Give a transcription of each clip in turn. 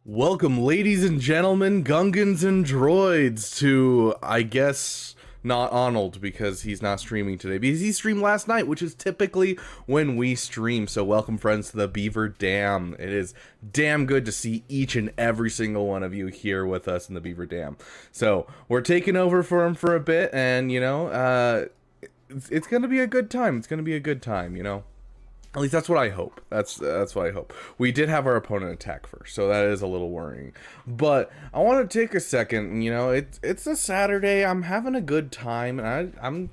Welcome, ladies and gentlemen, Gungans and droids, to, I guess, not Arnold, because he's not streaming today, because he streamed last night, which is typically when we stream. So welcome, friends, to the Beaver Dam. It is damn good to see each and every single one of you here with us in the Beaver Dam. So we're taking over for him for a bit, and, you know, it's going to be a good time. It's going to be a good time, you know. At least that's what I hope. That's what I hope. We did have our opponent attack first, so that is a little worrying. But I want to take a second. You know, it's a Saturday. I'm having a good time, and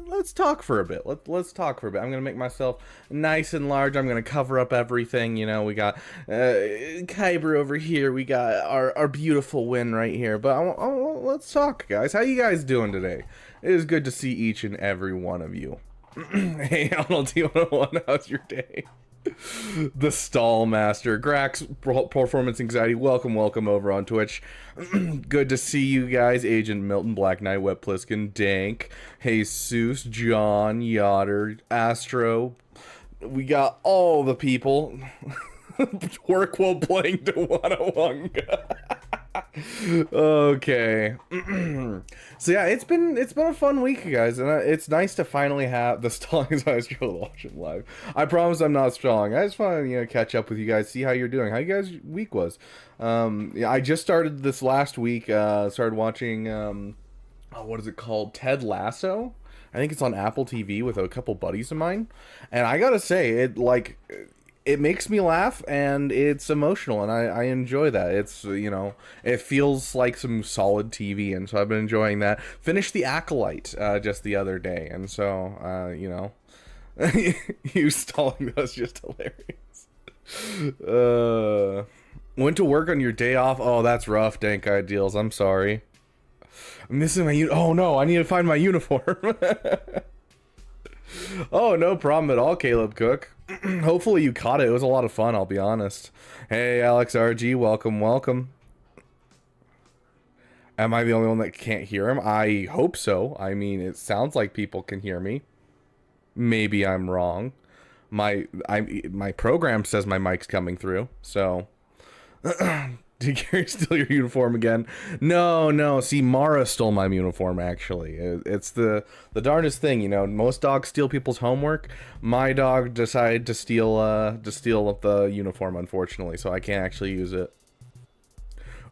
let's talk for a bit. Let's talk for a bit. I'm gonna make myself nice and large. I'm gonna cover up everything. You know, we got Kyber over here. We got our beautiful win right here. But let's talk, guys. How you guys doing today? It is good to see each and every one of you. Hey, Arnold T101, how's your day? The Stall Master, Grax, Performance Anxiety, welcome over on Twitch. Good to see you guys. Agent Milton, Black Knight, Wep Pliskin, Dank, Jesus, John, Yotter, Astro. We got all the people. Work while playing Dewannawanga. Okay. So yeah, it's been a fun week, guys, and it's nice to finally have the stalling as I was watching live. I promise I'm not stalling. I just want to catch up with you guys, see how you're doing, how you guys' week was. Yeah, I just started this last week. Started watching what is it called? Ted Lasso. I think it's on Apple TV with a couple buddies of mine, and I gotta say, it makes me laugh, and it's emotional, and I enjoy that. It's, you know, it feels like some solid TV, and so I've been enjoying that. Finished The Acolyte just the other day, and so, you know, you stalling us just hilarious. Went to work on your day off? Oh, that's rough, Dank Ideals. I'm sorry. I'm missing my oh no, I need to find my uniform. Oh, no problem at all, Caleb Cook. Hopefully you caught it. It was a lot of fun, I'll be honest. Hey, Alex RG, welcome. Am I the only one that can't hear him? I hope so. I mean, it sounds like people can hear me. Maybe I'm wrong. My program says my mic's coming through, so... Did Gary steal your uniform again? No. See, Mara stole my uniform, actually. It's the darndest thing, you know. Most dogs steal people's homework. My dog decided to steal the uniform, unfortunately, so I can't actually use it.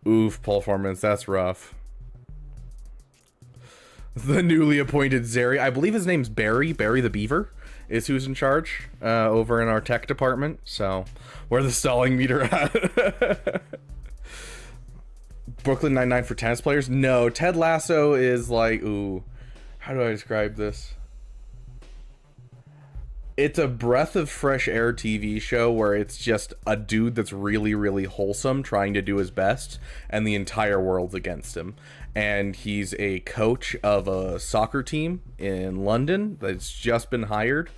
Oof, performance, that's rough. The newly appointed Zeri, I believe his name's Barry the Beaver, is who's in charge over in our tech department, so where the stalling meter at? Brooklyn Nine-Nine for tennis players? No, Ted Lasso is like, ooh, how do I describe this? It's a breath of fresh air TV show where it's just a dude that's really, really wholesome trying to do his best, and the entire world's against him. And he's a coach of a soccer team in London that's just been hired.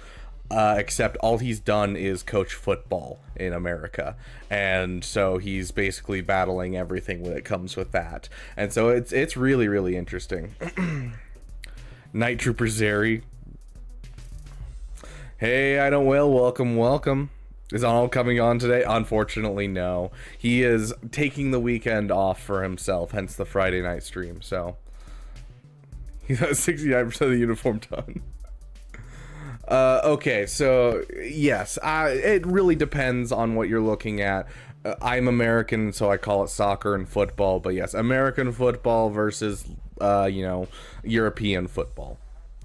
Except all he's done is coach football in America, and so he's basically battling everything when it comes with that, and so it's really, really interesting. Night Trooper Zeri, hey, I don't will, welcome. Is Arnold coming on today? Unfortunately, no. He is taking the weekend off for himself, hence the Friday night stream. So he's got 69% of the uniform done. Okay, so yes, it really depends on what you're looking at. I'm American, so I call it soccer and football, but yes, American football versus, you know, European football.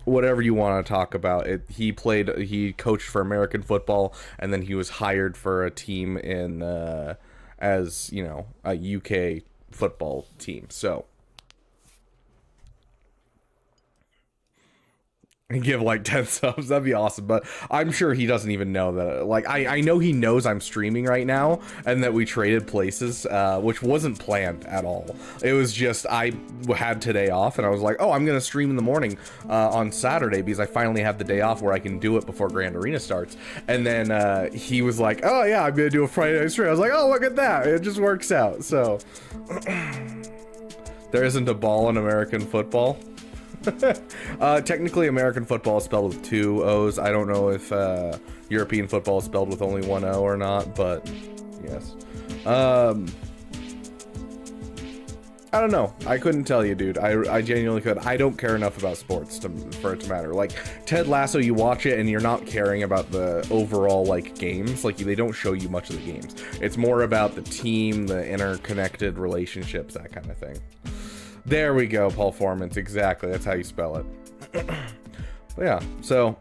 Whatever you want to talk about. He coached for American football, and then he was hired for a team in, as, you know, a UK football team, so. And give like 10 subs, that'd be awesome, but I'm sure he doesn't even know that. Like, I know he knows I'm streaming right now and that we traded places, which wasn't planned at all. It was just I had today off and I was like, oh, I'm gonna stream in the morning on Saturday because I finally have the day off where I can do it before Grand Arena starts. And then he was like, oh yeah, I'm gonna do a Friday night stream. I was like, oh, look at that, it just works out. So there isn't a ball in American football. Technically American football is spelled with 2 O's. I don't know if European football is spelled with only 1 O or not, but yes. I don't know. I couldn't tell you, dude. I genuinely could. I don't care enough about sports for it to matter. Like, Ted Lasso, you watch it and you're not caring about the overall, like, games. Like, they don't show you much of the games. It's more about the team, the interconnected relationships, that kind of thing. There we go, Paul Formans. Exactly. That's how you spell it. But yeah, so...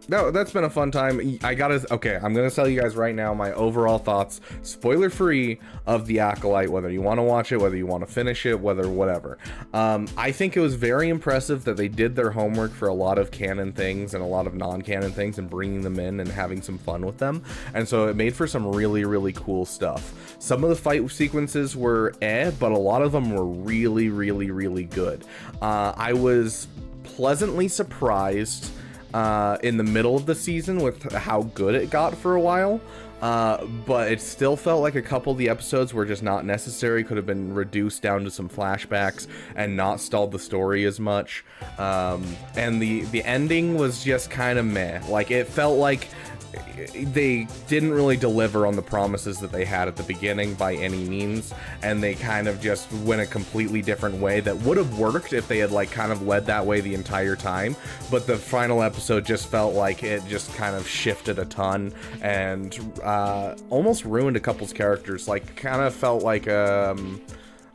No, that's been a fun time. Okay, I'm gonna tell you guys right now my overall thoughts, spoiler free, of The Acolyte, whether you want to watch it, whether you want to finish it, whatever. I think it was very impressive that they did their homework for a lot of canon things and a lot of non-canon things and bringing them in and having some fun with them. And so it made for some really, really cool stuff. Some of the fight sequences were but a lot of them were really, really, really good. I was pleasantly surprised in the middle of the season with how good it got for a while, but it still felt like a couple of the episodes were just not necessary, could have been reduced down to some flashbacks and not stalled the story as much. And the ending was just kind of meh. Like, it felt like they didn't really deliver on the promises that they had at the beginning by any means, and they kind of just went a completely different way that would have worked if they had, like, kind of led that way the entire time. But the final episode just felt like it just kind of shifted a ton and almost ruined a couple's characters. Like, kind of felt like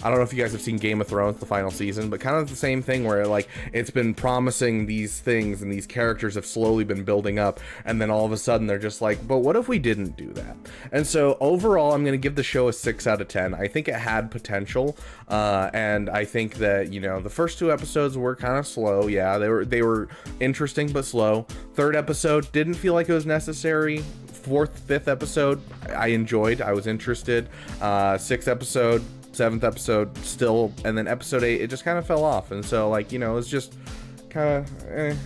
I don't know if you guys have seen Game of Thrones, the final season, but kind of the same thing where, like, it's been promising these things and these characters have slowly been building up, and then all of a sudden they're just like, but what if we didn't do that? And so overall, I'm going to give the show a 6 out of 10. I think it had potential, and I think that, you know, the first 2 episodes were kind of slow. Yeah, they were interesting but slow. 3rd episode didn't feel like it was necessary. 4th, 5th episode, I enjoyed. I was interested. 6th episode, 7th episode still, and then episode 8 it just kind of fell off, and so, like, you know, it's just kind of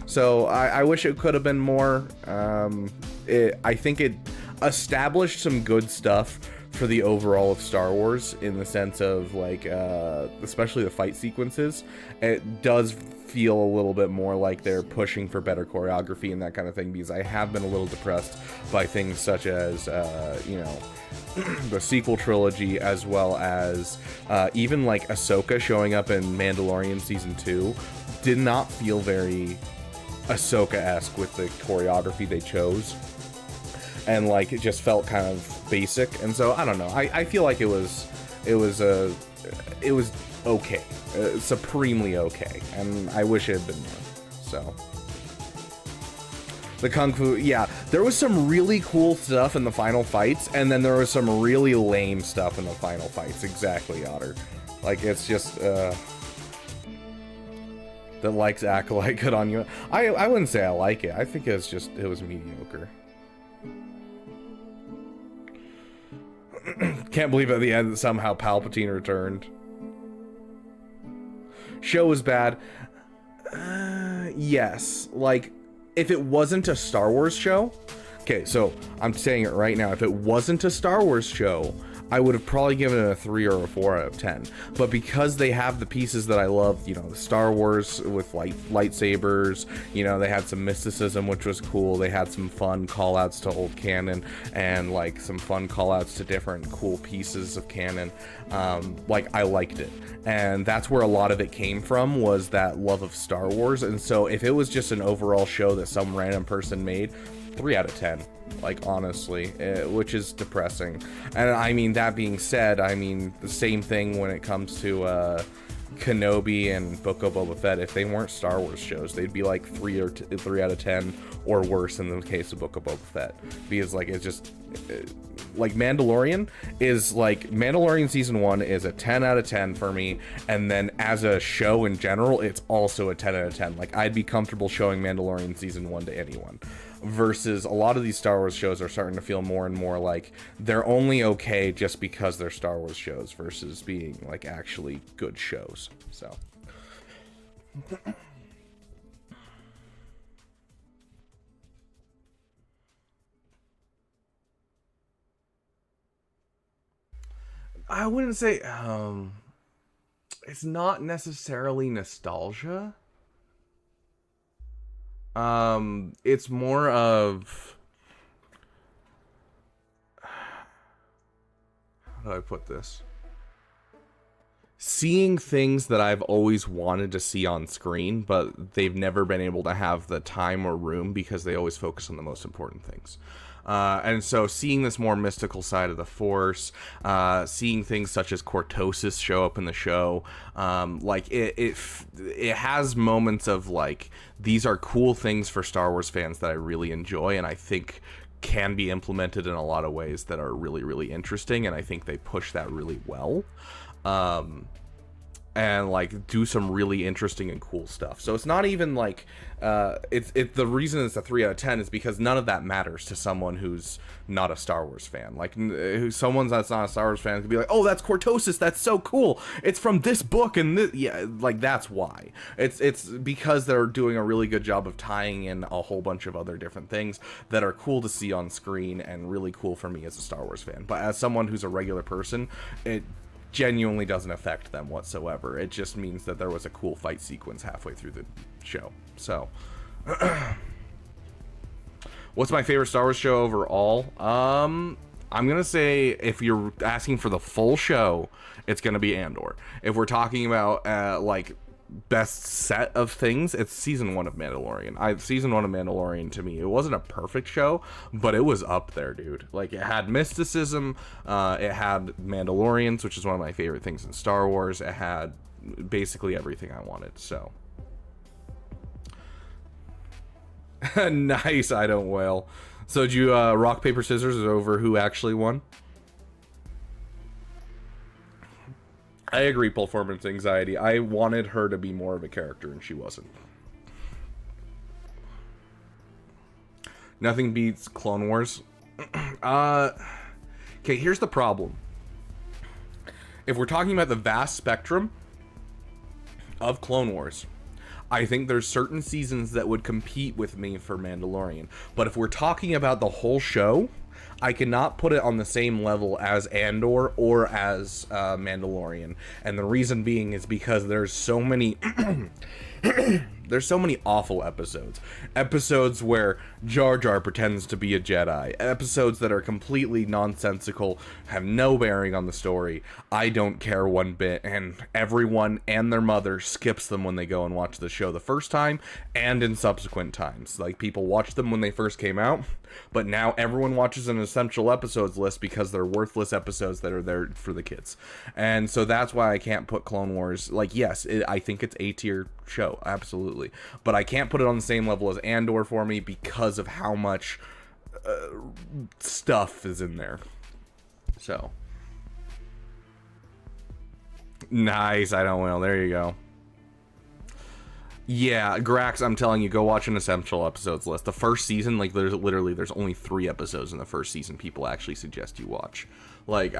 so I wish it could have been more. I think it established some good stuff for the overall of Star Wars in the sense of, like, especially the fight sequences. It does feel a little bit more like they're pushing for better choreography and that kind of thing, because I have been a little depressed by things such as you know, the sequel trilogy, as well as even, like, Ahsoka showing up in Mandalorian season 2 did not feel very Ahsoka-esque with the choreography they chose, and, like, it just felt kind of basic. And so I don't know, I feel like it was okay, supremely okay, and I wish it had been more. So the kung fu, yeah, there was some really cool stuff in the final fights, and then there was some really lame stuff in the final fights. Exactly, Otter. Like, it's just that likes Acolyte, good on you. I wouldn't say I like it. I think it was mediocre. Can't believe at the end that somehow Palpatine returned. Show was bad. Yes, like, if it wasn't a Star Wars show, okay, so I'm saying it right now, if it wasn't a Star Wars show, I would have probably given it a 3 or a 4 out of 10. But because they have the pieces that I love, you know, the Star Wars with, like, lightsabers, you know, they had some mysticism, which was cool. They had some fun call-outs to old canon, and, like, some fun call-outs to different cool pieces of canon. Like, I liked it. And that's where a lot of it came from, was that love of Star Wars. And so if it was just an overall show that some random person made, 3 out of 10. Like, honestly, which is depressing. And I mean, that being said, I mean, the same thing when it comes to Kenobi and Book of Boba Fett. If they weren't Star Wars shows, they'd be like 3 out of 10 or worse in the case of Book of Boba Fett, because, like, it's just like, Mandalorian season 1 is a 10 out of 10 for me, and then as a show in general, it's also a 10 out of 10. Like, I'd be comfortable showing Mandalorian season 1 to anyone. Versus a lot of these Star Wars shows are starting to feel more and more like they're only okay just because they're Star Wars shows, versus being, like, actually good shows. So I wouldn't say it's not necessarily nostalgia. It's more of, do I put this? Seeing things that I've always wanted to see on screen, but they've never been able to have the time or room because they always focus on the most important things. And so seeing this more mystical side of the Force, seeing things such as cortosis show up in the show, like it has moments of like, these are cool things for Star Wars fans that I really enjoy, and I think can be implemented in a lot of ways that are really, really interesting, and I think they push that really well. And like do some really interesting and cool stuff. So it's not even like it's the reason it's a 3 out of 10 is because none of that matters to someone who's not a Star Wars fan. Like someone that's not a Star Wars fan could be like, oh, that's cortosis, that's so cool, it's from this book, and this, yeah, like that's why. It's because they're doing a really good job of tying in a whole bunch of other different things that are cool to see on screen and really cool for me as a Star Wars fan. But as someone who's a regular person, it genuinely doesn't affect them whatsoever. It just means that there was a cool fight sequence halfway through the show. So what's my favorite Star Wars show overall? I'm gonna say, if you're asking for the full show, it's gonna be Andor. If we're talking about like best set of things, it's season 1 of Mandalorian. Season 1 of Mandalorian, to me, it wasn't a perfect show, but it was up there, dude. Like, it had mysticism, it had Mandalorians, which is one of my favorite things in Star Wars. It had basically everything I wanted. So nice, I don't wail. So did you rock paper scissors over who actually won? I agree, performance anxiety. I wanted her to be more of a character, and she wasn't. Nothing beats Clone Wars. Okay, here's the problem. If we're talking about the vast spectrum of Clone Wars, I think there's certain seasons that would compete with me for Mandalorian. But if we're talking about the whole show, I cannot put it on the same level as Andor or as Mandalorian. And the reason being is because there's so many there's so many awful episodes. Episodes where Jar Jar pretends to be a Jedi. Episodes that are completely nonsensical, have no bearing on the story. I don't care one bit, and everyone and their mother skips them when they go and watch the show the first time and in subsequent times. Like, people watched them when they first came out, but now everyone watches an essential episodes list because they're worthless episodes that are there for the kids. And so that's why I can't put Clone Wars, like, yes, I think it's A-tier show, absolutely, but I can't put it on the same level as Andor for me because of how much stuff is in there. So nice, I don't know, there you go. Yeah, Grax, I'm telling you, go watch an essential episodes list. The first season, like, there's only 3 episodes in the first season people actually suggest you watch. Like,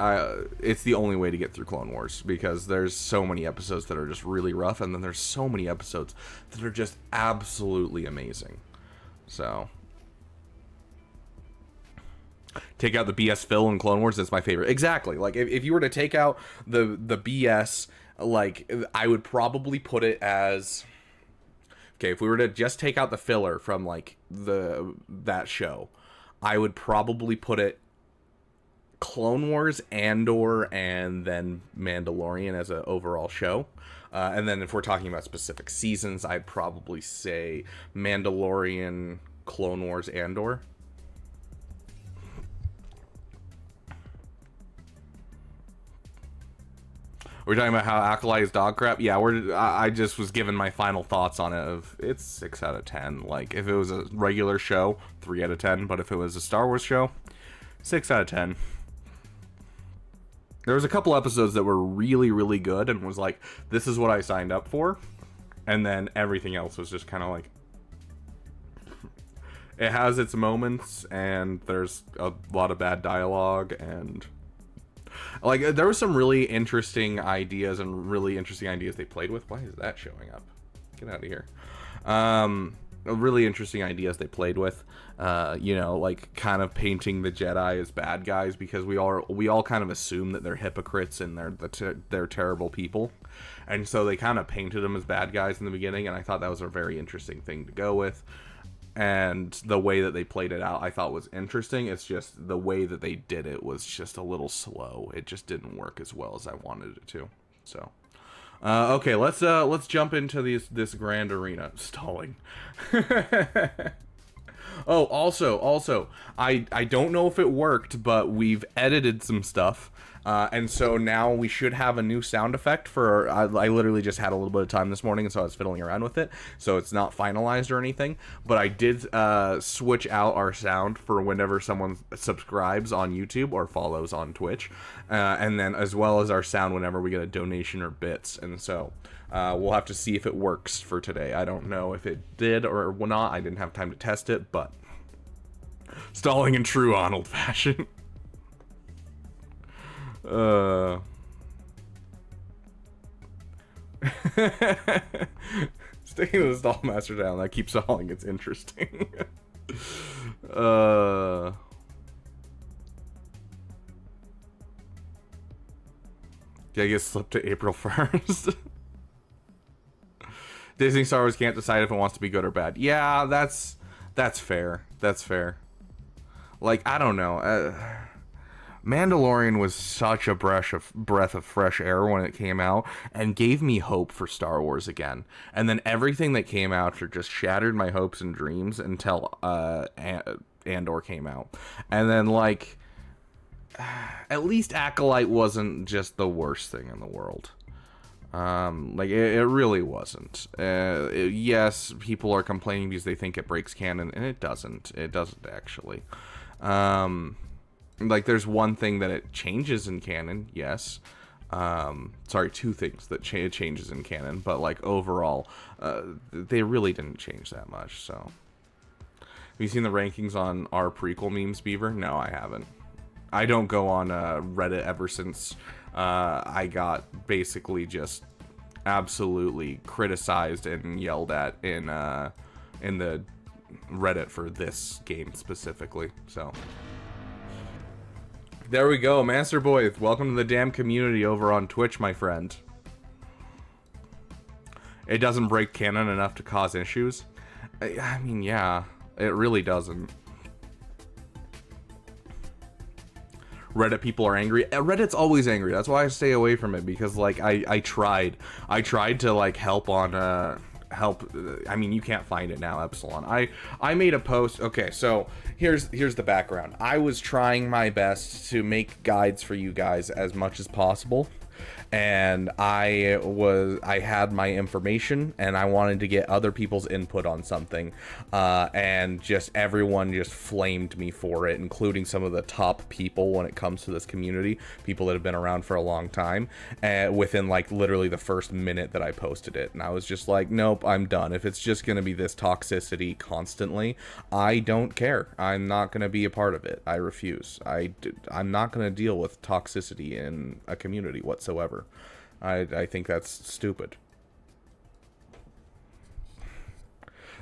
it's the only way to get through Clone Wars, because there's so many episodes that are just really rough, and then there's so many episodes that are just absolutely amazing. So take out the BS fill in Clone Wars, that's my favorite. Exactly. Like, if you were to take out the BS, like, I would probably put it as, okay, if we were to just take out the filler from, like, that show, I would probably put it Clone Wars, Andor, and then Mandalorian as an overall show. And then if we're talking about specific seasons, I'd probably say Mandalorian, Clone Wars, Andor. We're talking about how Acolyte is dog crap. Yeah, I just was giving my final thoughts on it. It's 6 out of 10. Like, if it was a regular show, 3 out of 10. But if it was a Star Wars show, 6 out of 10. There was a couple episodes that were really, really good and was like, this is what I signed up for. And then everything else was just kind of like, it has its moments, and there's a lot of bad dialogue, and like, there were some really interesting ideas they played with. Why is that showing up? Get out of here. Really interesting ideas they played with. You know, like, kind of painting the Jedi as bad guys, because we all kind of assume that they're hypocrites and they're terrible people, and so they kind of painted them as bad guys in the beginning, and I thought that was a very interesting thing to go with. and the way that they played it out I thought was interesting. It's just the way that they did it was just a little slow. It just didn't work as well as I wanted it to. So okay, let's jump into this grand arena. Stalling. Oh, also, I don't know if it worked, but we've edited some stuff, and so now we should have a new sound effect for. I literally just had a little bit of time this morning, and so I was fiddling around with it. So it's not finalized or anything, but I did switch out our sound for whenever someone subscribes on YouTube or follows on Twitch, and then as well as our sound whenever we get a donation or bits, and so. We'll have to see if it works for today. I don't know if it did or not. I didn't have time to test it, but stalling in true Arnold fashion. Sticking to the stall master down. That keeps stalling. It's interesting. Yeah, I guess slipped to April 1st. Disney Star Wars can't decide if it wants to be good or bad. Yeah, that's fair. That's fair. Like, I don't know. Mandalorian was such a breath of fresh air when it came out and gave me hope for Star Wars again. And then everything that came after just shattered my hopes and dreams until Andor came out. And then, like, at least Acolyte wasn't just the worst thing in the world. Like it really wasn't. Yes, people are complaining because they think it breaks canon, and it doesn't. It doesn't actually. Like there's one thing that it changes in canon, yes. Sorry, two things that it changes in canon, but like overall, they really didn't change that much. So, have you seen the rankings on our prequel memes, Beaver? No, I haven't. I don't go on Reddit ever since I got basically just absolutely criticized and yelled at in the Reddit for this game specifically. So there we go, Master Boy. Welcome to the damn community over on Twitch, my friend. It doesn't break canon enough to cause issues. I mean, yeah, it really doesn't. Reddit people are angry. Reddit's always angry. That's why I stay away from it, because like I tried to like help on I mean, you can't find it now, Epsilon. I made a post. Okay, so here's the background. I was trying my best to make guides for you guys as much as possible. And I had my information and I wanted to get other people's input on something, and just everyone just flamed me for it, including some of the top people when it comes to this community, people that have been around for a long time, within like literally the first minute that I posted it. And I was just like, nope, I'm done. If it's just gonna be this toxicity constantly, I don't care. I'm not gonna be a part of it. I refuse. I'm not gonna deal with toxicity in a community whatsoever. I think that's stupid.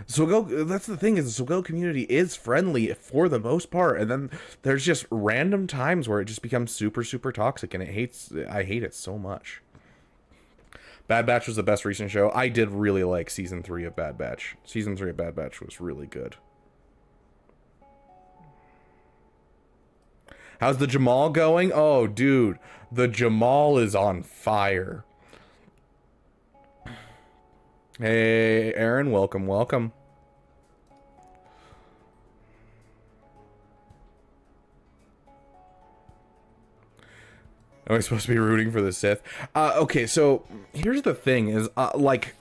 That's the thing, is the Swgo community is friendly for the most part, and then there's just random times where it just becomes super, super toxic, and I hate it so much. Bad Batch was the best recent show. I did really like season 3 of Bad Batch. Season 3 of Bad Batch was really good. How's the Jamal going? Oh, dude, the Jamal is on fire. Hey, Aaron, welcome. Am I supposed to be rooting for the Sith? Okay, so here's the thing is, like,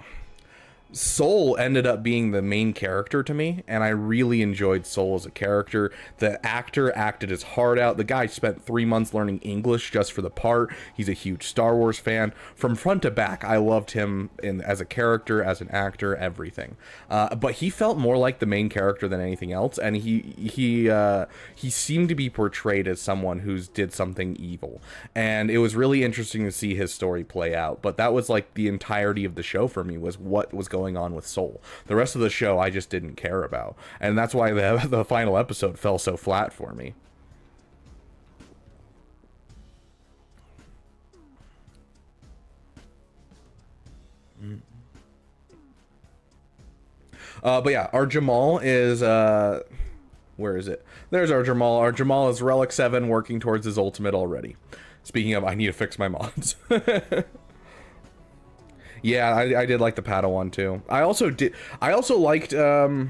Soul ended up being the main character to me, and I really enjoyed Soul as a character. The actor acted his heart out. The guy spent 3 months learning English just for the part. He's a huge Star Wars fan. From front to back, I loved him as a character, as an actor, everything. But he felt more like the main character than anything else, and he seemed to be portrayed as someone who's did something evil. And it was really interesting to see his story play out. But that was like the entirety of the show for me, was what was going on with Soul. The rest of the show I just didn't care about, and that's why the final episode fell so flat for me. But yeah, our Jamal is where is it? There's our Jamal. Our Jamal is Relic 7 working towards his ultimate already. Speaking of, I need to fix my mods. Yeah, I did like the Padawan too. I also liked the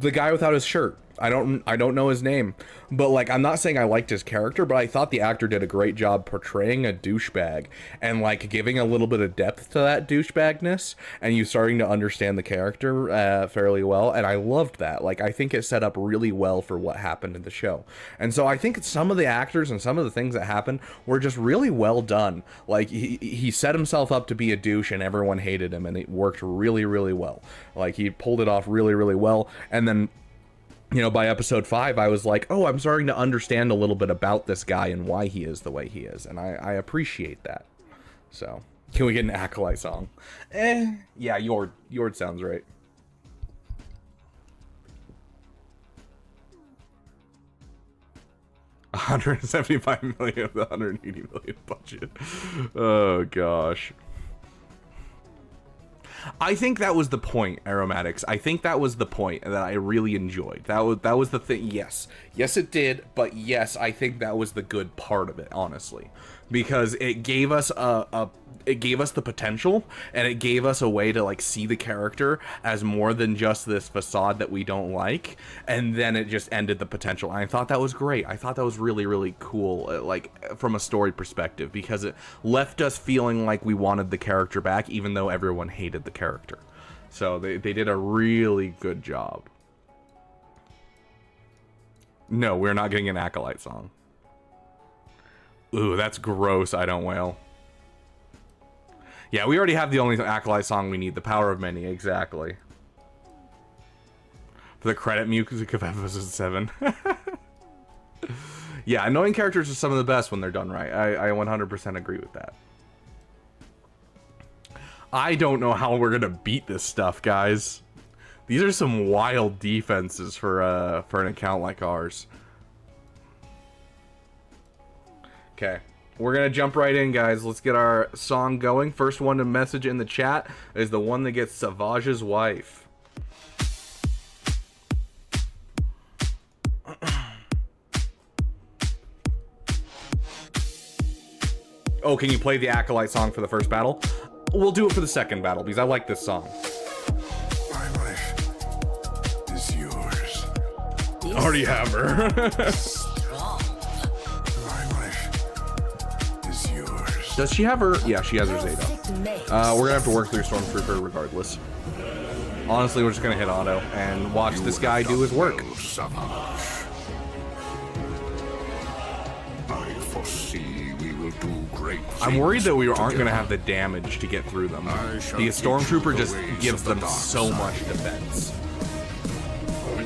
guy without his shirt. I don't know his name, but like, I'm not saying I liked his character, but I thought the actor did a great job portraying a douchebag and like giving a little bit of depth to that douchebagness, and you starting to understand the character fairly well. And I loved that. Like, I think it set up really well for what happened in the show. And so I think some of the actors and some of the things that happened were just really well done. Like, he set himself up to be a douche and everyone hated him, and it worked really, really well. Like, he pulled it off really, really well. And then, you know, by episode 5, I was like, oh, I'm starting to understand a little bit about this guy and why he is the way he is. And I appreciate that. So, can we get an Acolyte song? Yeah, Yord sounds right. $175 million of the $180 million budget. Oh, gosh. I think that was the point, Aromatics. I think that was the point that I really enjoyed. That was the thing. Yes, it did, but yes, I think that was the good part of it, honestly, because it gave us it gave us the potential, and it gave us a way to like see the character as more than just this facade that we don't like, and then it just ended the potential. I thought that was great. I thought that was really, really cool, like from a story perspective, because it left us feeling like we wanted the character back, even though everyone hated the character. So they did a really good job. No, we're not getting an Acolyte song. Ooh, that's gross. I don't wail. Yeah, we already have the only Acolyte song we need, The Power of Many, exactly. For the credit music of episode 7. Yeah, annoying characters are some of the best when they're done right. I 100% agree with that. I don't know how we're gonna beat this stuff, guys. These are some wild defenses for an account like ours. Okay. We're gonna jump right in, guys. Let's get our song going. First one to message in the chat is the one that gets Savage's wife. Oh, can you play the Acolyte song for the first battle? We'll do it for the second battle, because I like this song. My life is yours. I already have her. Does she have her? Yeah, she has her Zeta. We're gonna have to work through Stormtrooper regardless. Honestly, we're just gonna hit auto and watch this guy do his work. I foresee we will do great things. I'm worried that we aren't gonna have the damage to get through them, because Stormtrooper just gives them so much defense.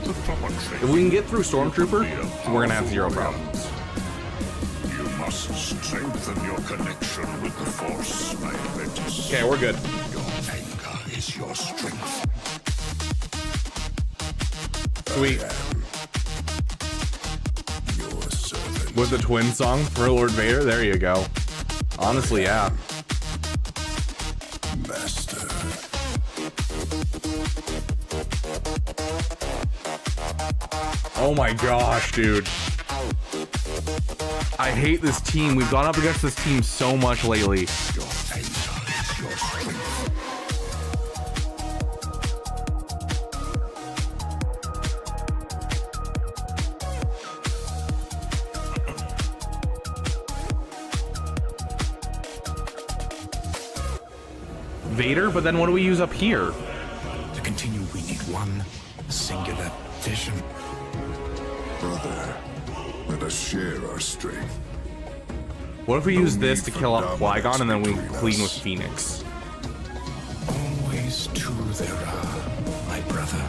If we can get through Stormtrooper, we're gonna have zero problems. Strengthen your connection with the Force, my apprentice. Okay, we're good. Your anger is your strength. Sweet. Your servant. Was the twin song for Lord Vader? There you go. Honestly, yeah. Master. Oh my gosh, dude. I hate this team. We've gone up against this team so much lately. Your anger is your strength. Vader, but then what do we use up here? To continue, we need one singular vision. Brother, let us share our strength. What if we use this to kill off Qui-Gon and then we clean with Phoenix? Always two there are, my brother.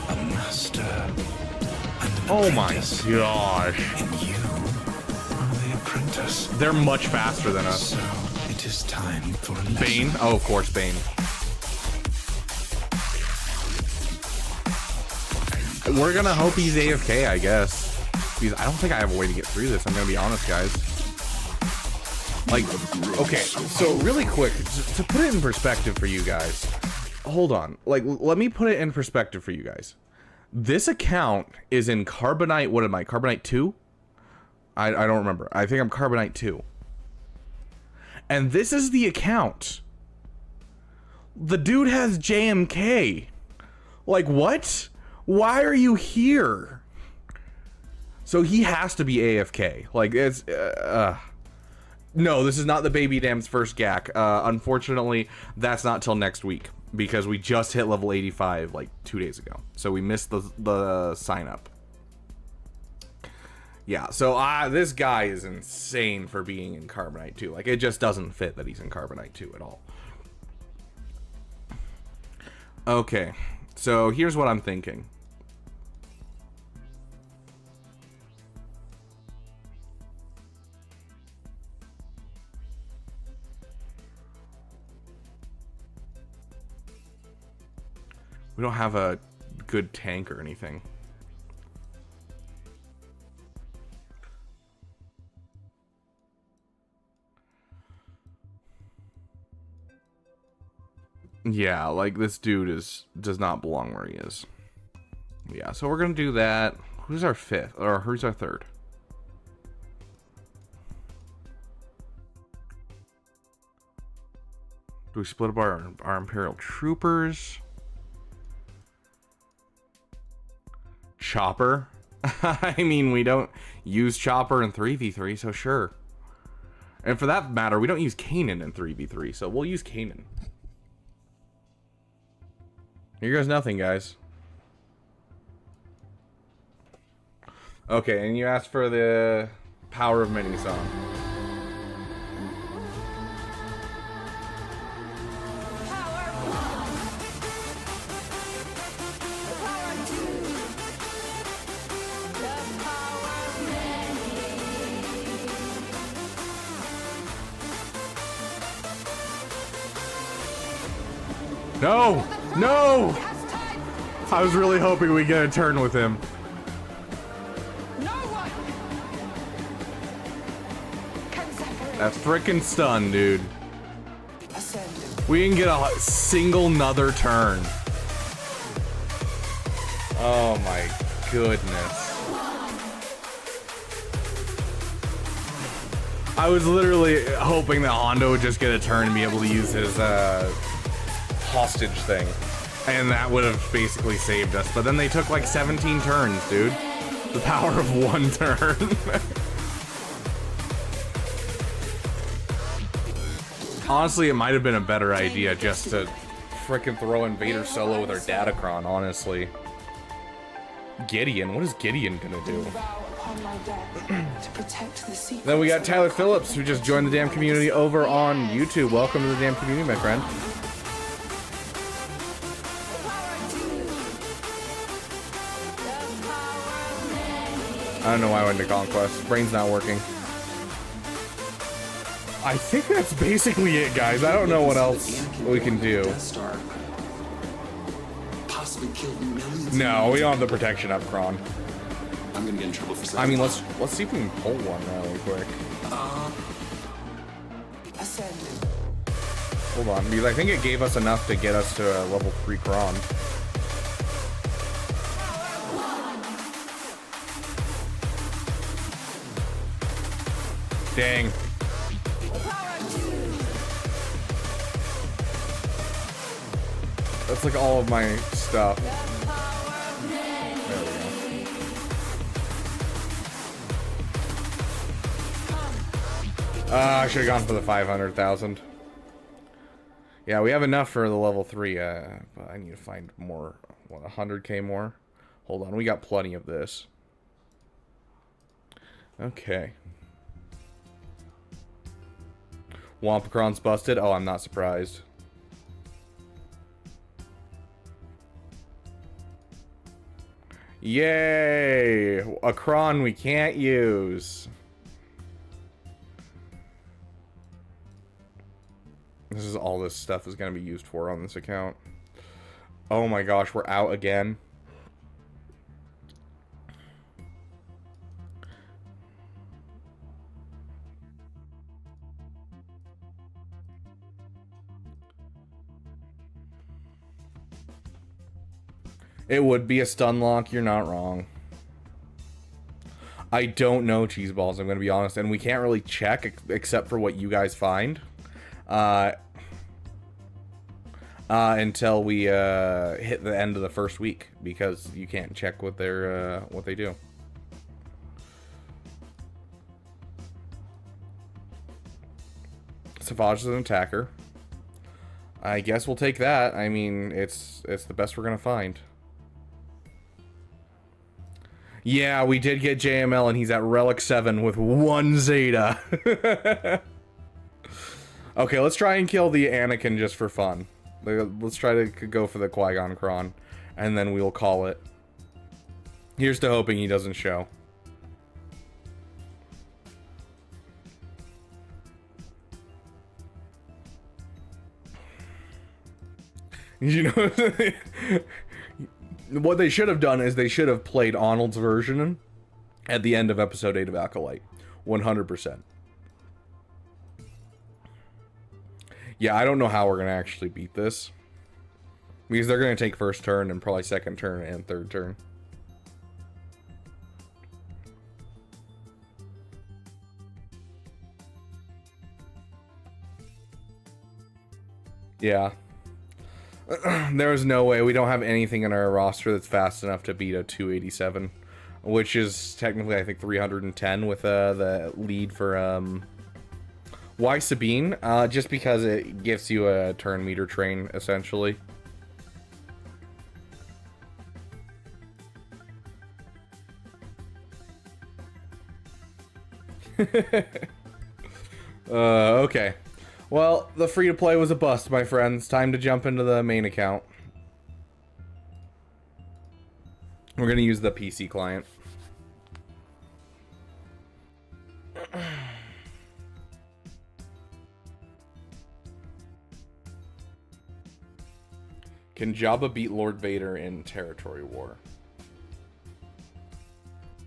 A master and an Oh my apprentice. gosh. And you are the apprentice. They're much faster than us. So it is time for a lesson. Bane? Oh, of course, Bane. We're gonna hope he's AFK, I guess. Because I don't think I have a way to get through this, I'm gonna be honest, guys. Like, okay, so really quick, to put it in perspective for you guys, hold on. Like, let me put it in perspective for you guys. This account is in Carbonite. What am I? Carbonite 2? I don't remember. I think I'm Carbonite 2. And this is the account. The dude has JMK. Like, what? Why are you here? So he has to be AFK. Like, it's... No, this is not the Baby Dam's first GAC. Unfortunately, that's not till next week. Because we just hit level 85, like, 2 days ago. So we missed the sign-up. Yeah, so this guy is insane for being in Carbonite 2. Like, it just doesn't fit that he's in Carbonite 2 at all. Okay, so here's what I'm thinking. We don't have a good tank or anything. Yeah, like this dude does not belong where he is. Yeah, so we're gonna do that. Who's our fifth? Or who's our third? Do we split up our Imperial Troopers? Chopper? I mean, we don't use Chopper in 3v3, so sure. And for that matter, we don't use Kanan in 3v3, so we'll use Kanan. Here goes nothing, guys. Okay, and you asked for the Power of Many song. No! No! I was really hoping we get a turn with him. That frickin' stun, dude. We didn't get a single nother turn. Oh my goodness. I was literally hoping that Hondo would just get a turn and be able to use his hostage thing. And that would have basically saved us. But then they took like 17 turns, dude. The power of one turn. Honestly, it might have been a better idea just to frickin' throw Invader solo with our Datacron, honestly. Gideon? What is Gideon gonna do? Then we got Tyler Phillips, who just joined the damn community over on YouTube. Welcome to the damn community, my friend. I don't know why I went to Conquest. Brain's not working. I think that's basically it, guys. I don't know what else we can do. No, we don't have the protection up, Kron. I'm gonna get in trouble for I mean, let's see if we can pull one really quick. Hold on, because I think it gave us enough to get us to a level 3 Kron. Dang. That's like all of my stuff. There we go. I should have gone for the 500,000. Yeah, we have enough for the level 3, but I need to find more. What, 100k more? Hold on, we got plenty of this. Okay. Wampacron's busted? Oh, I'm not surprised. Yay! A Kron we can't use. This is all this stuff is going to be used for on this account. Oh my gosh, we're out again. It would be a stun lock, you're not wrong. I don't know, cheese balls, I'm gonna be honest, and we can't really check except for what you guys find. Until we hit the end of the first week, because you can't check what they're what they do. Savage is an attacker. I guess we'll take that. I mean, it's the best we're gonna find. Yeah, we did get JML, and he's at Relic 7 with 1 Zeta. Okay, let's try and kill the Anakin just for fun. Let's try to go for the Qui-Gon Kron, and then we'll call it. Here's to hoping he doesn't show. You know, what they should have done is they should have played Arnold's version at the end of episode 8 of Acolyte. 100%. Yeah, I don't know how we're going to actually beat this. Because they're going to take first turn and probably second turn and third turn. Yeah. There's no way. We don't have anything in our roster that's fast enough to beat a 287. Which is technically, I think, 310 with the lead for... Why Sabine? Just because it gives you a turn meter train, essentially. Okay. Well, the free-to-play was a bust, my friends. Time to jump into the main account. We're gonna use the PC client. Can Jabba beat Lord Vader in Territory War?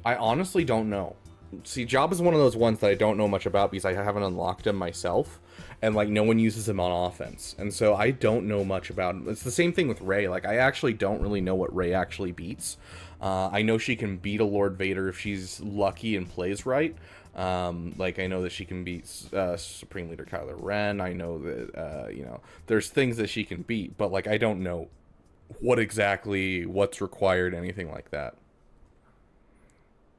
I honestly don't know. See, Jabba's one of those ones that I don't know much about because I haven't unlocked him myself. And, like, no one uses him on offense. And so I don't know much about him. It's the same thing with Rey. Like, I actually don't really know what Rey actually beats. I know she can beat a Lord Vader if she's lucky and plays right. Like, I know that she can beat Supreme Leader Kylo Ren. I know that, you know, there's things that she can beat. But, like, I don't know what's required, anything like that.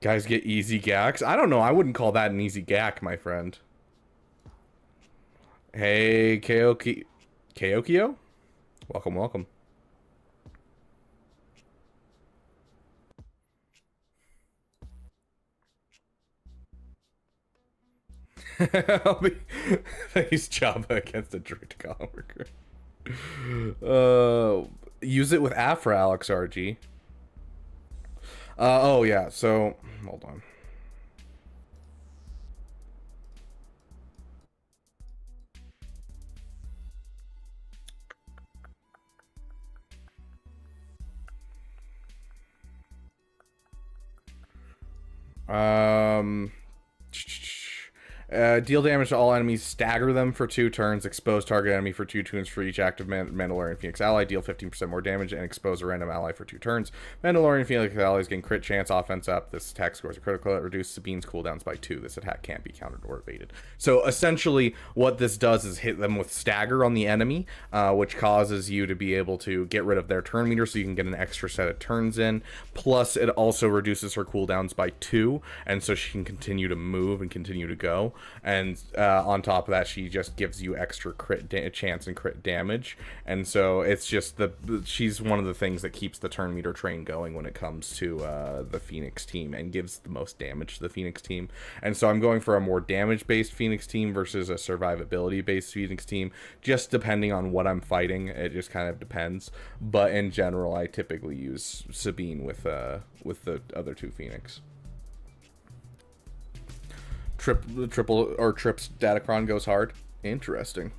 Guys get easy GACs? I don't know. I wouldn't call that an easy GAC, my friend. Hey, Keokio? Welcome, welcome. I'll be... He's Jabba against a direct coworker. Use it with Afra, Alex RG. Oh, yeah, so... Hold on. Deal damage to all enemies, stagger them for 2 turns, expose target enemy for 2 turns for each active Mandalorian Phoenix ally, deal 15% more damage, and expose a random ally for 2 turns. Mandalorian Phoenix allies gain crit chance, offense up. This attack scores a critical. It reduces Sabine's cooldowns by 2. This attack can't be countered or evaded. So essentially, what this does is hit them with stagger on the enemy, which causes you to be able to get rid of their turn meter so you can get an extra set of turns in. Plus, it also reduces her cooldowns by 2, and so she can continue to move and continue to go. And on top of that, she just gives you extra crit chance and crit damage. And so it's just she's one of the things that keeps the turn meter train going when it comes to the Phoenix team and gives the most damage to the Phoenix team. And so I'm going for a more damage-based Phoenix team versus a survivability-based Phoenix team, just depending on what I'm fighting. It just kind of depends. But in general, I typically use Sabine with the other 2 Phoenix. Trips Datacron goes hard. Interesting.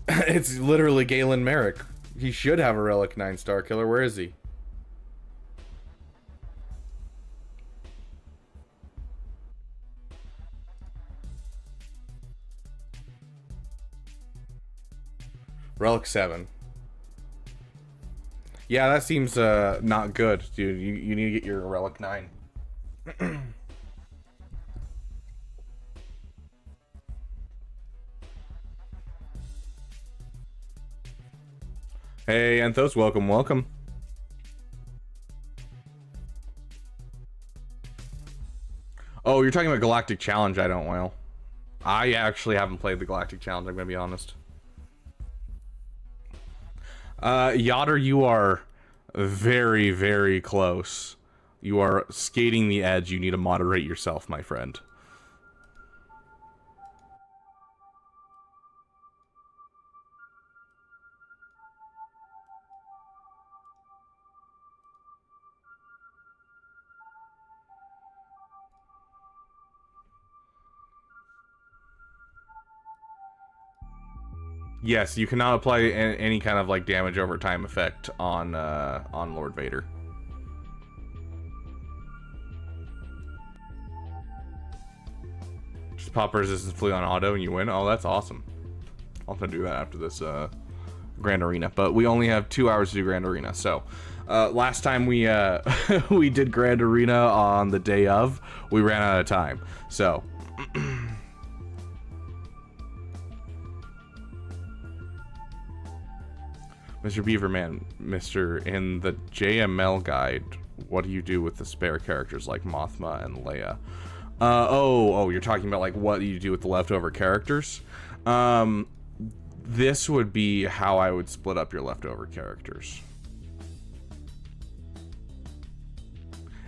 It's literally Galen Merrick. He should have a Relic 9-star killer. Where is he? Relic 7. Yeah, that seems not good, dude. You need to get your Relic 9. Hey, Anthos, welcome, welcome. Oh, you're talking about Galactic Challenge, I don't, well. I actually haven't played the Galactic Challenge, I'm gonna be honest. Yotter, you are very, very close. You are skating the edge. You need to moderate yourself, my friend. Yes, you cannot apply any kind of like damage over time effect on Lord Vader. Just pop resistance flea on auto and you win. Oh, that's awesome. I'll have to do that after this Grand Arena, but we only have 2 hours to do Grand Arena. So last time we we did Grand Arena on the day of, we ran out of time. So. Mr. Beaverman, in the JML guide, what do you do with the spare characters like Mothma and Leia? Oh, you're talking about like what do you do with the leftover characters? This would be how I would split up your leftover characters.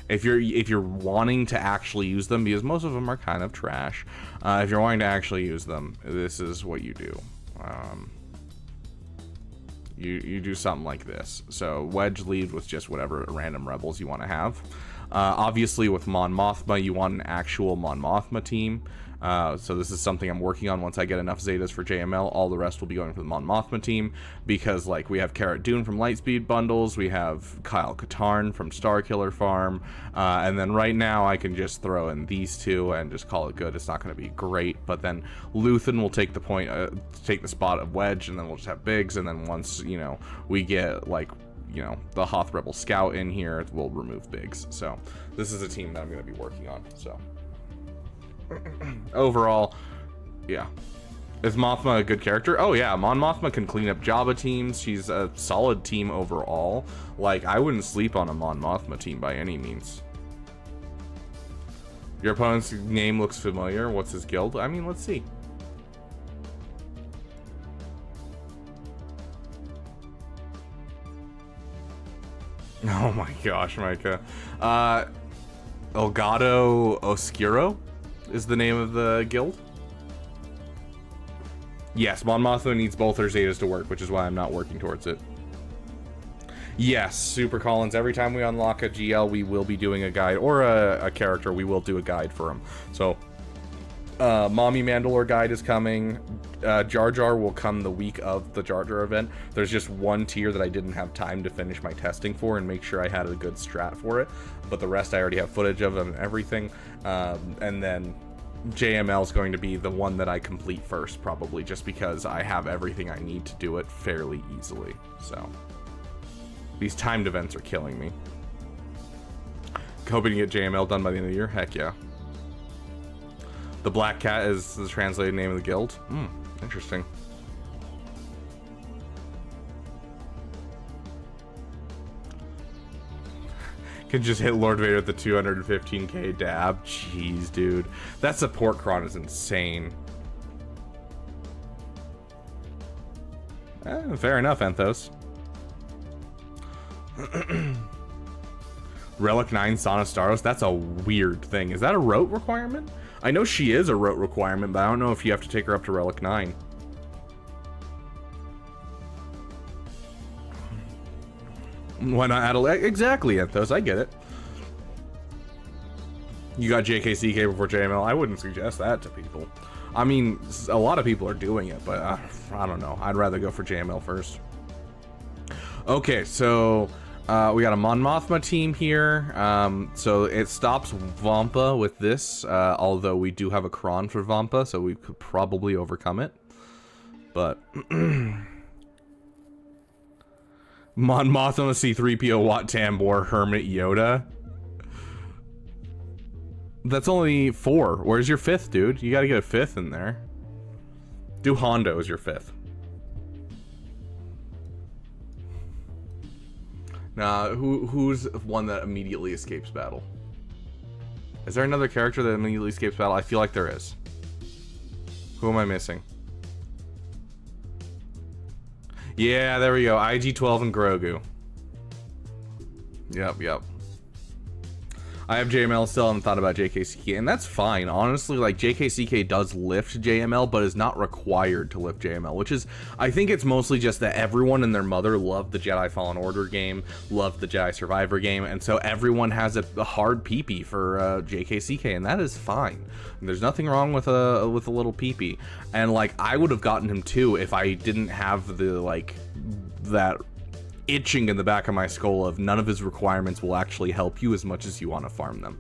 If you're wanting to actually use them, because most of them are kind of trash, if you're wanting to actually use them, this is what you do. You do something like this. So Wedge lead with just whatever random rebels you want to have. Obviously with Mon Mothma, you want an actual Mon Mothma team. So this is something I'm working on. Once I get enough Zetas for JML, all the rest will be going for the Mon Mothma team, because like we have Carrot Dune from Lightspeed bundles, we have Kyle Katarn from Starkiller Farm, and then right now I can just throw in these two and just call it good. It's not going to be great, but then Luthen will take the spot of Wedge, and then we'll just have Biggs, and then once we get like the Hoth Rebel Scout in here, we'll remove Biggs. So this is a team that I'm going to be working on. So overall, yeah. Is Mothma a good character? Oh yeah, Mon Mothma can clean up Jabba teams. She's a solid team overall. Like, I wouldn't sleep on a Mon Mothma team by any means. Your opponent's name looks familiar. What's his guild? I mean, let's see. Oh my gosh, Micah. Elgato Oscuro is the name of the guild. Yes, Mon Mothma needs both her Zetas to work, which is why I'm not working towards it. Yes, Super Collins, every time we unlock a GL, we will be doing a guide, or a character, we will do a guide for him. So, Mommy Mandalore guide is coming. Jar Jar will come the week of the Jar Jar event. There's just one tier that I didn't have time to finish my testing for and make sure I had a good strat for it, but the rest I already have footage of and everything. And then JML is going to be the one that I complete first, probably, just because I have everything I need to do it fairly easily. So these timed events are killing me. Hoping to get JML done by the end of the year. Heck yeah. The Black Cat is the translated name of the guild. Interesting. Can just hit Lord Vader at the 215k dab. Jeez, dude. That support cron is insane. Fair enough, Anthos. Relic 9 Sana Staros. That's a weird thing. Is that a rote requirement? I know she is a rote requirement, but I don't know if you have to take her up to Relic 9. Why not add exactly, Anthos, I get it. You got JKCK before JML. I wouldn't suggest that to people. I mean, a lot of people are doing it, but I don't know. I'd rather go for JML first. Okay, so we got a Mon Mothma team here. So it stops Vampa with this, although we do have a cron for Vampa, so we could probably overcome it. But Mon Mothma, C-3PO, Wat Tambor, Hermit, Yoda. That's only 4. Where's your 5th, dude? You gotta get a 5th in there. Do Hondo as your 5th. Nah, who's one that immediately escapes battle? Is there another character that immediately escapes battle? I feel like there is. Who am I missing? Yeah, there we go. IG-12 and Grogu. Yep. I have JML still, I haven't thought about JKCK, and that's fine. Honestly, like, JKCK does lift JML, but is not required to lift JML, which is, I think it's mostly just that everyone and their mother loved the Jedi Fallen Order game, loved the Jedi Survivor game, and so everyone has a hard peepee for JKCK, and that is fine. There's nothing wrong with a little peepee. And, like, I would have gotten him too if I didn't have the, like, that itching in the back of my skull of none of his requirements will actually help you as much as you want to farm them.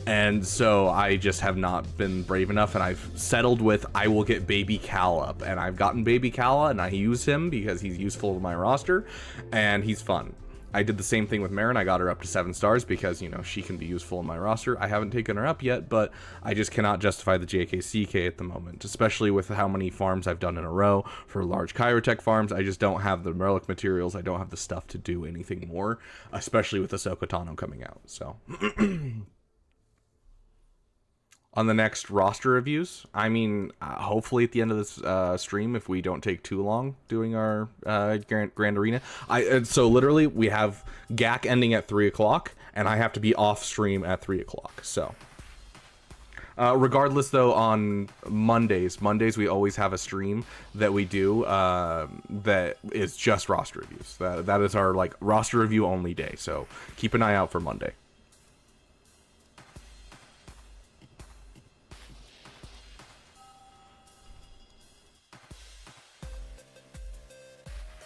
And so I just have not been brave enough, and I've settled with I will get Baby Cal up, and I've gotten Baby Cal, and I use him because he's useful to my roster and he's fun. I did the same thing with Marin. I got her up to 7 stars because, you know, she can be useful in my roster. I haven't taken her up yet, but I just cannot justify the JKCK at the moment, especially with how many farms I've done in a row for large Chirotech farms. I just don't have the relic materials. I don't have the stuff to do anything more, especially with Ahsoka Tano coming out. So on the next roster reviews, I mean, hopefully at the end of this stream, if we don't take too long doing our Grand Arena. So literally, we have GAC ending at 3 o'clock, and I have to be off stream at 3 o'clock. So regardless, though, on Mondays we always have a stream that we do that is just roster reviews. That is our, like, roster review only day. So keep an eye out for Monday.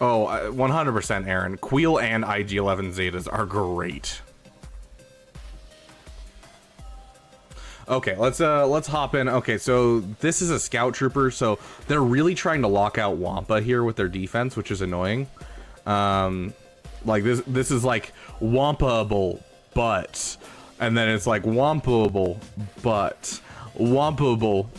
Oh, 100%, Aaron. Queel and IG-11 Zetas are great. Okay, let's hop in. Okay, so this is a scout trooper, so they're really trying to lock out Wampa here with their defense, which is annoying. Like this is like Wampable, but, and then it's like Wampable, but Wampable,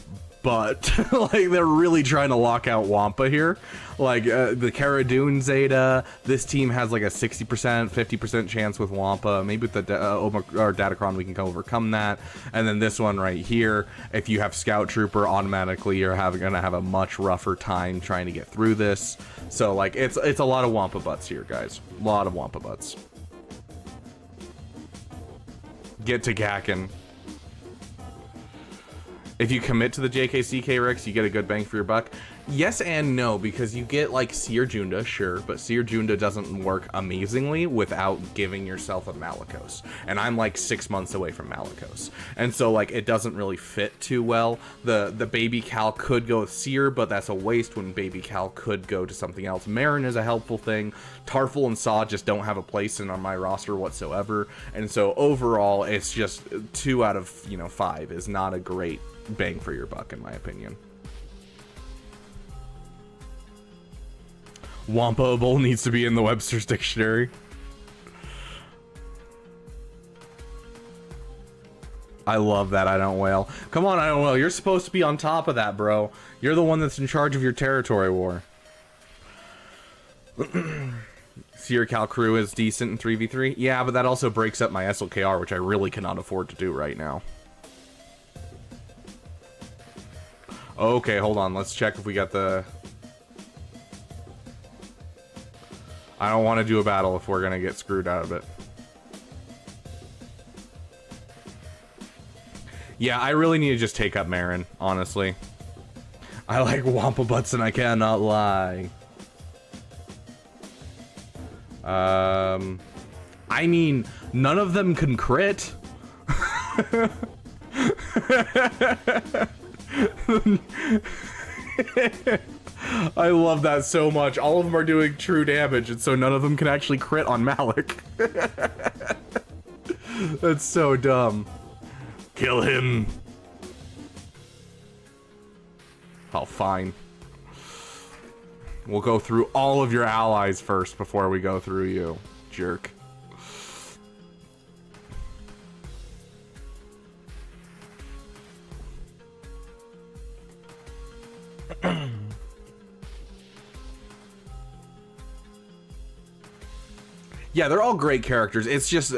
but like they're really trying to lock out Wampa here. Like the Cara Dune Zeta, this team has like a 60%, 50% chance with Wampa. Maybe with the Datacron we can overcome that. And then this one right here, if you have Scout Trooper, automatically you're gonna have a much rougher time trying to get through this. So like it's a lot of Wampa butts here, guys. A lot of Wampa butts. Get to Gackin'. If you commit to the JKCK Rex, you get a good bang for your buck. Yes and no, because you get like Seer Junda, sure, but Seer Junda doesn't work amazingly without giving yourself a Malicos. And I'm like 6 months away from Malicos. And so like it doesn't really fit too well. The Baby Cal could go with Seer, but that's a waste when Baby Cal could go to something else. Marin is a helpful thing. Tarful and Saw just don't have a place in on my roster whatsoever. And so overall, it's just 2 out of 5 is not a great bang for your buck in my opinion. Wampable needs to be in the Webster's Dictionary. I love that, I Don't Wail. Come on, I Don't Wail. You're supposed to be on top of that, bro. You're the one that's in charge of your territory war. Seer Cal Crew is decent in 3v3. Yeah, but that also breaks up my SLKR, which I really cannot afford to do right now. Okay, hold on. Let's check if we got the... I don't want to do a battle if we're going to get screwed out of it. Yeah, I really need to just take up Marin, honestly. I like Wampa Butts and I cannot lie. I mean, none of them can crit. I love that so much. All of them are doing true damage, and so none of them can actually crit on Malik. That's so dumb. Kill him. Oh, fine. We'll go through all of your allies first before we go through you, jerk. Yeah, they're all great characters. It's just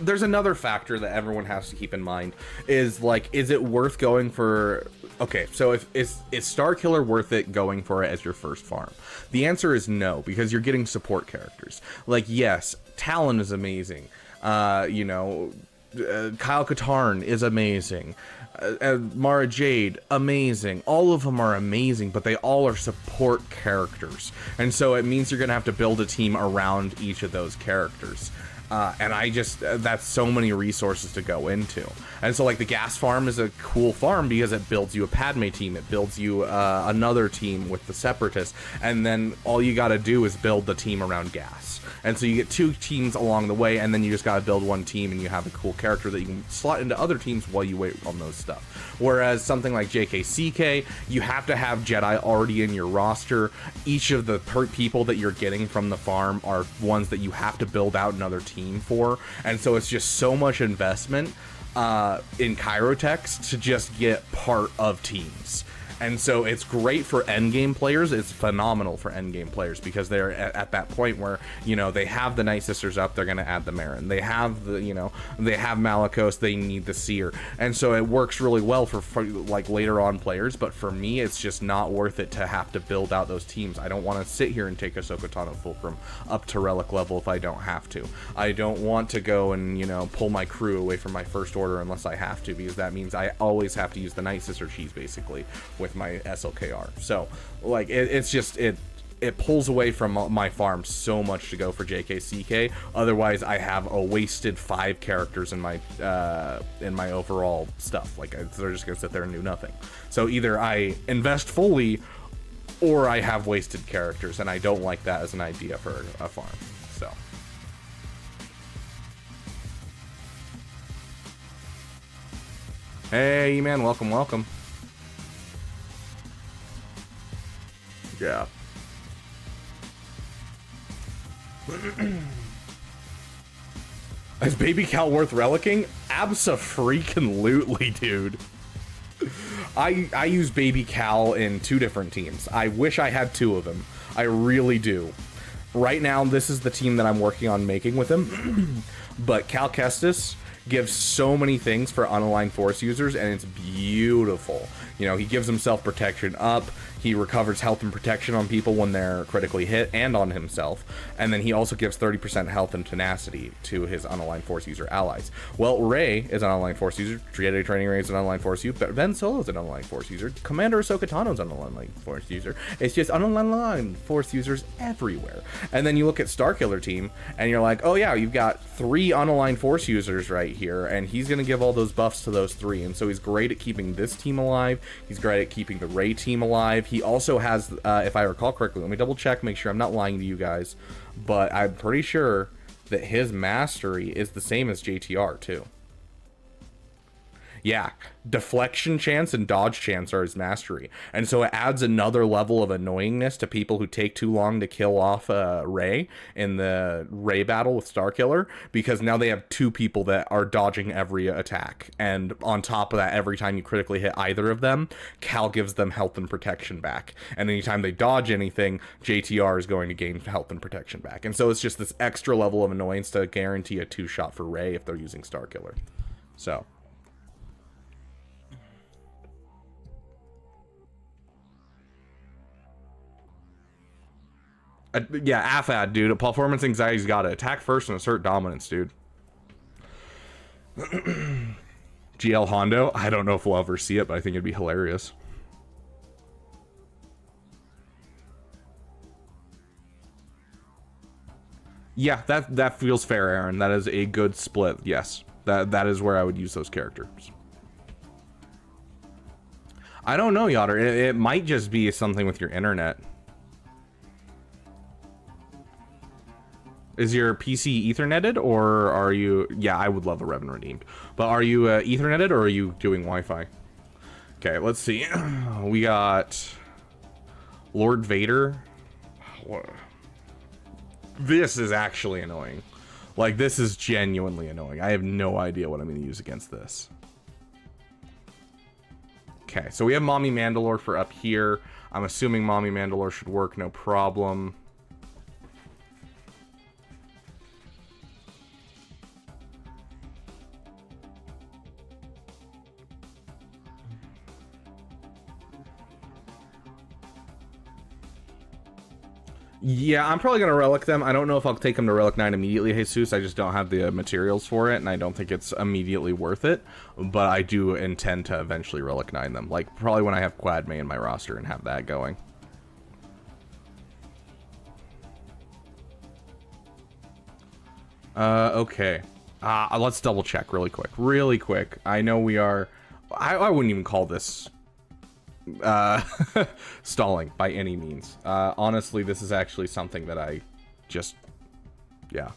there's another factor that everyone has to keep in mind is like, is it worth going for? Okay, so if is Starkiller worth it going for it as your first farm? The answer is no, because you're getting support characters. Like, yes, Talon is amazing. You know, Kyle Katarn is amazing. Mara Jade, amazing. All of them are amazing, but they all are support characters. And so it means you're going to have to build a team around each of those characters. And I just, that's so many resources to go into. And so like the gas farm is a cool farm because it builds you a Padme team. It builds you another team with the Separatists. And then all you got to do is build the team around gas. And so you get 2 teams along the way, and then you just got to build 1 team, and you have a cool character that you can slot into other teams while you wait on those stuff. Whereas something like JKCK, you have to have Jedi already in your roster. Each of the people that you're getting from the farm are ones that you have to build out another team for. And so it's just so much investment in Chirotechs to just get part of teams. And so it's great for endgame players. It's phenomenal for endgame players because they're at that point where, you know, they have the Night Sisters up, they're going to add the Marin. They have the, you know, they have Malicos, they need the Seer. And so it works really well for like later on players. But for me, it's just not worth it to have to build out those teams. I don't want to sit here and take Ahsoka Tano Fulcrum up to Relic level if I don't have to. I don't want to go and, you know, pull my crew away from my first order unless I have to, because that means I always have to use the Night Sister cheese basically with my SLKR. So like it's just it pulls away from my farm so much to go for JKCK. Otherwise I have a wasted 5 characters in my overall stuff. Like they're just gonna sit there and do nothing. So either I invest fully or I have wasted characters, and I don't like that as an idea for a farm. So hey man, welcome. Yeah. Is Baby Cal worth relicking? Abso-freaking-lutely, dude. I use Baby Cal in 2 different teams. I wish I had 2 of them. I really do. Right now, this is the team that I'm working on making with him. But Cal Kestis gives so many things for unaligned Force users, and it's beautiful. You know, he gives himself protection up. He recovers health and protection on people when they're critically hit, and on himself. And then he also gives 30% health and tenacity to his unaligned Force user allies. Well, Rey is an unaligned Force user. Jedi Training Rey is an unaligned Force user. Ben Solo is an unaligned Force user. Commander Ahsoka Tano is an unaligned Force user. It's just unaligned Force users everywhere. And then you look at Starkiller team, and you're like, oh yeah, you've got 3 unaligned Force users right here, and he's going to give all those buffs to those 3. And so he's great at keeping this team alive. He's great at keeping the Rey team alive. He also has, if I recall correctly, let me double check, make sure I'm not lying to you guys, but I'm pretty sure that his mastery is the same as JTR too. Yeah, deflection chance and dodge chance are his mastery. And so it adds another level of annoyingness to people who take too long to kill off Rey in the Rey battle with Starkiller, because now they have 2 people that are dodging every attack. And on top of that, every time you critically hit either of them, Cal gives them health and protection back. And anytime they dodge anything, JTR is going to gain health and protection back. And so it's just this extra level of annoyance to guarantee a 2-shot for Rey if they're using Starkiller. So yeah, AFAD, dude. Performance anxiety's got to attack first and assert dominance, dude. GL Hondo. I don't know if we'll ever see it, but I think it'd be hilarious. Yeah, that feels fair, Aaron. That is a good split. Yes, that is where I would use those characters. I don't know, Yotter. It might just be something with your internet. Is your PC Etherneted, or are you... Yeah, I would love a Revan redeemed. But are you Etherneted, or are you doing Wi-Fi? Okay, let's see. We got Lord Vader. what? This is actually annoying. Like, this is genuinely annoying. I have no idea what I'm going to use against this. Okay, so we have Mommy Mandalore for up here. I'm assuming Mommy Mandalore should work, no problem. Yeah, I'm probably going to Relic them. I don't know if I'll take them to Relic 9 immediately, Jesus. I just don't have the materials for it, and I don't think it's immediately worth it. But I do intend to eventually Relic 9 them. Like, probably when I have Quad May in my roster and have that going. Okay. Let's double check really quick. Really quick. I know we are... I wouldn't even call this... stalling by any means. Honestly, this is actually something that I just... Yeah.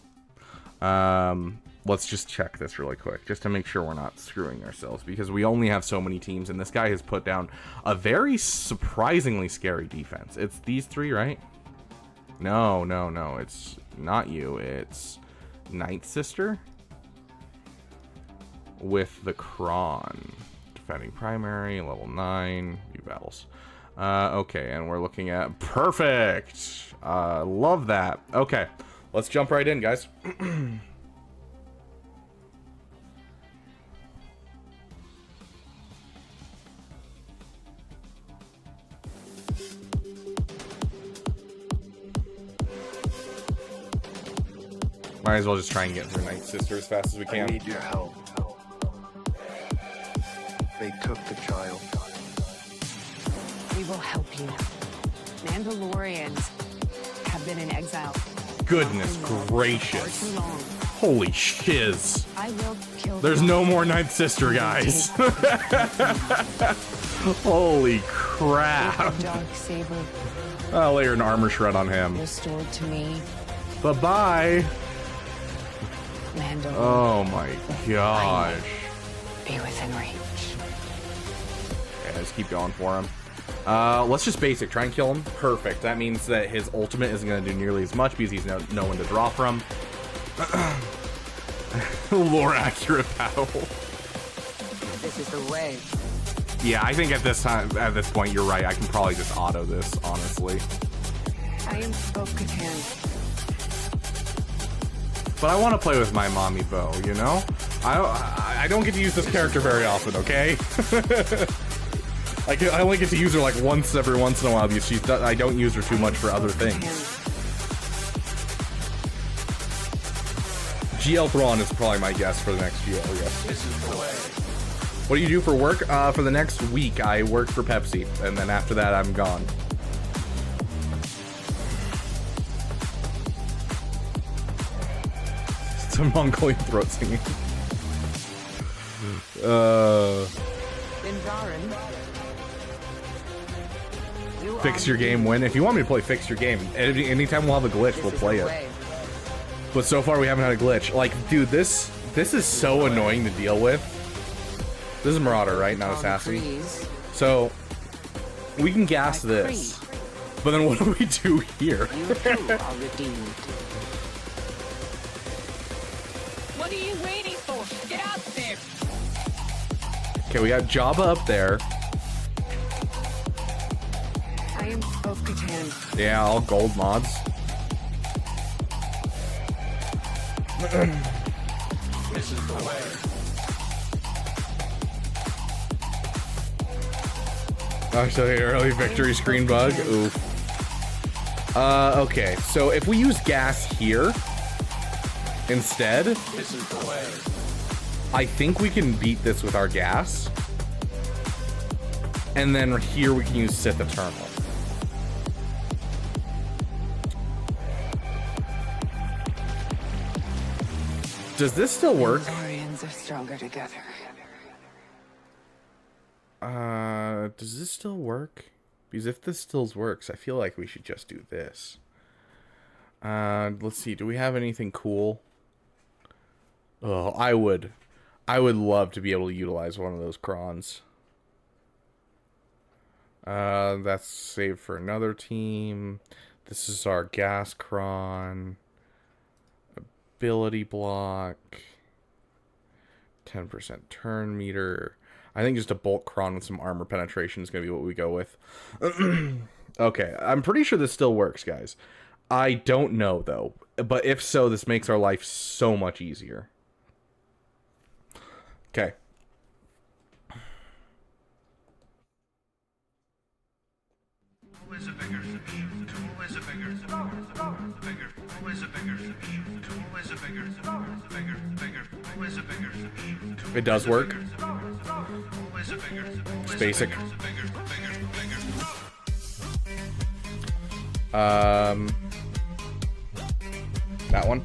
Let's just check this really quick, just to make sure we're not screwing ourselves, because we only have so many teams, and this guy has put down a very surprisingly scary defense. It's these three, right? No, no, no. It's not you. It's Night Sister with the Kron. Defending primary, level 9, view battles. Okay, and we're looking at... Perfect! Love that. Okay, let's jump right in, guys. Might as well just try and get through Night Sister as fast as we can. I need your help. They took the child. We will help you. Mandalorians have been in exile. Goodness gracious. For too long. Holy shiz. I will kill There's them. no more Ninth Sister, guys. Holy crap. The dark saber I'll layer an armor shred on him. restored to me. Bye-bye. Mandalorian. Oh my gosh. Be within reach. Okay, let's keep going for him. Let's just basic. Try and kill him. Perfect. That means that his ultimate isn't going to do nearly as much because he's no one to draw from. Lore accurate battle. This is the way. Yeah, I think at this point, you're right. I can probably just auto this, honestly. I am Bo-Katan. But I want to play with my mommy bow, you know? I don't get to use this character very often, okay? I only get to use her like every once in a while because I don't use her too much for other things. GL Thrawn is probably my guess for the next GL, yes. What do you do for work? For the next week, I work for Pepsi, and then after that, I'm gone. It's a Mongolian throat singing. Fix your game when? If you want me to play Fix Your Game, anytime we'll have a glitch, we'll play it. But so far, we haven't had a glitch. Like, dude, this is so annoying to deal with. This is Marauder, right? Not Assassin. So, we can gas this. But then what do we do here? What are you waiting for? Get out there! Okay, we got Jabba up there. I am Bo-Katan. Yeah, all gold mods. This is the way. Oh, so the early victory screen bug. Oof. Okay, so if we use gas here instead, This is the way. I think we can beat this with our gas. And then here we can use Sith Eternal. Does this still work? Mandalorians are stronger together. Does this still work? Because if this still works, I feel like we should just do this. Let's see. Do we have anything cool? Oh, I would love to be able to utilize one of those crons. That's saved for another team. This is our gas cron. Ability block. 10% turn meter. I think just a bulk cron with some armor penetration is going to be what we go with. Okay, I'm pretty sure this still works, guys. I don't know, though. But if so, this makes our life so much easier. Okay. It does work. It's basic. That one.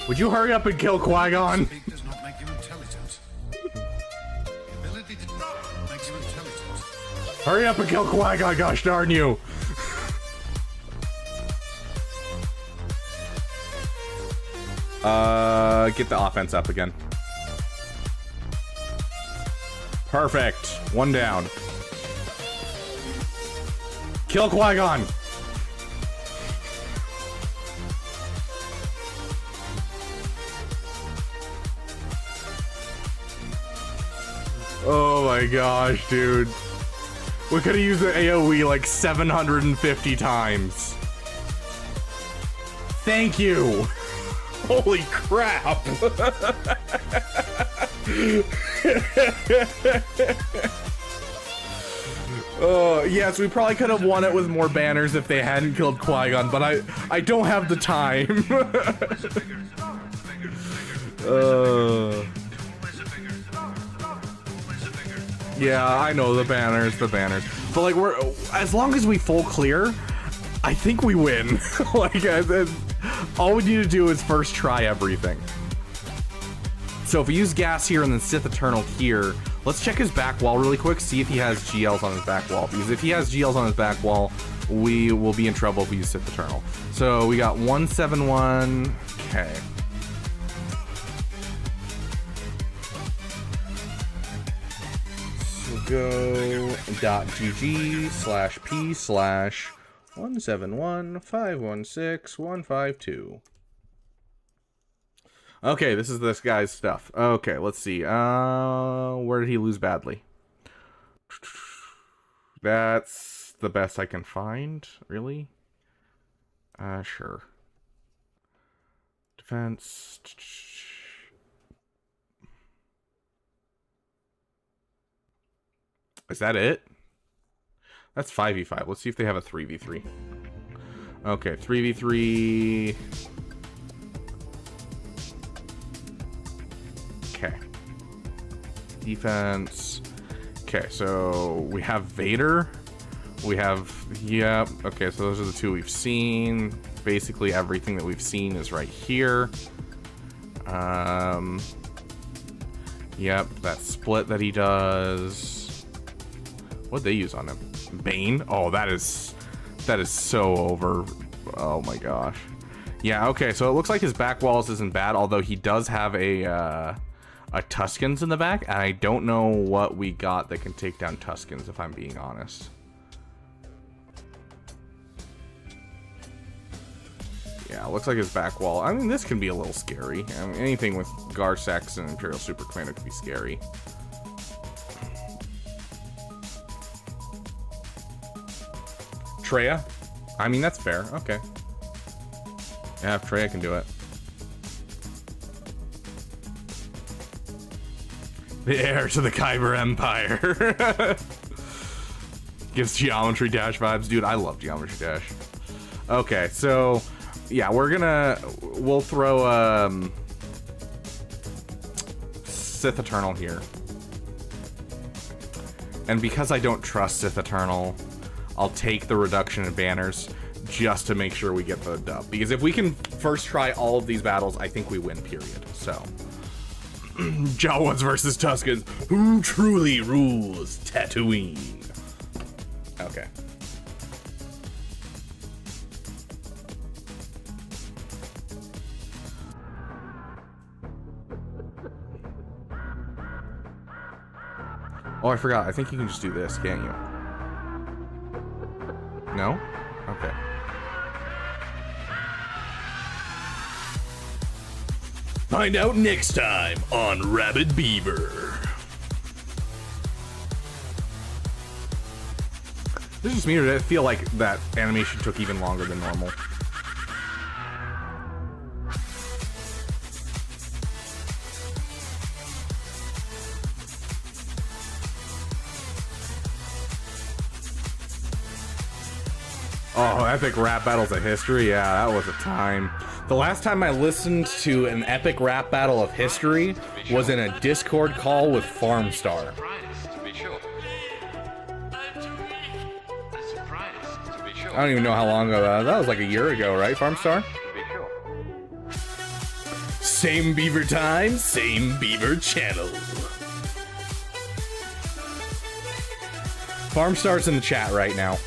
Would you hurry up and kill Qui-Gon? Hurry up and kill Qui-Gon, gosh darn you! Get the offense up again. Perfect. One down. Kill Qui-Gon! Oh my gosh, dude. We could have used the AoE like 750 times. Thank you. Holy crap. Yes, we probably could have won it with more banners if they hadn't killed Qui-Gon, but I don't have the time. Yeah, I know the banners. But like, as long as we full clear, I think we win. Like, all we need to do is first try everything. So if we use gas here and then Sith Eternal here, let's check his back wall really quick, see if he has GLs on his back wall. Because if he has GLs on his back wall, we will be in trouble if we use Sith Eternal. So we got 171. Okay. Go .gg/p/171516152. Okay, this is this guy's stuff. Okay, let's see. Where did he lose badly? That's the best I can find, really. Sure. Defense. Is that it? That's 5v5. Let's see if they have a 3v3. Okay, 3v3. Okay. Defense. Okay, so we have Vader. We have, yep. Okay, so those are the two we've seen. Basically everything that we've seen is right here. Yep, that split that he does. What'd they use on him? Bane? Oh, that is so over. Oh my gosh. Yeah, okay, so it looks like his back walls isn't bad, although he does have a Tuskens in the back, and I don't know what we got that can take down Tuskens, if I'm being honest. Yeah, looks like his back wall. I mean, this can be a little scary. I mean, anything with Garsex and Imperial Super Commando could be scary. Traya? I mean, that's fair. Okay. Yeah, if Traya can do it. The heir to the Kyber Empire. Gives Geometry Dash vibes. Dude, I love Geometry Dash. Okay, so... yeah, we'll throw, Sith Eternal here. And because I don't trust Sith Eternal, I'll take the reduction in banners just to make sure we get the dub. Because if we can first try all of these battles, I think we win, period. So, Jawas versus Tuskens. Who truly rules Tatooine? Okay. Oh, I forgot. I think you can just do this, can't you? No? Okay. Find out next time on Rabid Beaver. This is just me, or did it feel like that animation took even longer than normal? Oh, epic rap battles of history. Yeah, that was a time. The last time I listened to an epic rap battle of history was in a Discord call with Farmstar. I don't even know how long ago that was. Like a year ago, right, Farmstar? Same Beaver time, same Beaver channel. Farmstar's in the chat right now.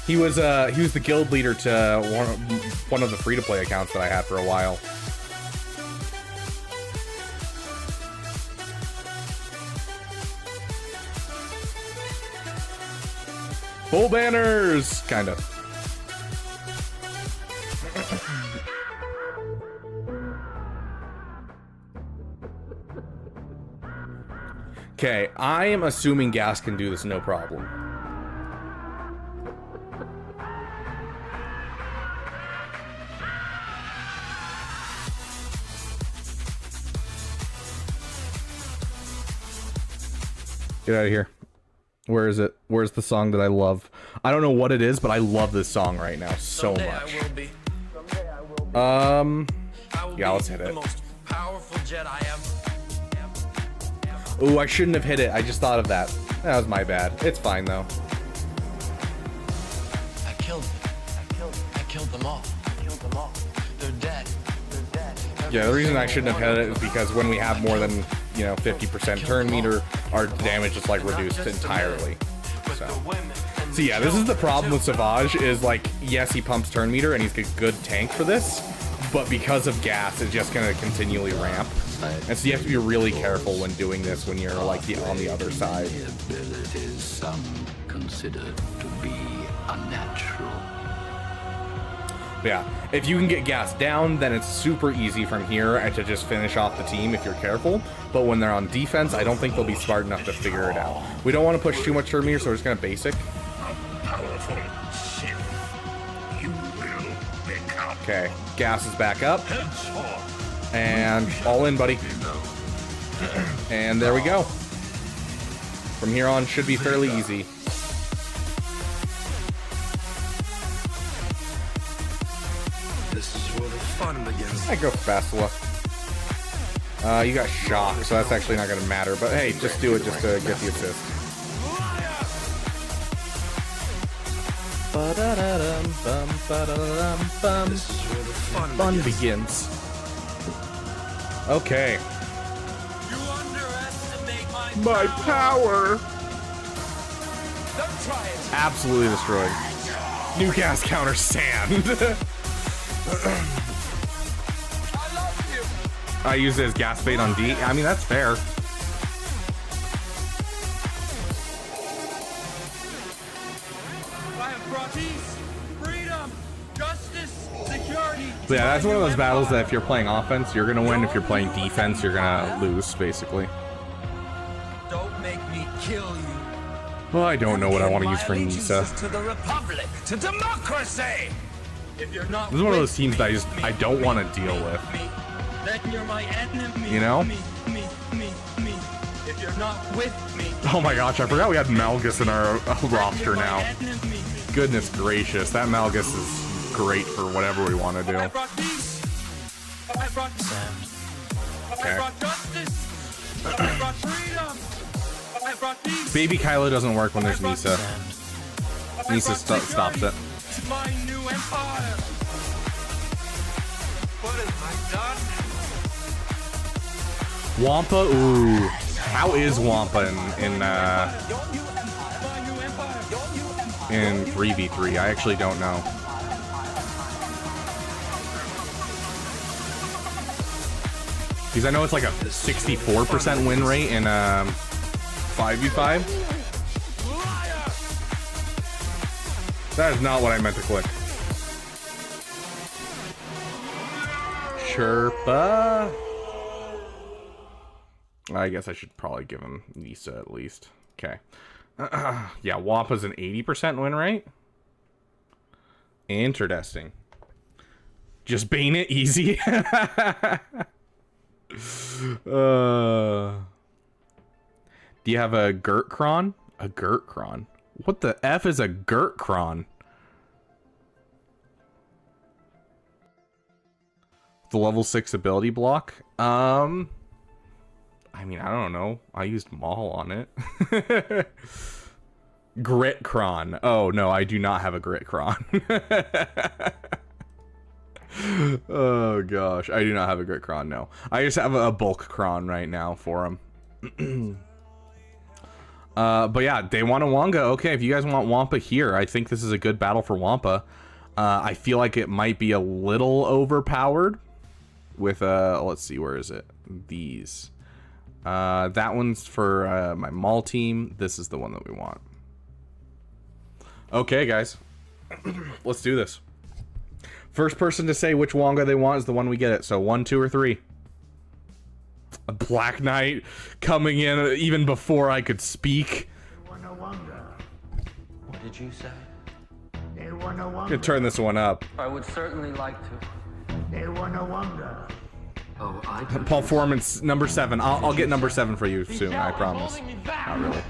He was the guild leader to one of the free-to-play accounts that I had for a while. Full banners, kind of. Okay, I am assuming Gas can do this no problem. Get out of here. Where is it? Where's the song that I love? I don't know what it is, but I love this song right now so much. Yeah, let's hit it. Ooh, I shouldn't have hit it. I just thought of that. That was my bad. It's fine though. I killed them all. They're dead. Yeah, the reason I shouldn't have hit it is because when we have more than, 50% turn meter, our damage is like reduced entirely. So yeah, this is the problem with Savage is like, yes, he pumps turn meter and he's a good tank for this, but because of gas, it's just gonna continually ramp. And so you have to be really careful when doing this when you're like on the other side. Abilities some consider to be unnatural. Yeah, if you can get gas down, then it's super easy from here and to just finish off the team if you're careful. But when they're on defense, I don't think they'll be smart enough to figure it out. We don't want to push too much turn meter, so we're just gonna basic. Okay, gas is back up. And all in, buddy. And there we go. From here on, should be fairly easy. This is where the fun begins. I go for Bastila. You got shock, so that's actually not going to matter. But hey, just do it just to get the assist. This is where the Fun begins. Okay. You underestimate My power! Don't try it. Absolutely destroyed. New gas counter sand. I love you. I use it as gas bait on D. I mean, that's fair. I have brought peace, freedom, justice, security. So yeah, that's one of those battles that if you're playing offense, you're gonna win. If you're playing defense, you're gonna lose, basically. Don't make me kill you. Well, I don't know what I want to use for Nisa. To the Republic, to democracy. If you're not This is one of those with teams that me, I don't want to deal with. Then you're my enemy. You know? Me. If you're not with me. Oh my gosh, I forgot we had Malgus in our roster you're my now. enemy. Goodness gracious, that Malgus is great for whatever we want to do. I brought peace. I brought Okay. I brought justice. I brought freedom. I brought peace. Baby Kylo doesn't work when there's Nisa. Nisa stops it. My new empire. Empire. What have I done? Wampa, ooh. How is Wampa in 3v3? I actually don't know. Because I know it's like a 64% win rate in 5v5. That is not what I meant to click. Sherpa. I guess I should probably give him Nisa at least. Okay. Yeah, Wampa's an 80% win rate. Interesting. Just bane it easy. Do you have a Gertkron? A Gertkron? What the F is a Gertkron? The level 6 ability block? I mean, I don't know. I used Maul on it. Gritkron. Oh, no, I do not have a Gritkron. Oh, gosh. I do not have a Gritkron, no. I just have a Bulkkron right now for him. But yeah, they want a Wanga. Okay, if you guys want Wampa here, I think this is a good battle for Wampa. I feel like it might be a little overpowered with, let's see, where is it? These. That one's for my Maul team. This is the one that we want. Okay, guys. Let's do this. First person to say which Wanga they want is the one we get it. So 1, 2, or 3. A Black Knight coming in even before I could speak. What did you say? I'm gonna turn this one up. I would certainly like to. Oh, I do. Performance number 7. I'll get number 7 for you soon. I promise. Not really.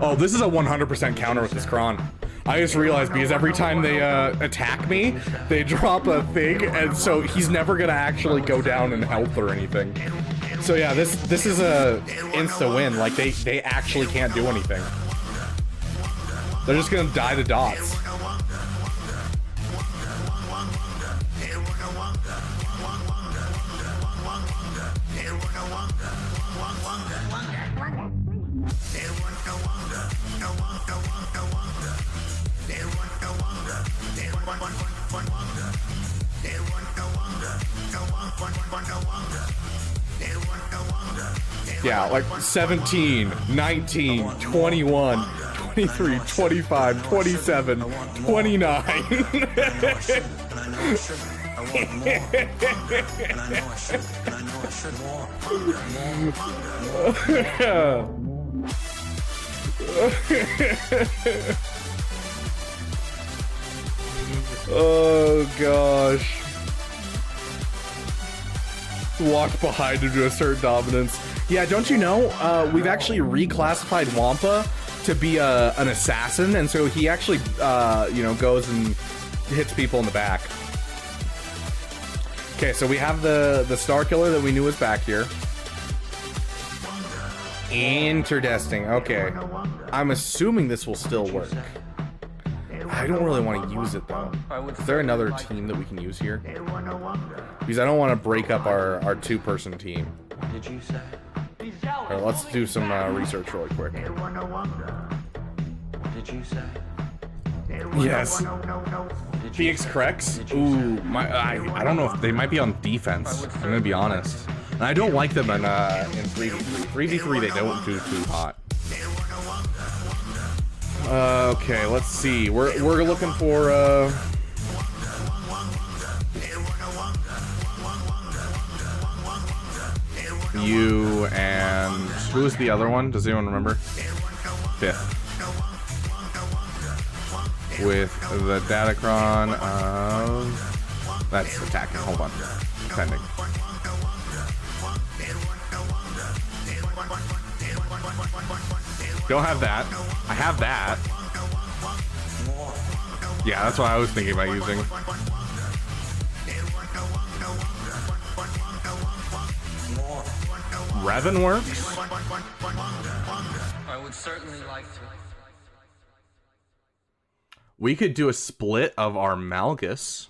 Oh, this is a 100% counter with this Kron. I just realized because every time they attack me, they drop a thing, and so he's never gonna actually go down in health or anything. So yeah, this is a insta win. Like they actually can't do anything. They're just gonna die to dots. Yeah, like 17, 19, 21, 23, 25, 27, 29. Oh gosh. Walk behind him to assert dominance. Yeah, don't you know, we've actually reclassified Wampa to be an assassin, and so he actually, you know, goes and hits people in the back. Okay, so we have the Star Killer that we knew was back here. Interdesting, okay. I'm assuming this will still work. I don't really want to use it, though. Is there another team that we can use here? Because I don't want to break up our 2-person team. Did you say? Alright, let's do some research really quick. Did you say? Yes. PX Crex? Ooh, I don't know if they might be on defense. I'm gonna be honest. And I don't like them in 3v3. 3v3 they don't do too hot. Okay, let's see. We're looking for you and who is the other one? Does anyone remember? 5th. With the Datacron of that's attacking. Hold on. Pending. Don't have that. I have that. Yeah, that's what I was thinking about using. Revan works? I would certainly like to. We could do a split of our Malgus,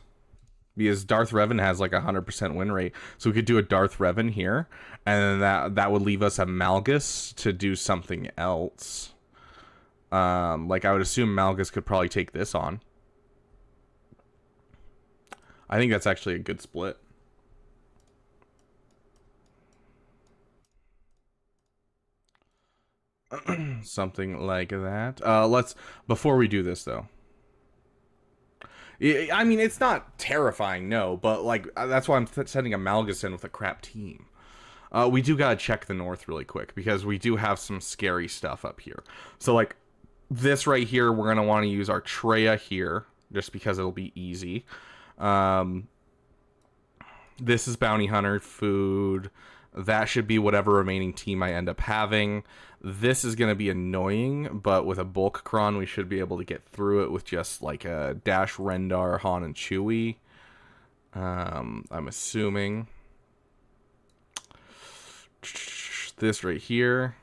because Darth Revan has like 100% win rate. So we could do a Darth Revan here, and then that would leave us a Malgus to do something else. Like I would assume Malgus could probably take this on. I think that's actually a good split. Something like that. Before we do this though. I mean, it's not terrifying, no, but like that's why I'm sending a Malgus in with a crap team. We do gotta check the north really quick because we do have some scary stuff up here. So like this right here, we're gonna want to use our Treya here just because it'll be easy. This is Bounty Hunter food. That should be whatever remaining team I end up having. This is going to be annoying, but with a bulk cron, we should be able to get through it with just like a Dash, Rendar, Han, and Chewie. I'm assuming. This right here.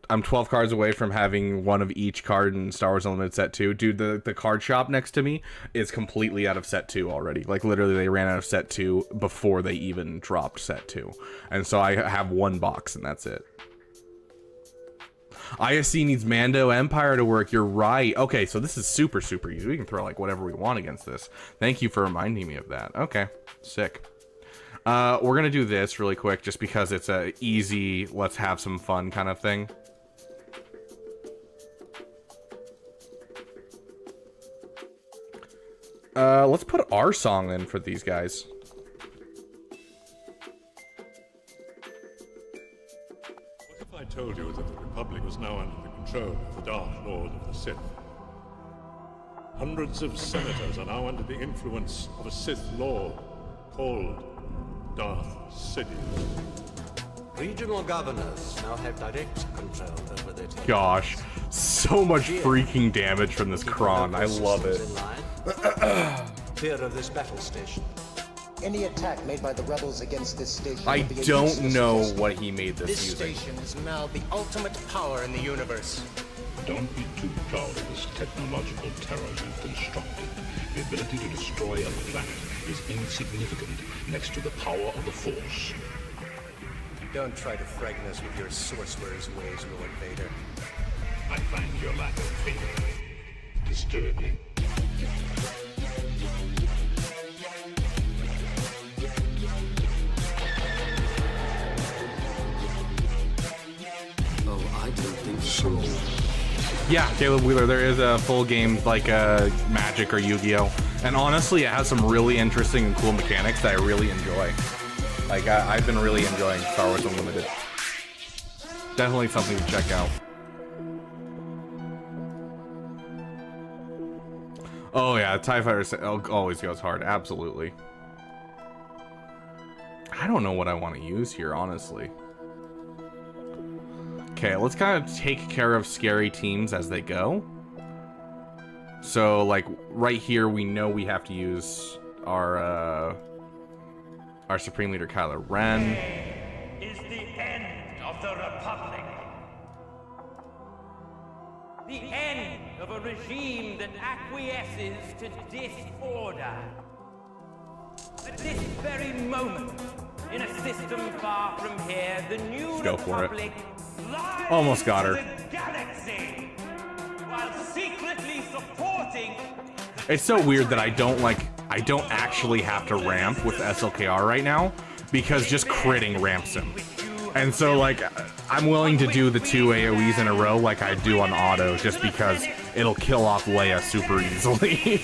I'm 12 cards away from having one of each card in Star Wars Unlimited Set 2. Dude, the card shop next to me is completely out of Set 2 already. Like, literally, they ran out of Set 2 before they even dropped Set 2. And so I have one box, and that's it. ISC needs Mando Empire to work. You're right. Okay, so this is super, super easy. We can throw, like, whatever we want against this. Thank you for reminding me of that. Okay, sick. We're going to do this really quick just because it's a easy, let's have some fun kind of thing. Let's put our song in for these guys. What if I told you that the Republic was now under the control of the Dark Lord of the Sith? Hundreds of senators are now under the influence of a Sith Lord called Darth Sidious. Regional governors now have direct control over their territory. Gosh, so much freaking damage from this Kron. I love it. Fear of this battle station. Any attack made by the rebels against this station I will be a don't useless know investment. what he made this This using. station is now the ultimate power in the universe. Don't be too proud of this technological terror you've constructed. The ability to destroy a planet is insignificant next to the power of the Force. Don't try to frighten us with your sorcerer's ways, Lord Vader. I find your lack of faith disturbing. Oh, I don't think so. Yeah, Caleb Wheeler, there is a full game like Magic or Yu-Gi-Oh! And honestly, it has some really interesting and cool mechanics that I really enjoy. Like, I've been really enjoying Star Wars Unlimited. Definitely something to check out. Oh yeah, TIE Fighter always goes hard, absolutely. I don't know what I want to use here, honestly. Okay, let's kind of take care of scary teams as they go. So, like, right here, we know we have to use our Supreme Leader Kylo Ren. Is the end of the Republic. The end of a regime that acquiesces to disorder. At this very moment, in a system far from here, the new Go for it. Republic lies Almost got her. in the galaxy, while secretly supporting. It's so weird that I don't actually have to ramp with SLKR right now, because just critting ramps him. And so, like, I'm willing to do the 2 AoEs in a row like I do on auto, just because it'll kill off Leia super easily.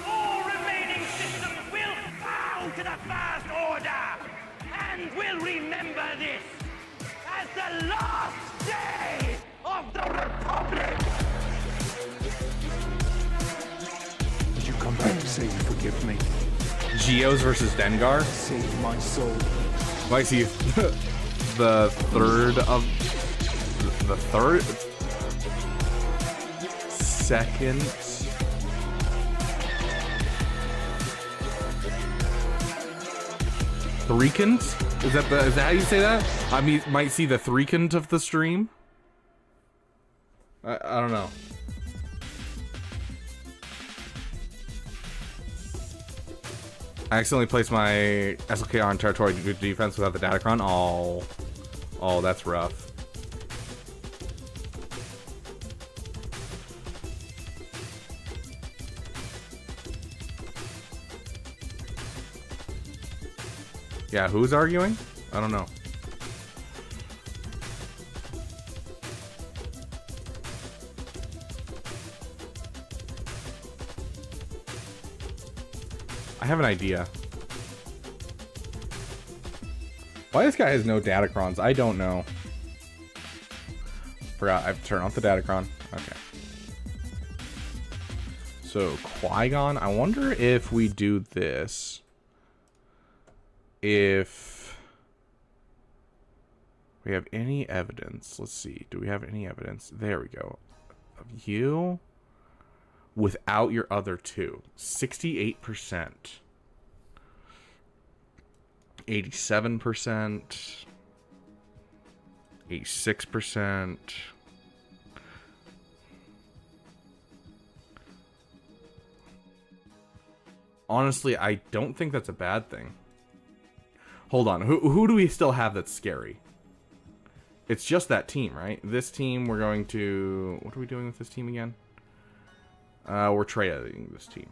All remaining systems will bow to the First Order, and will remember this as the last day of the Republic. Did you come back to say you forgive me? Geos versus Dengar. Save my soul. Well, I see the second. Threekant? Is that how you say that? I mean, might see the threekant of the stream. I don't know. I accidentally placed my SLK on territory to do defense without the Datacron. Oh, that's rough. Yeah, who's arguing? I don't know. I have an idea. Why this guy has no Datacrons? I don't know. Forgot, I have to turn off the Datacron. Okay. So, Qui-Gon, I wonder if we do this. If we have any evidence. Let's see. Do we have any evidence? There we go. Of you without your other two. 68%. 87%. 86%. Honestly, I don't think that's a bad thing. Hold on. Who do we still have that's scary? It's just that team, right? This team, we're going to... What are we doing with this team again? We're trading this team.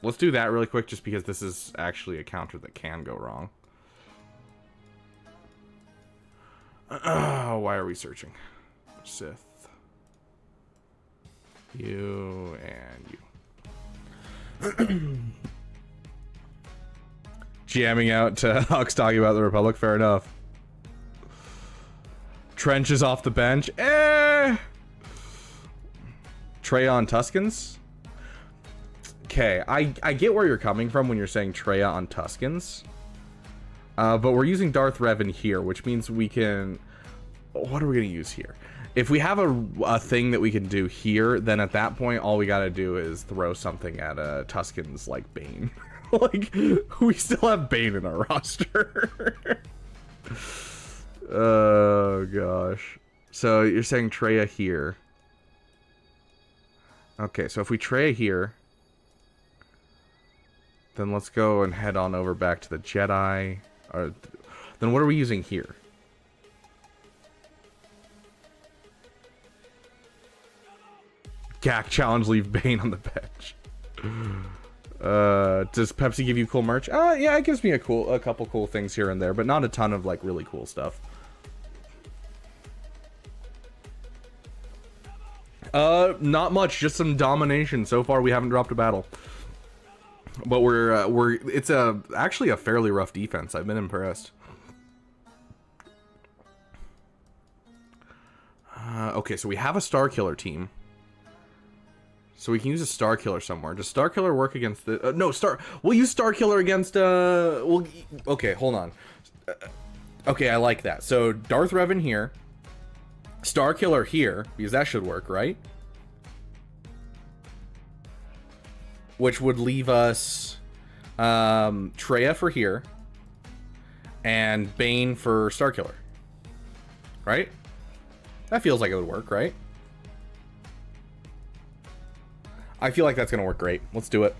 Let's do that really quick just because this is actually a counter that can go wrong. Why are we searching? Sith. You and you. Jamming out to Hux talking about the Republic. Fair enough. Trench is off the bench. Traya on Tuskens. Okay, I get where you're coming from when you're saying Traya on Tuskens. But we're using Darth Revan here, which means we can... What are we going to use here? If we have a thing that we can do here, then at that point, all we got to do is throw something at Tuskens like Bane. Like, we still have Bane in our roster. Oh, gosh. So, you're saying Traya here. Okay, so if we Traya here, then let's go and head on over back to the Jedi. Or, then what are we using here? GAC challenge, leave Bane on the bench. Does Pepsi give you cool merch? Yeah, it gives me a couple cool things here and there, but not a ton of like really cool stuff. Not much, just some domination. So far, we haven't dropped a battle, but it's actually a fairly rough defense. I've been impressed. Okay, so we have a Starkiller team. So we can use a Starkiller somewhere. Does Starkiller work against the... no, we'll use Starkiller against... okay, hold on. Okay, I like that. So Darth Revan here. Starkiller here, because that should work, right? Which would leave us... Traya for here. And Bane for Starkiller. Right? That feels like it would work, right? I feel like that's going to work great. Let's do it.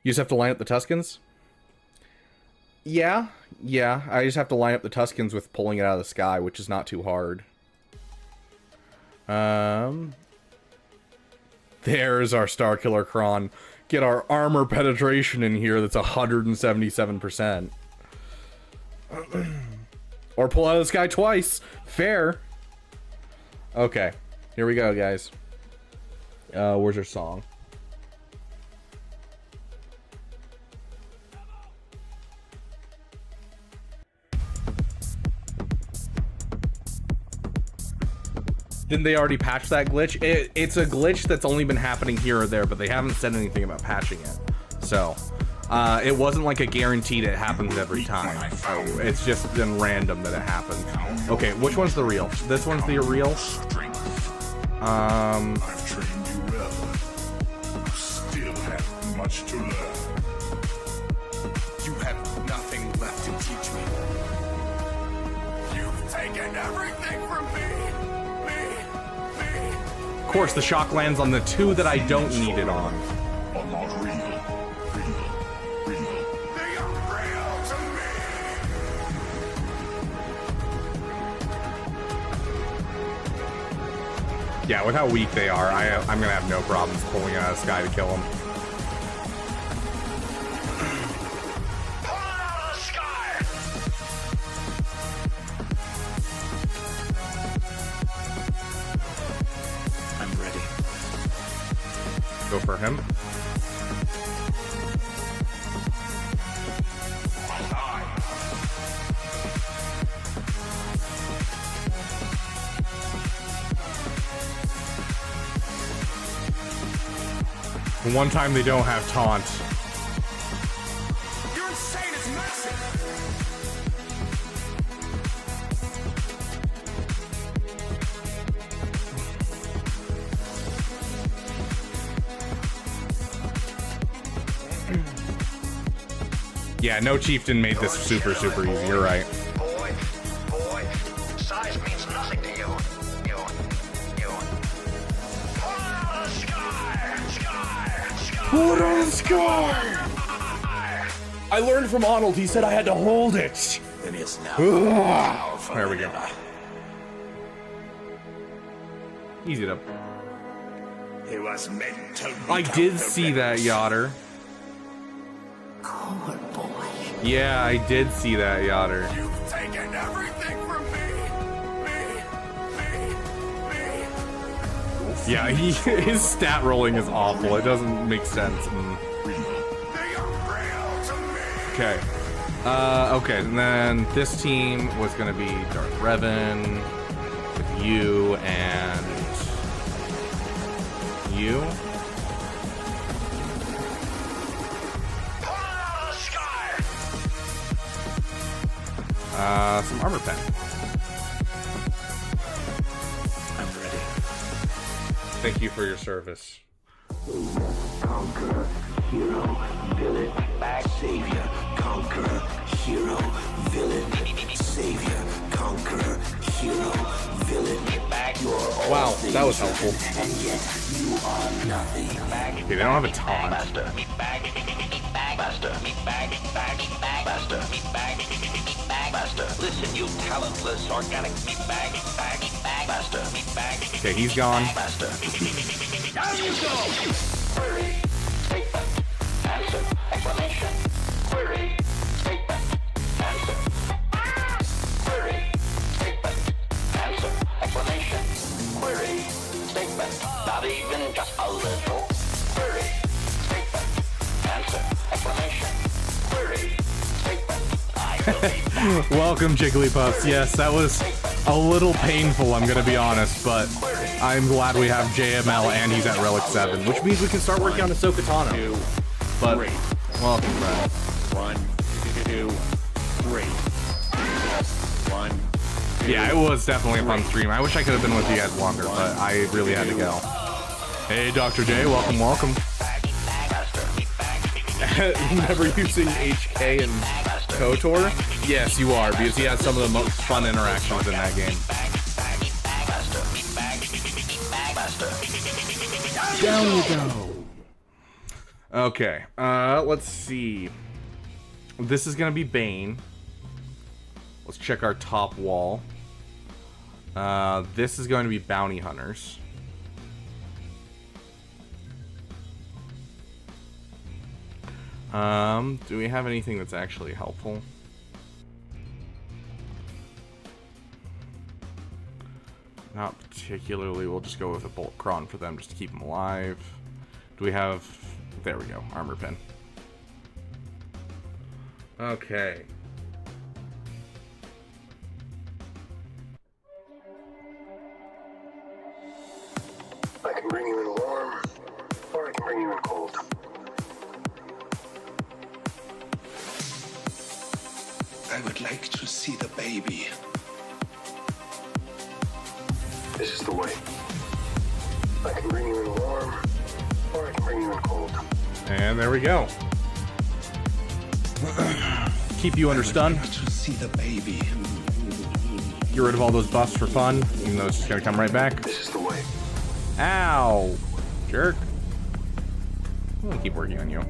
You just have to line up the Tuskens? Yeah. I just have to line up the Tuskens with pulling it out of the sky, which is not too hard. There's our Starkiller Kron. Get our armor penetration in here that's 177%. Or pull out of the sky twice. Fair. Okay. Here we go, guys. Where's our song? Didn't they already patch that glitch? It's a glitch that's only been happening here or there, but they haven't said anything about patching it. So, it wasn't like a guaranteed it happens every time. It's just been random that it happens. Okay, which one's the real? This one's the real? I've trained you well. Still have much to learn. You have Of course, the shock lands on the two that I don't need it on. Are not real. They are real to me. Yeah, with how weak they are, I'm gonna have no problems pulling out of this guy to kill him. I'm ready. Go for him. One time they don't have taunt. You're insane. It's massive. Yeah, no chieftain made this super easy. You're right. Boy, size means nothing to you. Pull it on the sky! I learned from Arnold. He said I had to hold it. Then it's now. There we go. Easy it up. It was meant to. I did see that, Yotter. Coward boy. Yeah, I did see that, Yotter. You've taken everything from me. Yeah, his stat rolling is awful. It doesn't make sense. They are real to me. Okay. Okay, and then this team was gonna be Darth Revan with you and you. Some armor pen. I'm ready. Thank you for your service. Conqueror, hero, villain, savior, conqueror, hero, villain, savior, conqueror, hero, villain. Wow, that was helpful. And yet you are nothing. Okay, they don't have a taunt. Listen, you talentless organic meatbag, master, Okay, he's gone. Down you go! Query, statement, answer, explanation. Query, statement, answer. Query, statement, answer, explanation. Query, statement, not even just a little. Query, statement, answer, explanation. Query, statement, I believe that. Welcome, Jigglypuffs. Yes, that was a little painful, I'm gonna be honest, but I'm glad we have JML and he's at Relic 7, which means we can start working on Ahsoka Tano. But, welcome, Brad. 1, 2, 3. 1. Yeah, it was definitely a fun stream. I wish I could have been with you guys longer, but I really had to go. Hey, Dr. J, welcome. Never using HK and KOTOR? Yes, you are, because he has some of the most fun interactions in that game. Down you go. Okay, let's see. This is gonna be Bane. Let's check our top wall. This is going to be Bounty Hunters. Do we have anything that's actually helpful? Not particularly. We'll just go with a Bolt Cron for them just to keep them alive. Do we have... There we go. Armor Pen. Okay. I can bring you in warm, or I can bring you in cold. I would like to see the baby. This is the way. I can bring you in warm, or I can bring you in cold. And there we go. Keep you under stun. To see the baby. Get rid of all those buffs for fun, even though it's just gonna come right back. This is the way. Ow! Jerk. I'm gonna keep working on you.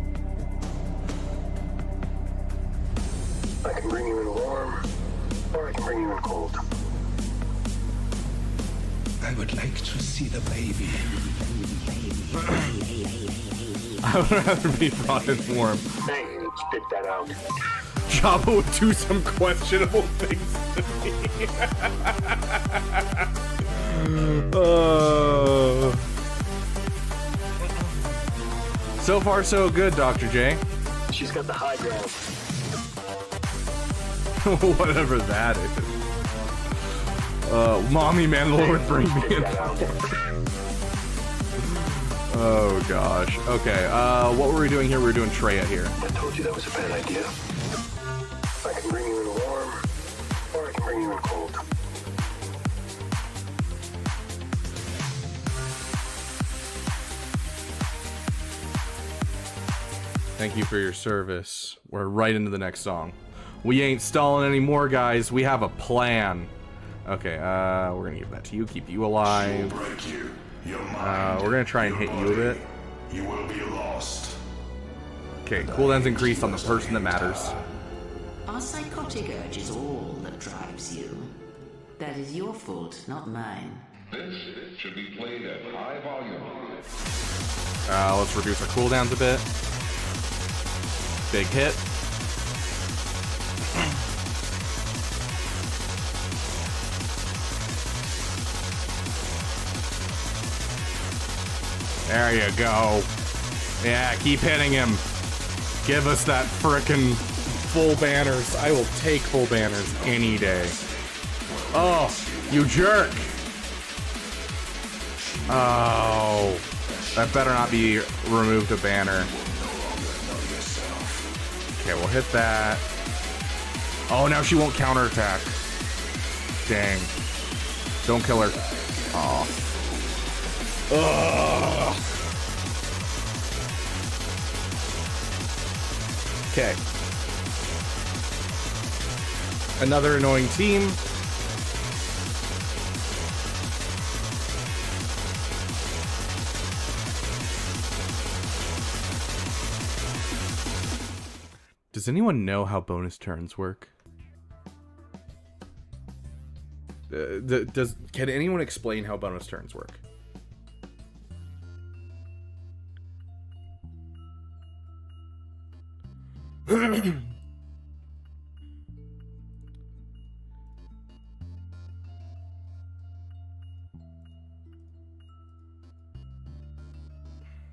I can bring you in warm, or I can bring you in cold. I would like to see the baby. I would rather be brought in warm. Hey, spit that out. Jabba would do some questionable things to me. So far, so good, Dr. J. She's got the high ground. Whatever that is. Mommy Mandalore, bring me in. Oh gosh. Okay. What were we doing here? We were doing Treya here. I told you that was a bad idea. I can bring you in warm, or I can bring you in cold. Thank you for your service. We're right into the next song. We ain't stalling anymore, guys. We have a plan. Okay, we're gonna give that to you. Keep you alive. We're gonna try and hit you a bit. You will be lost. Okay, cooldown's increased on the person that matters. Our psychotic urge is all that drives you. That is your fault, not mine. This should be played at high volume. Let's reduce our cooldowns a bit. Big hit. There you go. Yeah, keep hitting him. Give us that frickin' full banners. I will take full banners any day. Oh, you jerk. Oh, that better not be removed a banner. Okay, we'll hit that. Oh, now she won't counterattack. Dang. Don't kill her. Oh. Ugh. Okay. Another annoying team. Does anyone know how bonus turns work? Can anyone explain how bonus turns work?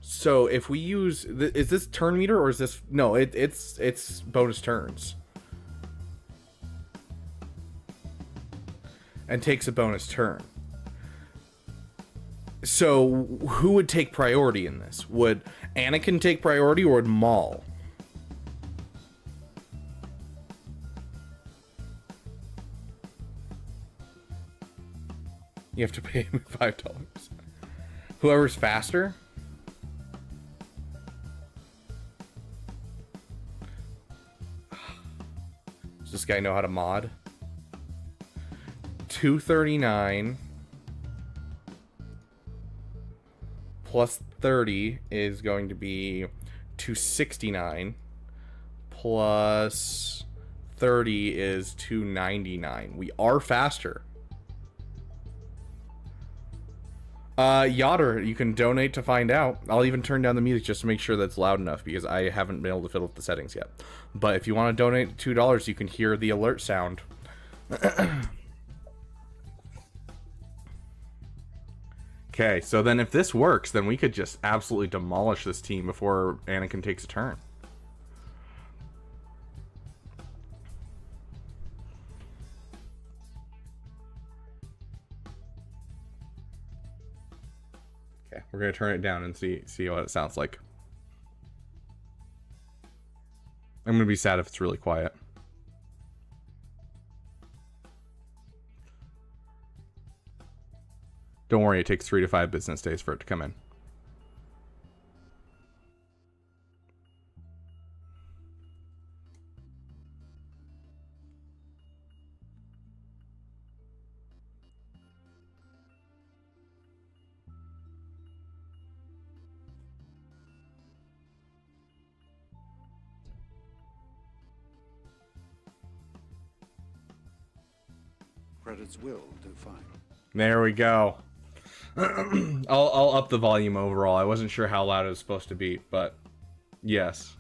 So if we use, is this turn meter or is this, no, it's bonus turns. And takes a bonus turn. So who would take priority in this? Would Anakin take priority or would Maul? You have to pay him $5. Whoever's faster? Does this guy know how to mod? 239 plus 30 is going to be 269 plus 30 is 299. We are faster. Yoder, you can donate to find out. I'll even turn down the music just to make sure that's loud enough because I haven't been able to fiddle with the settings yet. But if you want to donate $2, you can hear the alert sound. Okay, so then if this works, then we could just absolutely demolish this team before Anakin takes a turn. Okay, we're gonna turn it down and see what it sounds like. I'm gonna be sad if it's really quiet. Don't worry, it takes 3 to 5 business days for it to come in. Credits will do fine. There we go. I'll up the volume overall. I wasn't sure how loud it was supposed to be, but yes.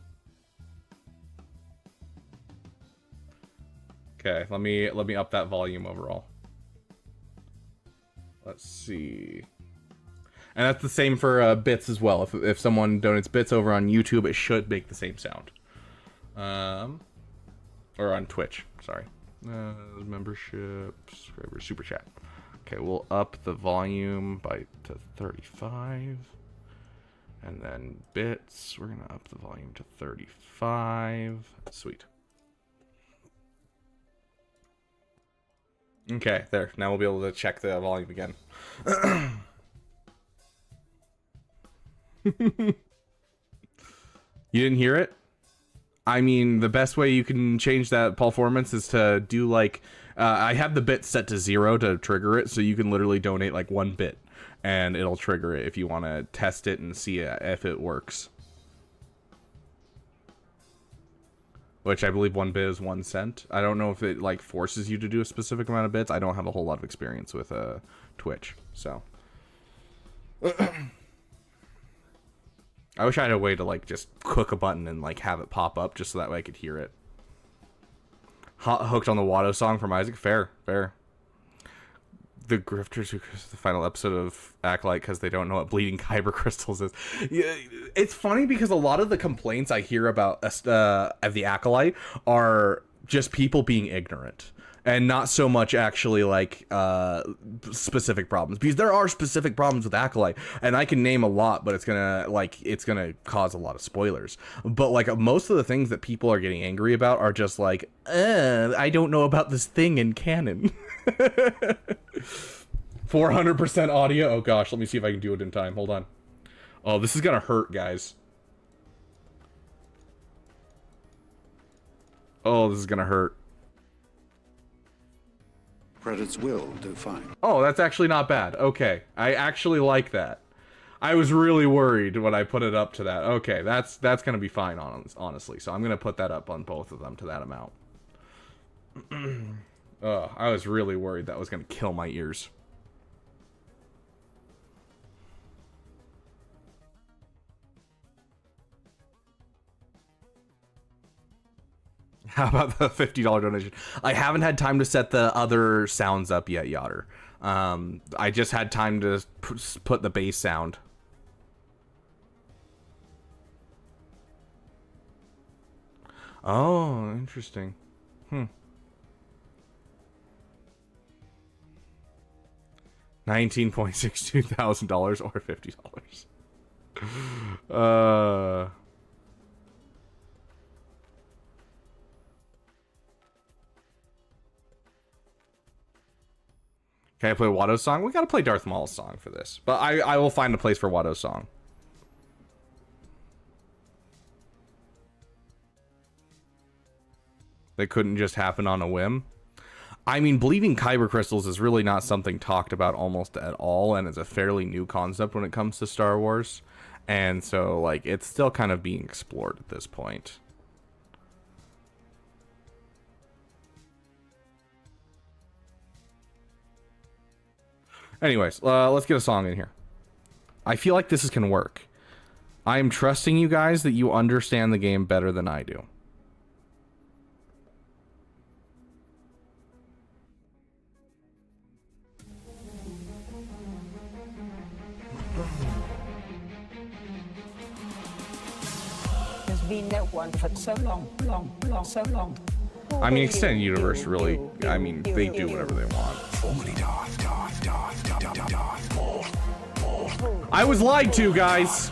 Okay, let me up that volume overall. Let's see. And that's the same for bits as well. If someone donates bits over on YouTube, it should make the same sound. Or on Twitch, sorry. Membership, subscriber, super chat. Okay, we'll up the volume to 35. And then bits, we're gonna up the volume to 35. Sweet. Okay, there. Now we'll be able to check the volume again. You didn't hear it? I mean, the best way you can change that performance is to do like, I have the bit set to 0 to trigger it, so you can literally donate like 1 bit, and it'll trigger it if you want to test it and see if it works. Which I believe 1 bit is 1 cent. I don't know if it like forces you to do a specific amount of bits. I don't have a whole lot of experience with Twitch, so. I wish I had a way to like just click a button and like have it pop up just so that way I could hear it. Hooked on the Watto song from Isaac. Fair. The grifters who the final episode of Acolyte because they don't know what bleeding kyber crystals is. Yeah, it's funny because a lot of the complaints I hear about the Acolyte are just people being ignorant. And not so much actually like specific problems, because there are specific problems with Acolyte, and I can name a lot, but it's gonna cause a lot of spoilers. But like most of the things that people are getting angry about are just like, I don't know about this thing in canon. 400% audio. Oh gosh, let me see if I can do it in time. Hold on. Oh, this is gonna hurt, guys. Oh, this is gonna hurt. Credits will do fine. Oh, that's actually not bad. Okay, I actually like that. I was really worried when I put it up to that. Okay, that's gonna be fine, honestly. So I'm gonna put that up on both of them to that amount. I was really worried that was gonna kill my ears. How about the $50 donation? I haven't had time to set the other sounds up yet, Yotter. I just had time to put the bass sound. Oh, interesting. $19,620,000 or $50. Can I play Watto's song? We gotta play Darth Maul's song for this. But I will find a place for Watto's song. They couldn't just happen on a whim. I mean, bleeding kyber crystals is really not something talked about almost at all, and it's a fairly new concept when it comes to Star Wars. And so, like, it's still kind of being explored at this point. Anyways, let's get a song in here. I feel like this can work. I am trusting you guys that you understand the game better than I do. There's been no one for so long. I mean, Extended Universe really, I mean, they do whatever they want. I was lied to, guys.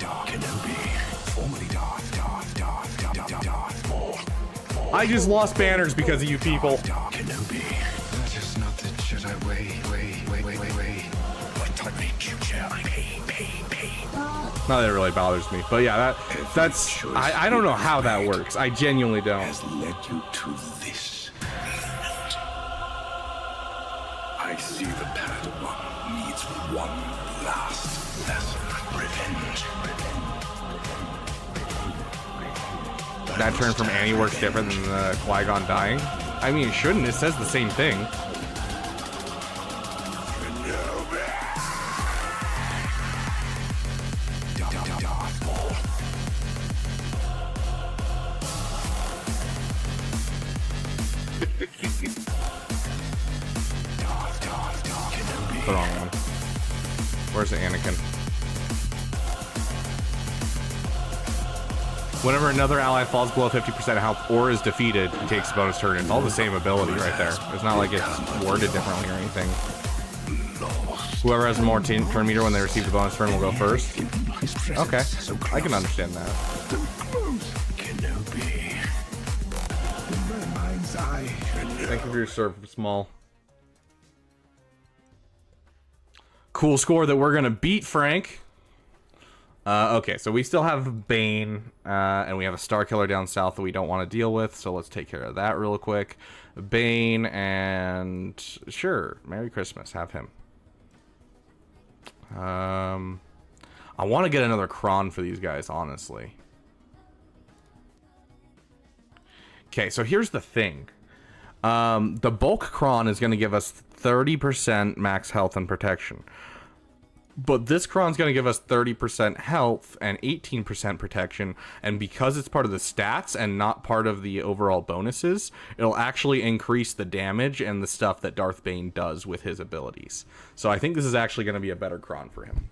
I just lost banners because of you people. That is not the Jedi way. Not that it really bothers me, but yeah, that's I don't know how that works. I genuinely don't. Has led you to this. I see the Padawan needs one last lesson. Revenge. That turn from Annie works different than the Qui-Gon dying. I mean, it shouldn't. It says the same thing. The wrong one. Where's the Anakin? Whenever another ally falls below 50% health or is defeated, he takes a bonus turn. It's all the same ability right there. It's not like it's worded differently or anything. Whoever has more turn meter when they receive the bonus turn will go first. Okay, I can understand that. Thank you for your service, Small. Cool score that we're gonna beat, Frank. Okay, so we still have Bane, and we have a Star Killer down south that we don't want to deal with, so let's take care of that real quick. Bane, and sure, Merry Christmas, have him. I want to get another Kron for these guys, honestly. Okay, so here's the thing. The bulk Kron is going to give us 30% max health and protection. But this Kron's going to give us 30% health and 18% protection, and because it's part of the stats and not part of the overall bonuses, it'll actually increase the damage and the stuff that Darth Bane does with his abilities. So I think this is actually going to be a better Kron for him.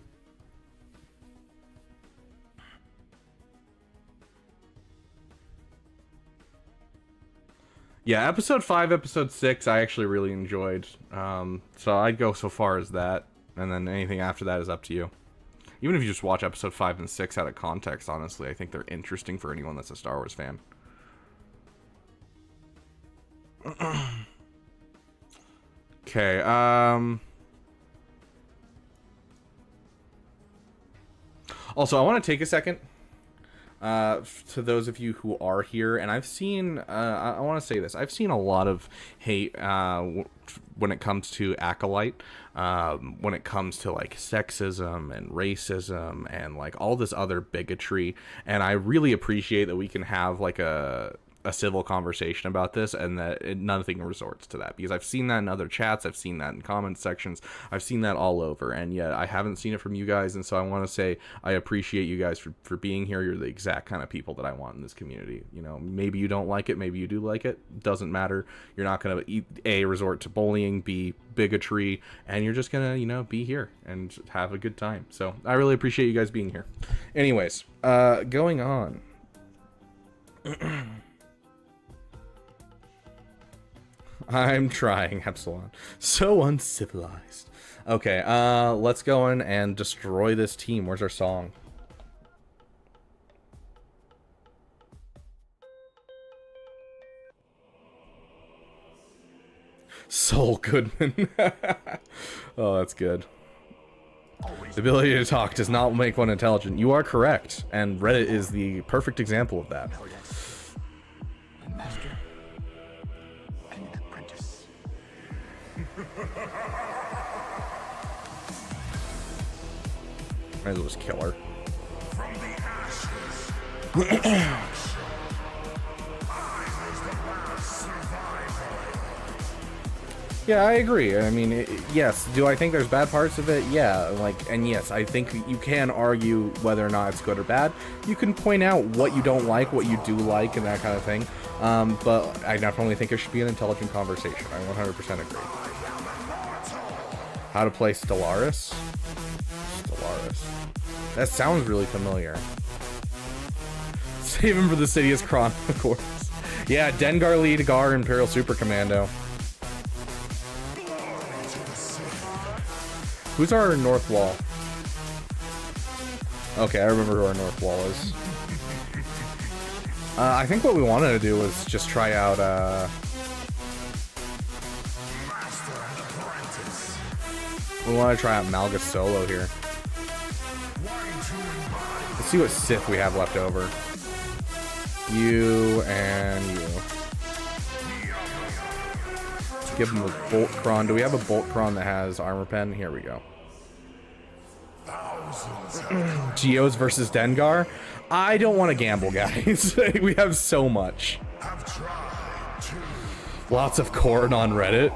Yeah, episode 5, episode 6, I actually really enjoyed. So I'd go so far as that. And then anything after that is up to you. Even if you just watch episode 5 and 6 out of context, honestly, I think they're interesting for anyone that's a Star Wars fan. Okay, also, I want to take a second to those of you who are here, and I've seen, I want to say this, I've seen a lot of hate when it comes to Acolyte, when it comes to like sexism and racism and like all this other bigotry, and I really appreciate that we can have like a civil conversation about this, and that nothing resorts to that, because I've seen that in other chats, I've seen that in comment sections, I've seen that all over, and yet I haven't seen it from you guys. And so I want to say I appreciate you guys for being here. You're the exact kind of people that I want in this community. You know, maybe you don't like it, maybe you do like it, doesn't matter. You're not going to A, resort to bullying, B, bigotry, and you're just gonna, you know, be here and have a good time. So I really appreciate you guys being here. Anyways, going on. I'm trying, Epsilon. So uncivilized. Okay, let's go in and destroy this team. Where's our song? Saul Goodman. Oh, that's good. The ability to talk does not make one intelligent. You are correct, and Reddit is the perfect example of that. Might as well just kill her. Yeah, I agree. I mean, yes. Do I think there's bad parts of it? Yeah. Like, and yes, I think you can argue whether or not it's good or bad. You can point out what you don't like, what you do like, and that kind of thing. But I definitely think it should be an intelligent conversation. I 100% agree. How to play Stellaris? Stellaris. That sounds really familiar. Save him for the Sidious Kron, of course. Yeah, Dengar Lead, Gar, Imperial Super Commando. Who's our North Wall? Okay, I remember who our North Wall is. I think what we wanted to do was just try out, we want to try out Malgus Solo here. Let's see what Sith we have left over. You and you. Let's give him a Bolt Kron. Do we have a Bolt Kron that has armor pen? Here we go. Geos versus Dengar. I don't want to gamble, guys. We have so much. Lots of corn on Reddit.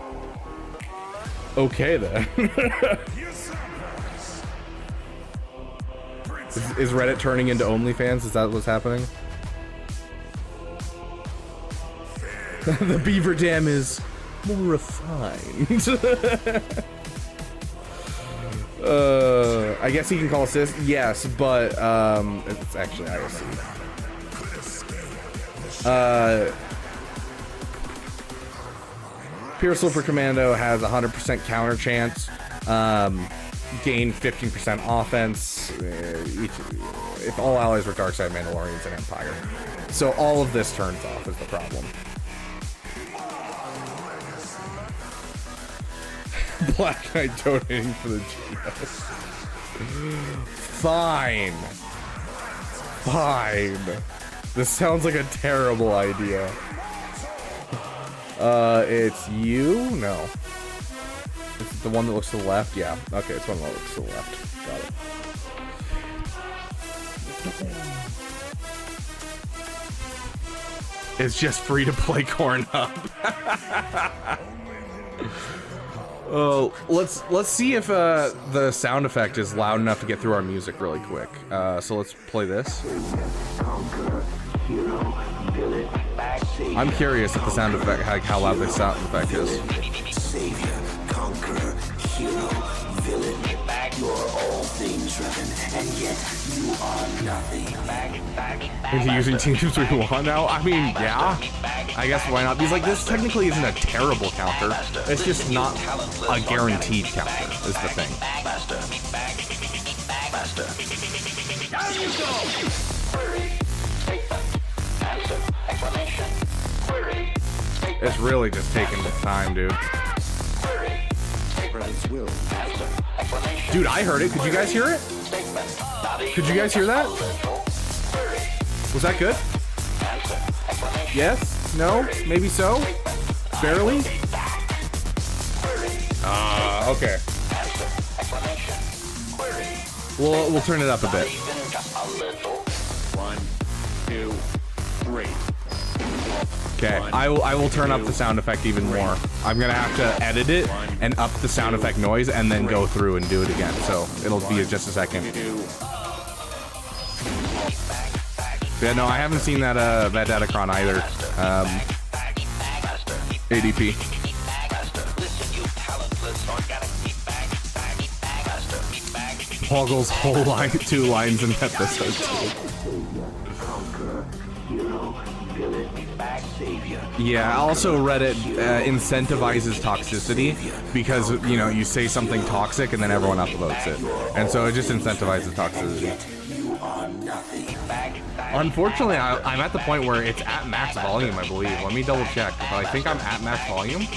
Okay then. Is Reddit turning into OnlyFans? Is that what's happening? The Beaver Dam is more refined. I guess he can call assist. Yes, but it's actually IOC. Pure Slipper Commando has 100% counter chance. Gain 15% offense. If all allies were Darkside Mandalorians and Empire. So all of this turns off is the problem. Black Knight donating for the GS. Fine. Fine. This sounds like a terrible idea. It's you? No. Is it the one that looks to the left? Yeah. Okay, it's one that looks to the left. Got it. It's just free to play Corn Hub. Let's see if the sound effect is loud enough to get through our music really quick. So let's play this. I'm curious if the sound effect, how loud the sound effect is. Savior, conqueror, hero, villain. You're all things, Revan, and yet you are nothing. Is he using teams we want now? I mean, yeah. I guess why not? Because like this technically isn't a terrible counter. It's just not a guaranteed counter. Is the thing. It's really just taking the time, dude. Dude, I heard it. Could you guys hear it? Could you guys hear that? Was that good? Yes? No? Maybe so? Barely? Okay. We'll turn it up a bit. 1, 2, 3. Okay, I will turn up the sound effect even more. I'm gonna have to edit it and up the sound effect noise and then go through and do it again. So it'll be just a second. Yeah, no, I haven't seen that that Datacron either. ADP. Hoggle's whole line, 2 lines in episode 2. Yeah, also Reddit incentivizes toxicity because, you know, you say something toxic and then everyone upvotes it. And so it just incentivizes toxicity. Unfortunately, I'm at the point where it's at max volume, I believe. Let me double check, but I think I'm at max volume.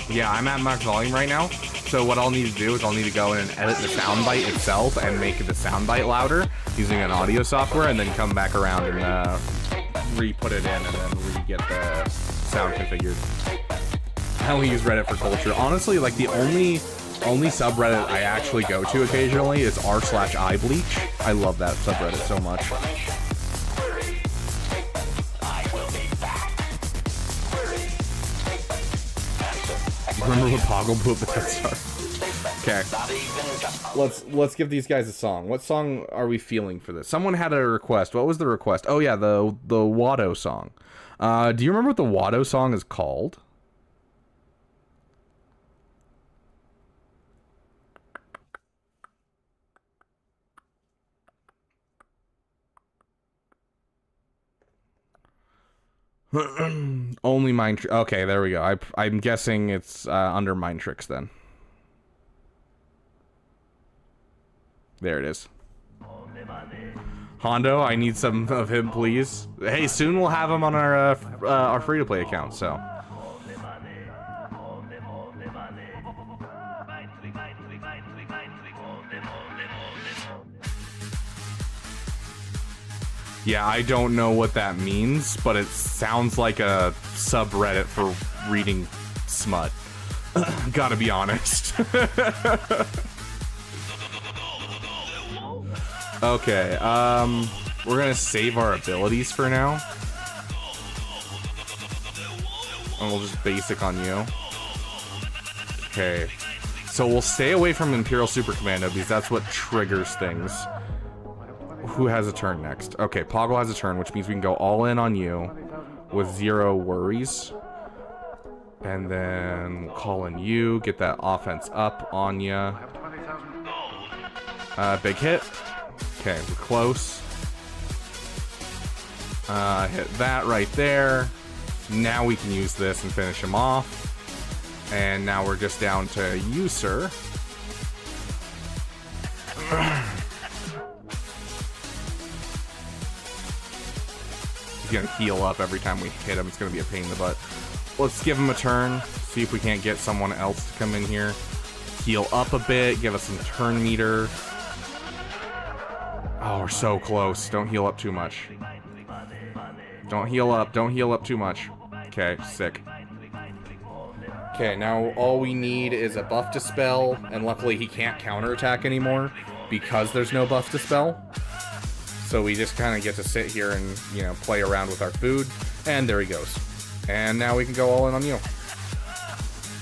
Yeah, I'm at max volume right now. So what I'll need to do is I'll need to go in and edit the soundbite itself and make the soundbite louder using an audio software, and then come back around and re-put it in and then re-get the sound configured. I only use Reddit for culture. Honestly, like the only subreddit I actually go to occasionally is r/iBleach. I love that subreddit so much. Remember when Poggle blew up the Death Star? Okay. Let's give these guys a song. What song are we feeling for this? Someone had a request. What was the request? Oh yeah, the Watto song. Do you remember what the Watto song is called? Only Mind Tricks. Okay, there we go. I'm guessing it's under Mind Tricks then. There it is. Hondo, I need some of him, please. Hey, soon we'll have him on our free-to-play account. So. Yeah, I don't know what that means, but it sounds like a subreddit for reading smut. Gotta be honest. Okay, we're gonna save our abilities for now. And we'll just basic on you. Okay. So we'll stay away from Imperial Super Commando because that's what triggers things. Who has a turn next? Okay, Poggle has a turn, which means we can go all in on you with 0 worries. And then we'll call in you, get that offense up on ya. Big hit. Okay, we're close. Hit that right there. Now we can use this and finish him off. And now we're just down to you, sir. He's gonna heal up every time we hit him. It's gonna be a pain in the butt. Let's give him a turn. See if we can't get someone else to come in here. Heal up a bit. Give us some turn meter. Oh, we're so close. Don't heal up too much. Don't heal up. Don't heal up too much. Okay, sick. Okay, now all we need is a buff dispel, and luckily he can't counterattack anymore because there's no buff dispel. So we just kind of get to sit here and, you know, play around with our food, and there he goes. And now we can go all in on you.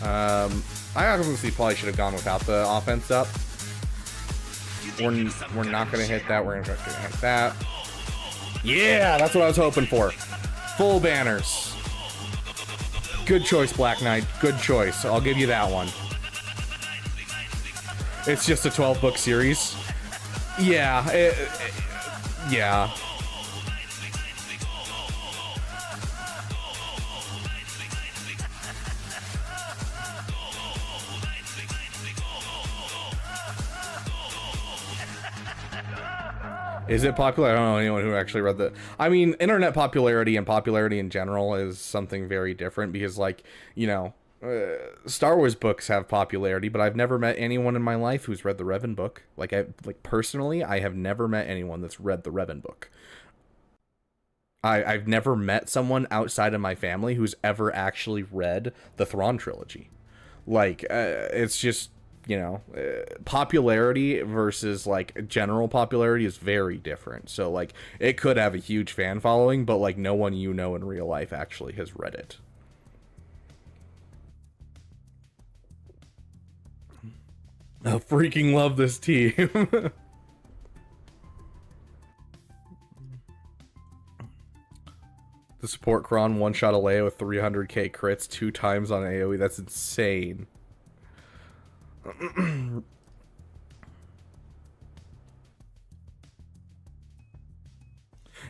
I obviously probably should have gone without the offense up. We're not going to hit that. We're going to hit that. Yeah, that's what I was hoping for. Full banners. Good choice, Black Knight. Good choice. I'll give you that one. It's just a 12-book series. Yeah. Yeah. Is it popular? I don't know anyone who actually read the... I mean, internet popularity and popularity in general is something very different because, like, you know, Star Wars books have popularity, but I've never met anyone in my life who's read the Revan book. Like, personally, I have never met anyone that's read the Revan book. I've never met someone outside of my family who's ever actually read the Thrawn trilogy. Like, it's just... You know, popularity versus, like, general popularity is very different. So, like, it could have a huge fan following, but, like, no one you know in real life actually has read it. I freaking love this team. The support Kron one-shot a Leia with 300k crits 2 times on AoE. That's insane.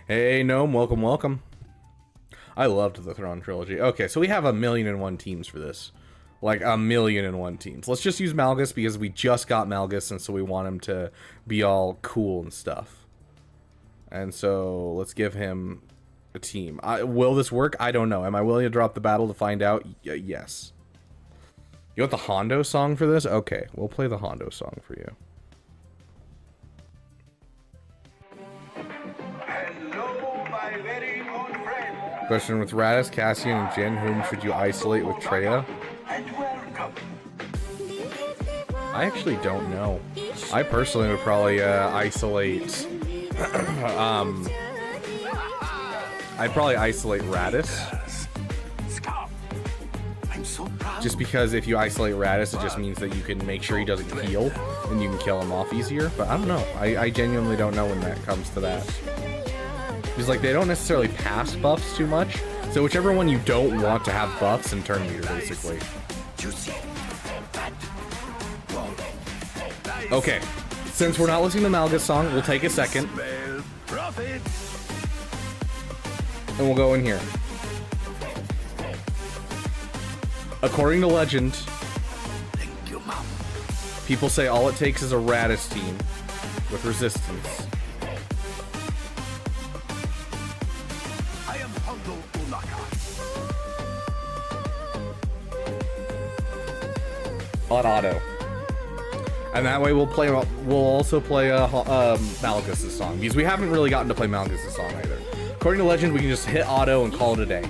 Hey, Gnome, welcome, welcome. I loved the Thrawn trilogy. Okay, so we have 1,000,001 teams for this. Like, 1,000,001 teams. Let's just use Malgus because we just got Malgus, and so we want him to be all cool and stuff. And so, let's give him a team. Will this work? I don't know. Am I willing to drop the battle to find out? Yes. You want the Hondo song for this? Okay, we'll play the Hondo song for you. Hello, my very good friend. Question: with Radis, Cassian, and Jin, whom should you isolate with Traya? I actually don't know. I personally would probably isolate... I'd probably isolate Radis. Just because if you isolate Radis, it just means that you can make sure he doesn't heal, and you can kill him off easier. But I don't know. I genuinely don't know when that comes to that. Because, like, they don't necessarily pass buffs too much. So whichever one you don't want to have buffs and turn meter, basically. Okay. Since we're not listening to Malgus song, we'll take a second. And we'll go in here. According to legend, people say all it takes is a Radis team with resistance. On auto. And that way we'll also play Malgus' song, because we haven't really gotten to play Malgus' song either. According to legend, we can just hit auto and call it a day.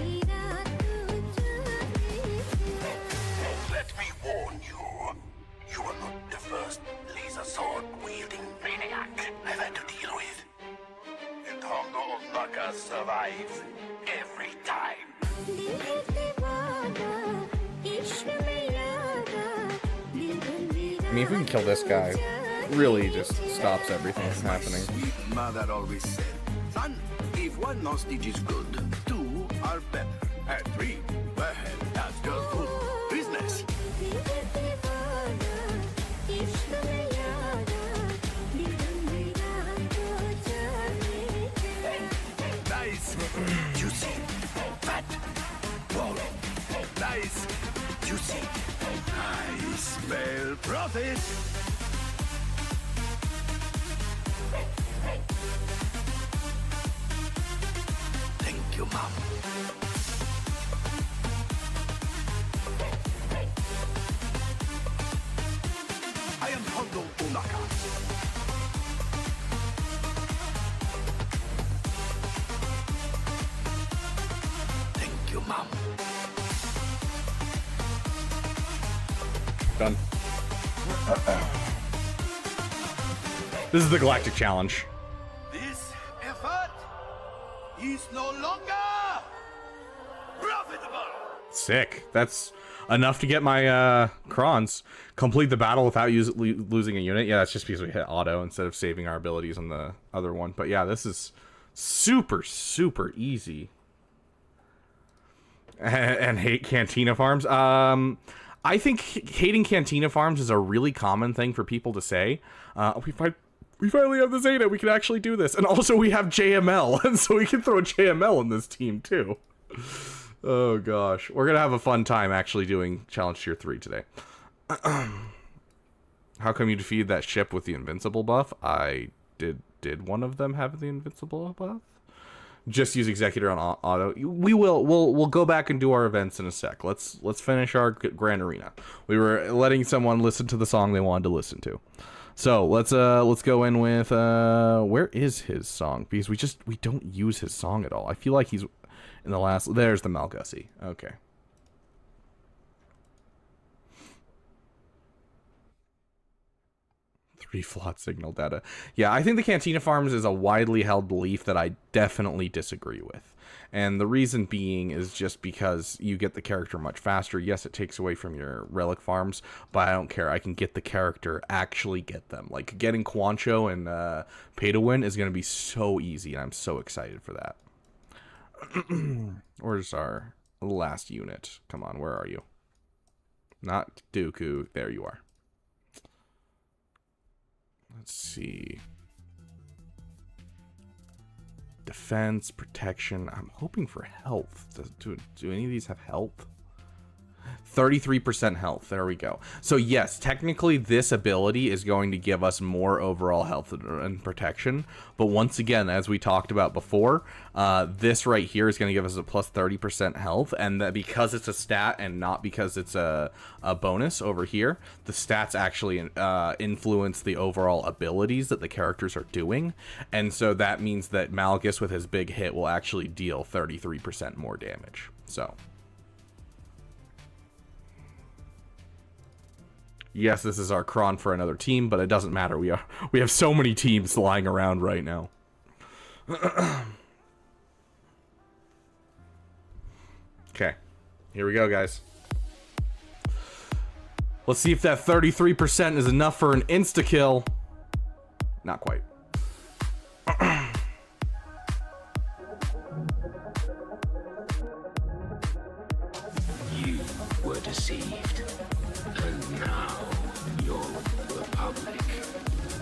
Survives every time. I mean, if we can kill this guy, really just stops everything from happening. Mother always said, son, if one hostage is good, two are better. And three, well, that's just good business. Nice, juicy, fat, ball. Nice, juicy, I smell profit. Thank you, Mom. I am Hondo Unaka. Thank you, Mom. Done. This is the Galactic Challenge. This effort is no longer profitable. Sick. That's enough to get my Krons. Complete the battle without losing a unit. Yeah, that's just because we hit auto instead of saving our abilities on the other one. But yeah, this is super, super easy. And hate Cantina farms. I think hating Cantina farms is a really common thing for people to say. We finally have the Zeta. We can actually do this. And also we have JML. And so we can throw JML in this team too. Oh gosh. We're going to have a fun time actually doing Challenge Tier 3 today. How come you defeated that ship with the Invincible buff? I did one of them have the Invincible buff? Just use Executor on auto. We'll go back and do our events in a sec. Let's finish our Grand Arena. We were letting someone listen to the song they wanted to listen to. So let's go in with where is his song? Because we don't use his song at all. I feel like he's in the last. There's the Malgussie. Okay. Reflot signal data. Yeah, I think the Cantina farms is a widely held belief that I definitely disagree with. And the reason being is just because you get the character much faster. Yes, it takes away from your relic farms, but I don't care. I can get the character, actually get them. Like, getting Quancho and Pay to Win is going to be so easy, and I'm so excited for that. Where's our last unit? Come on, where are you? Not Dooku. There you are. Let's see. Defense, protection. I'm hoping for health. Do any of these have health? 33% health. There we go. So yes, technically this ability is going to give us more overall health and protection. But once again, as we talked about before, this right here is going to give us a plus 30% health. And that because it's a stat and not because it's a bonus over here, the stats actually influence the overall abilities that the characters are doing. And so that means that Malgus with his big hit will actually deal 33% more damage. So yes, this is our Kron for another team, but it doesn't matter. We have so many teams lying around right now. Okay, here we go, guys. Let's see if that 33% is enough for an insta-kill. Not quite. You were deceived, and now your republic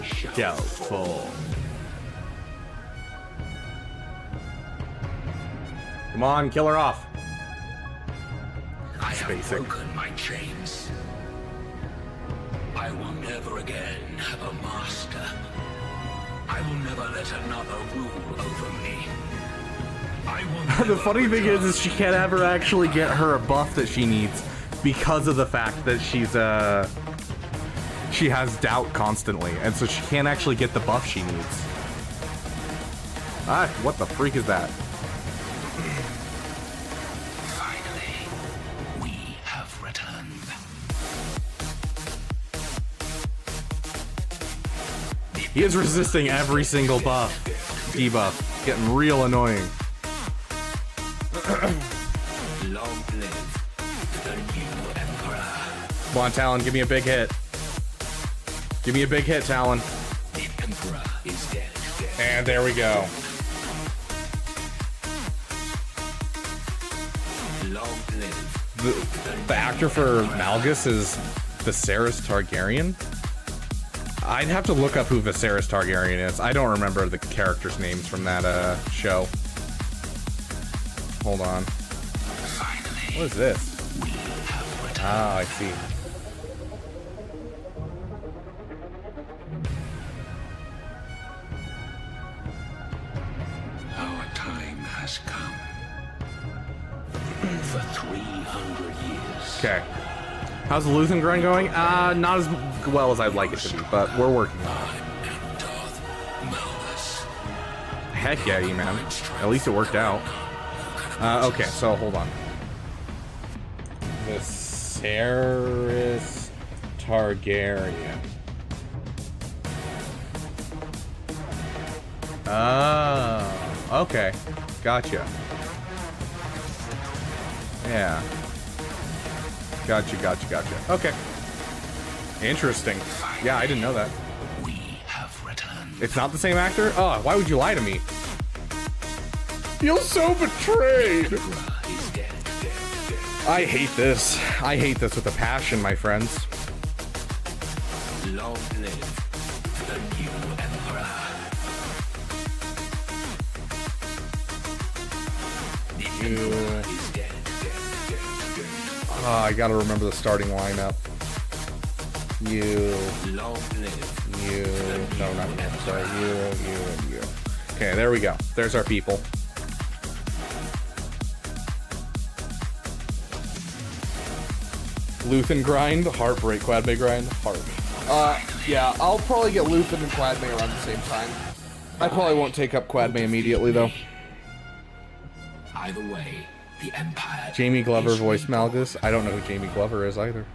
shall fall. Come on, kill her off. I have broken my chains. I will never again have a master. I will never let another rule over me. The funny thing is she can't ever actually get her a buff that she needs because of the fact that she has doubt constantly, and so she can't actually get the buff she needs. Ah, what the freak is that? Finally, we have returned. He is resisting every single buff, debuff. Getting real annoying. Long live the new emperor. Come on, Talon, give me a big hit. Give me a big hit, Talon. The Emperor is dead. And there we go. Long live. The actor for Malgus is Viserys Targaryen. I'd have to look up who Viserys Targaryen is. I don't remember the characters' names from that show. Hold on. Finally, what is this? We have returned. Ah, I see. Our time has come. For 300 years. Okay. How's the Luthen grind going? Not as well as I'd like it to be, but we're working on it. Heck yeah, man. At least it worked out. Okay, so hold on. Viserys Targaryen. Oh, okay. Gotcha. Yeah. Gotcha. Okay. Interesting. Yeah, I didn't know that. We have returned. It's not the same actor? Oh, why would you lie to me? You're so betrayed! I hate this. I hate this with a passion, my friends. Long live the new Emperor. The Emperor is dead. I gotta remember the starting lineup. Long live. No, not you. Sorry, you, and you. Okay, there we go. There's our people. Luthen grind, heartbreak. Quadme grind, heart. Yeah, I'll probably get Luthen and Quadme around the same time. I probably won't take up Quadme immediately, though. Either way, the Empire. Jamie Glover voiced Malgus. I don't know who Jamie Glover is either.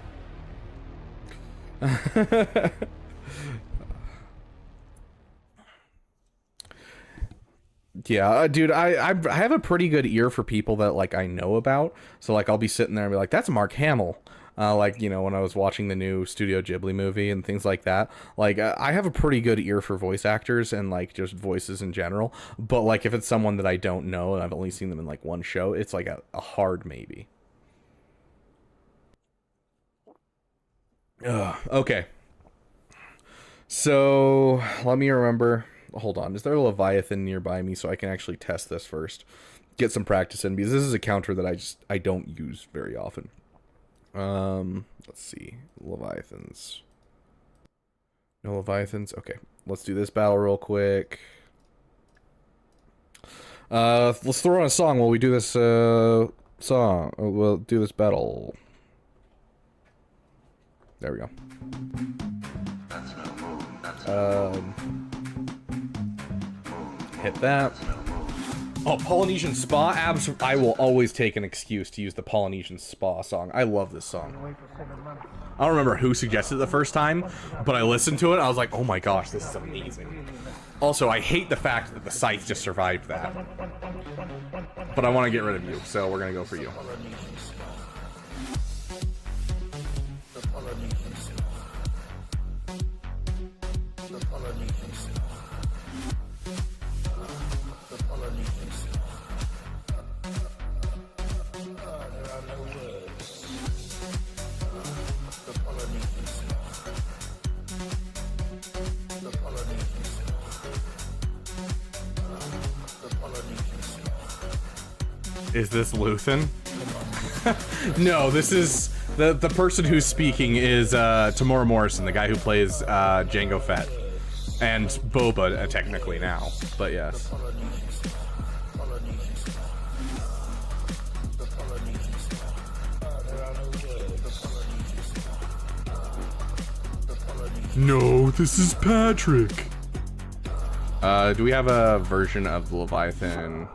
Yeah, dude, I have a pretty good ear for people that like I know about. So like I'll be sitting there and be like, that's Mark Hamill. Like, you know, when I was watching the new Studio Ghibli movie and things like that, like I have a pretty good ear for voice actors and like just voices in general. But like if it's someone that I don't know and I've only seen them in like one show, it's like a hard maybe. Okay. So let me remember. Hold on. Is there a Leviathan nearby me so I can actually test this first? Get some practice in, because this is a counter that I don't use very often. Let's see. Leviathans. No Leviathans? Okay. Let's do this battle real quick. Let's throw on a song while we do this song. We'll do this battle. There we go. Hit that. Oh, Polynesian Spa abs. I will always take an excuse to use the Polynesian Spa song. I love this song. I don't remember who suggested it the first time, but I listened to it. I was like, oh my gosh, this is amazing. Also, I hate the fact that the Scythe just survived that. But I want to get rid of you, so we're going to go for you. Is this Luthen? No, this is the person who's speaking is Tamora Morrison, the guy who plays Jango Fett and Boba technically now, but yes. No, this is Patrick. Do we have a version of the Leviathan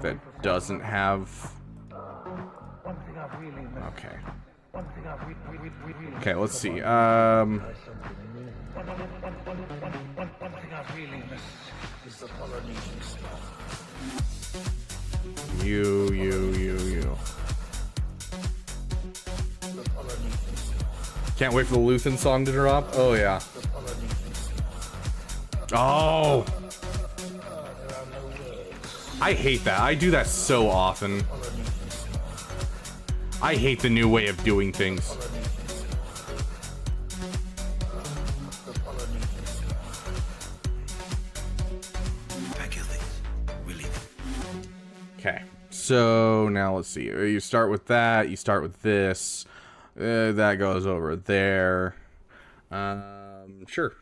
that doesn't have... Okay. Okay, let's see. You. Can't wait for the Luthen song to drop. Oh yeah. Oh! I hate that. I do that so often. I hate the new way of doing things. Okay, so now let's see. You start with that. You start with this. That goes over there. Sure.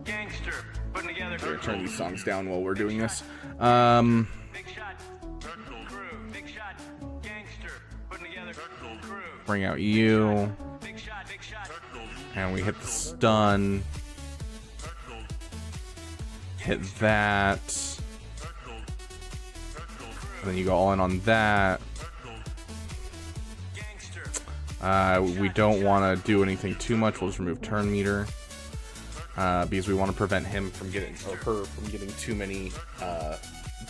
Gangster, putting together. We're gonna turn these songs down while we're doing this. Big shot. Crew. Big shot. Gangster, putting together. Crew. Bring out you. Big shot. Big shot. And we hit the stun. Hit that. And then you go all in on that. We don't want to do anything too much. We'll just remove turn meter. Because we want to prevent him from getting, or her from getting too many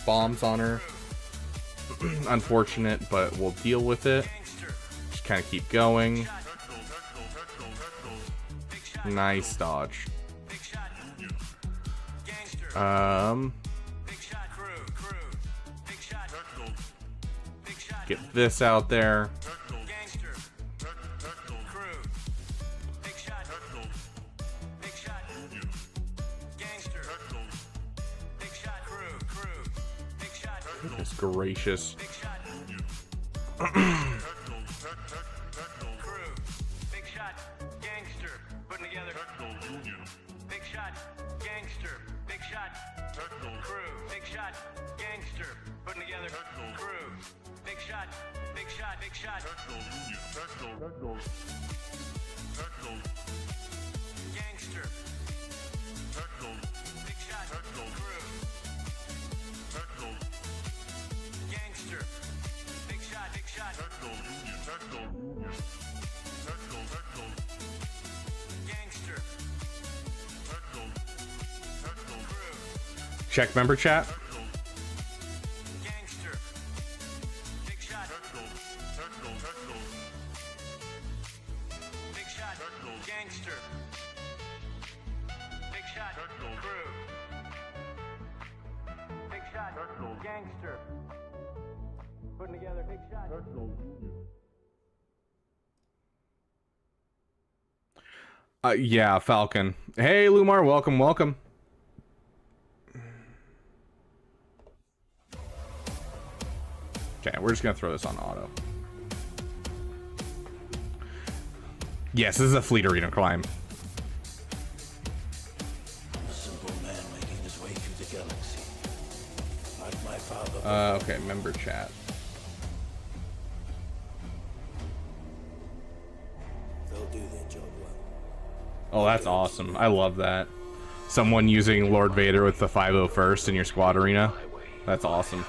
bombs on her. Unfortunate, but we'll deal with it. Just kind of keep going. Nice dodge. Get this out there. Goodness gracious. Check member chat. Yeah, Falcon. Hey, Lumar, welcome, welcome. Okay, we're just gonna throw this on auto. Yes, this is a fleet arena climb. A simple man making his way through the galaxy. Like my father. Okay, member chat. They'll do their job well. Oh, that's awesome. I love that. Someone using Lord Vader with the 501st in your squad arena. That's awesome.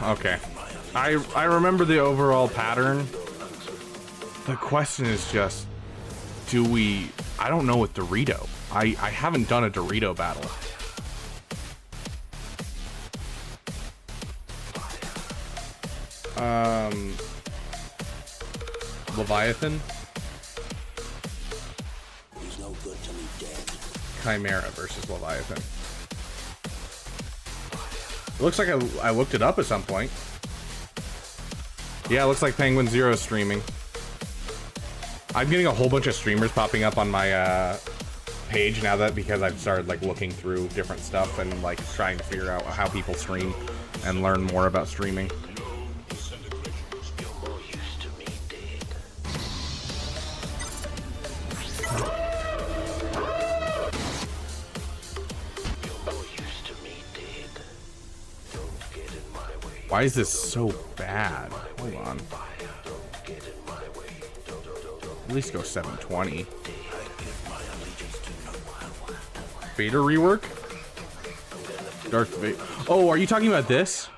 Okay. I remember the overall pattern. The question is just, do we... I don't know with Dorito. I haven't done a Dorito battle. Leviathan? He's no good till he's dead. Chimera versus Leviathan. It looks like I looked it up at some point. Yeah, it looks like Penguin Zero is streaming. I'm getting a whole bunch of streamers popping up on my page now that because I've started like looking through different stuff and like trying to figure out how people stream and learn more about streaming. Why is this so bad? Hold on. At least go 720. Vader rework? Darth Vader. Oh, are you talking about this?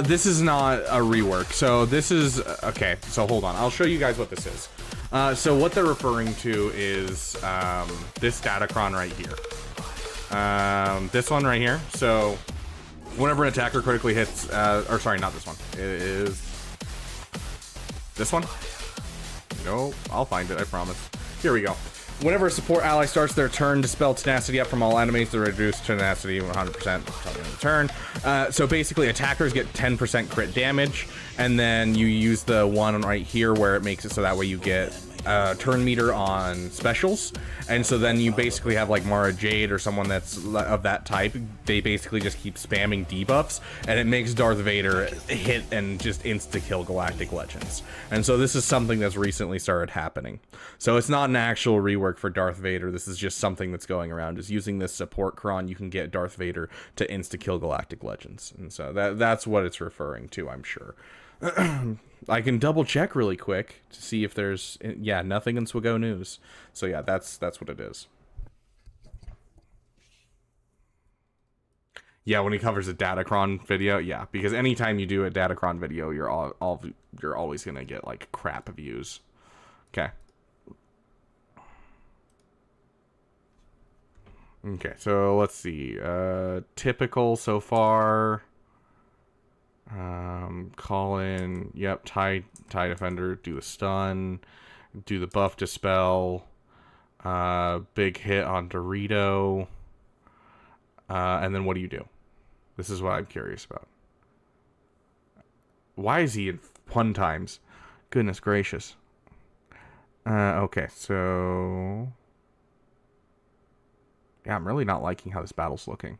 This is not a rework. So this is... Okay, so hold on. I'll show you guys what this is. So what they're referring to is this Datacron right here. This one right here. So whenever an attacker critically hits, or sorry, not this one. It is this one. No, I'll find it, I promise. Here we go. Whenever a support ally starts their turn, dispel tenacity up from all enemies to reduce tenacity 100% until the end of the turn. So basically, attackers get 10% crit damage, and then you use the one right here where it makes it so that way you get turn meter on specials. And so then you basically have like Mara Jade or someone that's of that type. They basically just keep spamming debuffs, and it makes Darth Vader hit and just insta-kill Galactic Legends. And so this is something that's recently started happening. So it's not an actual rework for Darth Vader. This is just something that's going around. Just using this support cron, you can get Darth Vader to insta-kill Galactic Legends. And so that's what it's referring to, I'm sure. I can double check really quick to see if there's, yeah, nothing in Swago News. So yeah, that's what it is. Yeah, when he covers a Datacron video, yeah, because anytime you do a Datacron video, you're always gonna get like crap views. Okay. Okay, so let's see. Typical so far. Call in, yep, tie defender, do the stun, do the buff dispel, big hit on Dorito, and then what do you do? This is what I'm curious about. Why is he in 1 times? Goodness gracious. Okay, so yeah, I'm really not liking how this battle's looking.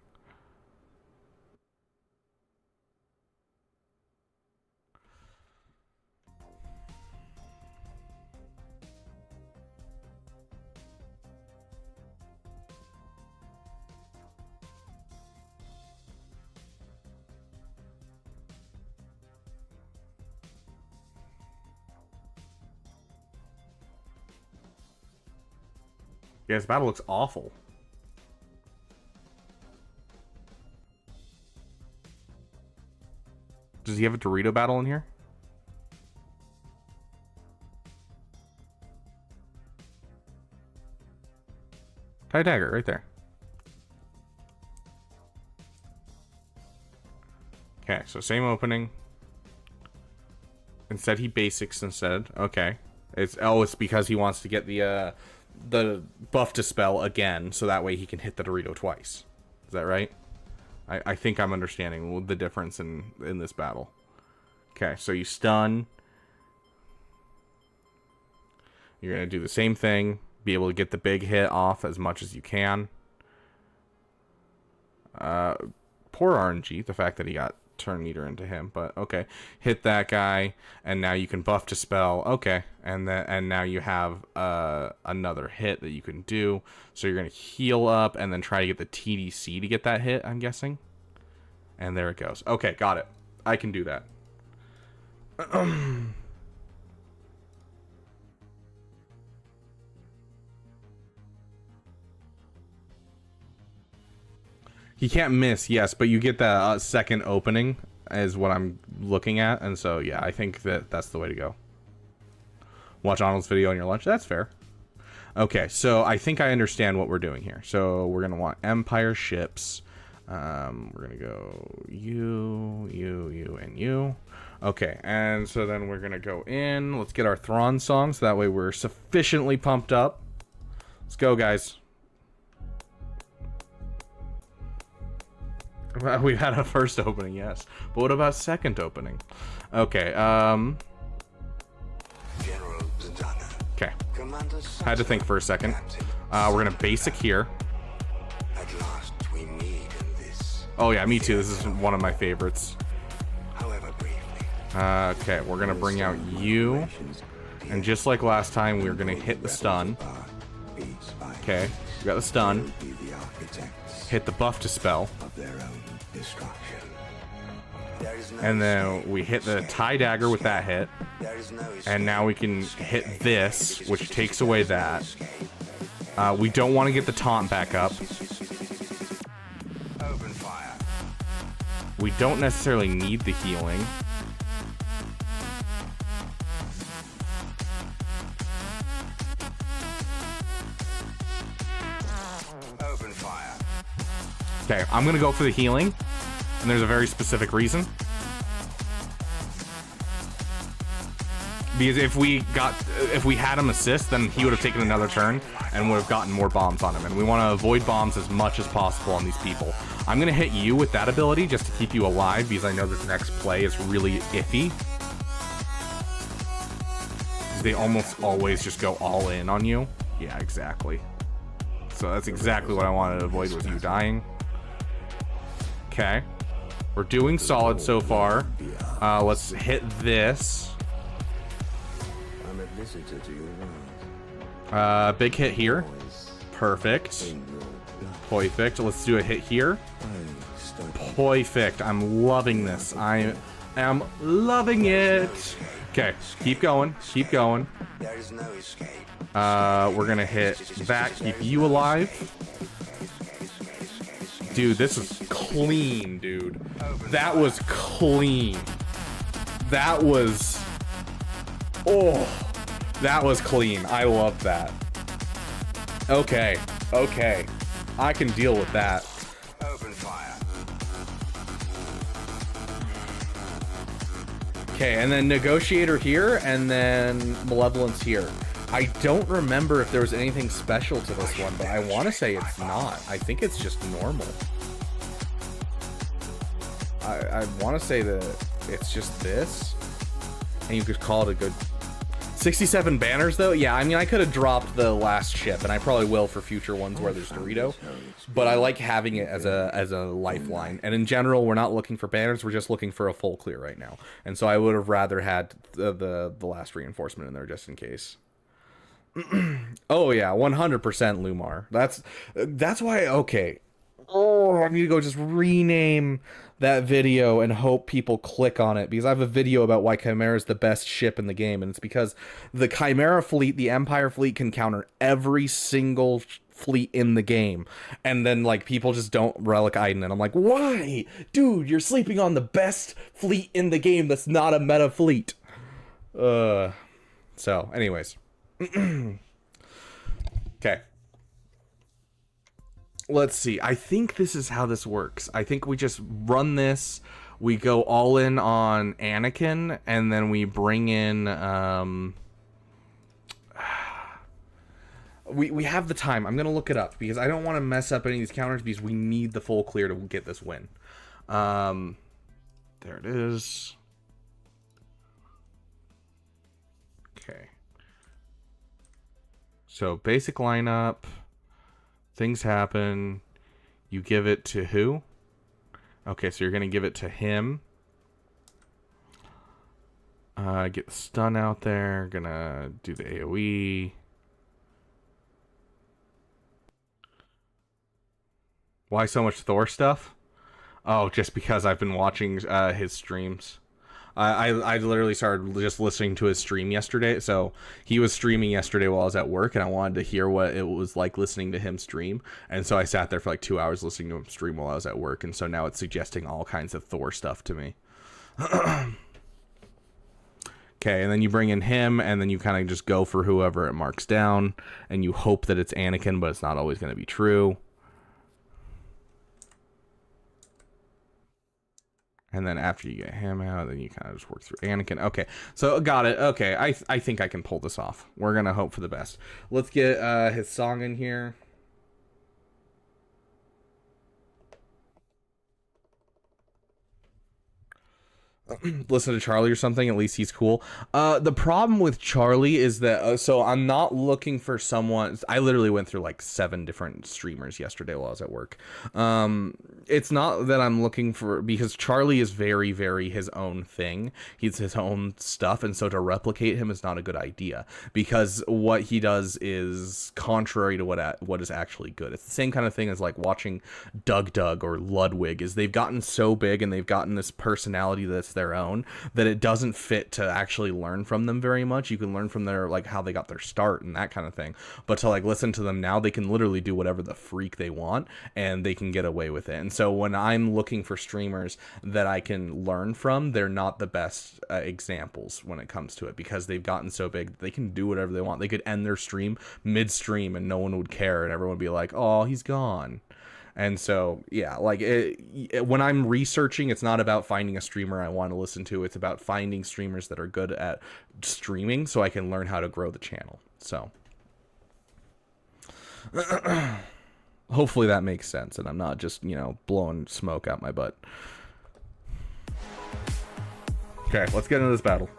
Yeah, this battle looks awful. Does he have a Dorito battle in here? TIE Dagger, right there. Okay, so same opening. Instead, he basics instead. Okay. It's because he wants to get the buff dispel again, so that way he can hit the Dorito twice. Is that right? I think I'm understanding the difference in this battle. Okay, so you stun. You're going to do the same thing. Be able to get the big hit off as much as you can. Poor RNG, the fact that he got turn meter into him, but okay. Hit that guy, and now you can buff dispel. Okay, and now you have another hit that you can do. So you're gonna heal up and then try to get the TDC to get that hit, I'm guessing. And there it goes. Okay, got it. I can do that. He can't miss, yes, but you get that second opening is what I'm looking at. And so, yeah, I think that's the way to go. Watch Arnold's video on your lunch. That's fair. Okay, so I think I understand what we're doing here. So we're going to want Empire ships. We're going to go you, and you. Okay, and so then we're going to go in. Let's get our Thrawn song, so that way we're sufficiently pumped up. Let's go, guys. We've had a first opening, yes. But what about second opening? Okay, okay. Had to think for a second. We're gonna basic here. Oh yeah, me too. This is one of my favorites. Okay, we're gonna bring out you. And just like last time, we're gonna hit the stun. Okay, we got the stun. Hit the buff dispel. And then we hit the TIE Dagger with that hit. And now we can hit this, which takes away that. We don't want to get the taunt back up. We don't necessarily need the healing. Okay, I'm gonna go for the healing, and there's a very specific reason. Because if we had him assist, then he would have taken another turn and would have gotten more bombs on him. And we want to avoid bombs as much as possible on these people. I'm going to hit you with that ability just to keep you alive, because I know this next play is really iffy. They almost always just go all in on you. Yeah, exactly. So that's exactly what I wanted to avoid, was you dying. Okay. We're doing solid so far. Let's hit this. Big hit here. Perfect. Perfect. Let's do a hit here. Perfect. I'm loving this. I am loving it. Okay, keep going. Keep going. We're gonna hit that. Keep you alive. Dude, this is clean, dude. That was clean. That was... Oh, that was clean. I love that. Okay, okay. I can deal with that. Open fire. Okay, and then Negotiator here, and then Malevolence here. I don't remember if there was anything special to this one, but I want to say it's not. I think it's just normal. I want to say that it's just this, and you could call it a good 67 banners, though. Yeah, I mean, I could have dropped the last ship, and I probably will for future ones where there's Dorito, but I like having it as a lifeline. And in general, we're not looking for banners, we're just looking for a full clear right now. And so I would have rather had the last reinforcement in there just in case. Oh yeah, 100% Lumar. That's why. Okay. Oh, I need to go just rename that video and hope people click on it, because I have a video about why Chimera is the best ship in the game, and it's because the Chimera fleet, the Empire fleet, can counter every single fleet in the game, and then like people just don't relic Iden, and I'm like, why, dude? You're sleeping on the best fleet in the game. That's not a meta fleet. So, anyways. Okay. Let's see. I think this is how this works. I think we just run this. We go all in on Anakin, and then we bring in... We have the time. I'm going to look it up, because I don't want to mess up any of these counters, because we need the full clear to get this win. There it is. Okay. So, basic lineup, things happen, you give it to who? Okay, so you're going to give it to him. Get the stun out there, gonna do the AoE. Why so much Thor stuff? Oh, just because I've been watching his streams. I literally started just listening to his stream yesterday. So he was streaming yesterday while I was at work, and I wanted to hear what it was like listening to him stream. And so I sat there for like 2 hours listening to him stream while I was at work. And so now it's suggesting all kinds of Thor stuff to me. Okay, and then you bring in him, and then you kind of just go for whoever it marks down, and you hope that it's Anakin, but it's not always going to be true. And then after you get him out, then you kind of just work through Anakin. Okay, so got it. Okay, I think I can pull this off. We're going to hope for the best. Let's get his song in here. Listen to Charlie or something, at least he's cool. The problem with Charlie is that so I'm not looking for someone. I literally went through like 7 different streamers yesterday while I was at work. It's not that I'm looking for, because Charlie is very, very his own thing. He's his own stuff, and so to replicate him is not a good idea, because what he does is contrary to what is actually good. It's the same kind of thing as like watching Doug or Ludwig. Is they've gotten so big and they've gotten this personality that's their own, that it doesn't fit to actually learn from them very much. You can learn from their, like, how they got their start and that kind of thing, but to like listen to them now, they can literally do whatever the freak they want and they can get away with it. And so when I'm looking for streamers that I can learn from, they're not the best examples when it comes to it, because they've gotten so big they can do whatever they want. They could end their stream mid-stream and no one would care, and everyone would be like, oh, he's gone. And so, yeah, like when I'm researching, it's not about finding a streamer I want to listen to. It's about finding streamers that are good at streaming so I can learn how to grow the channel. So hopefully that makes sense and I'm not just, you know, blowing smoke out my butt. Okay, let's get into this battle.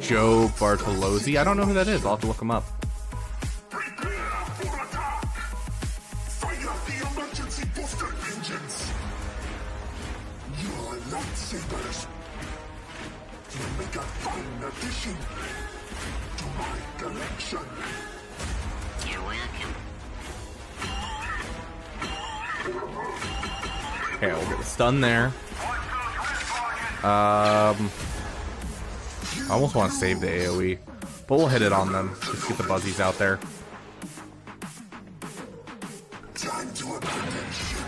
Joe Bartolozzi. I don't know who that is. I'll have to look him up. Your lightsabers will make a fine addition to my collection. You're welcome. Okay, we'll get a stun there. I almost want to save the AoE, but we'll hit it on them. Just get the buzzies out there. Time to abandon ship.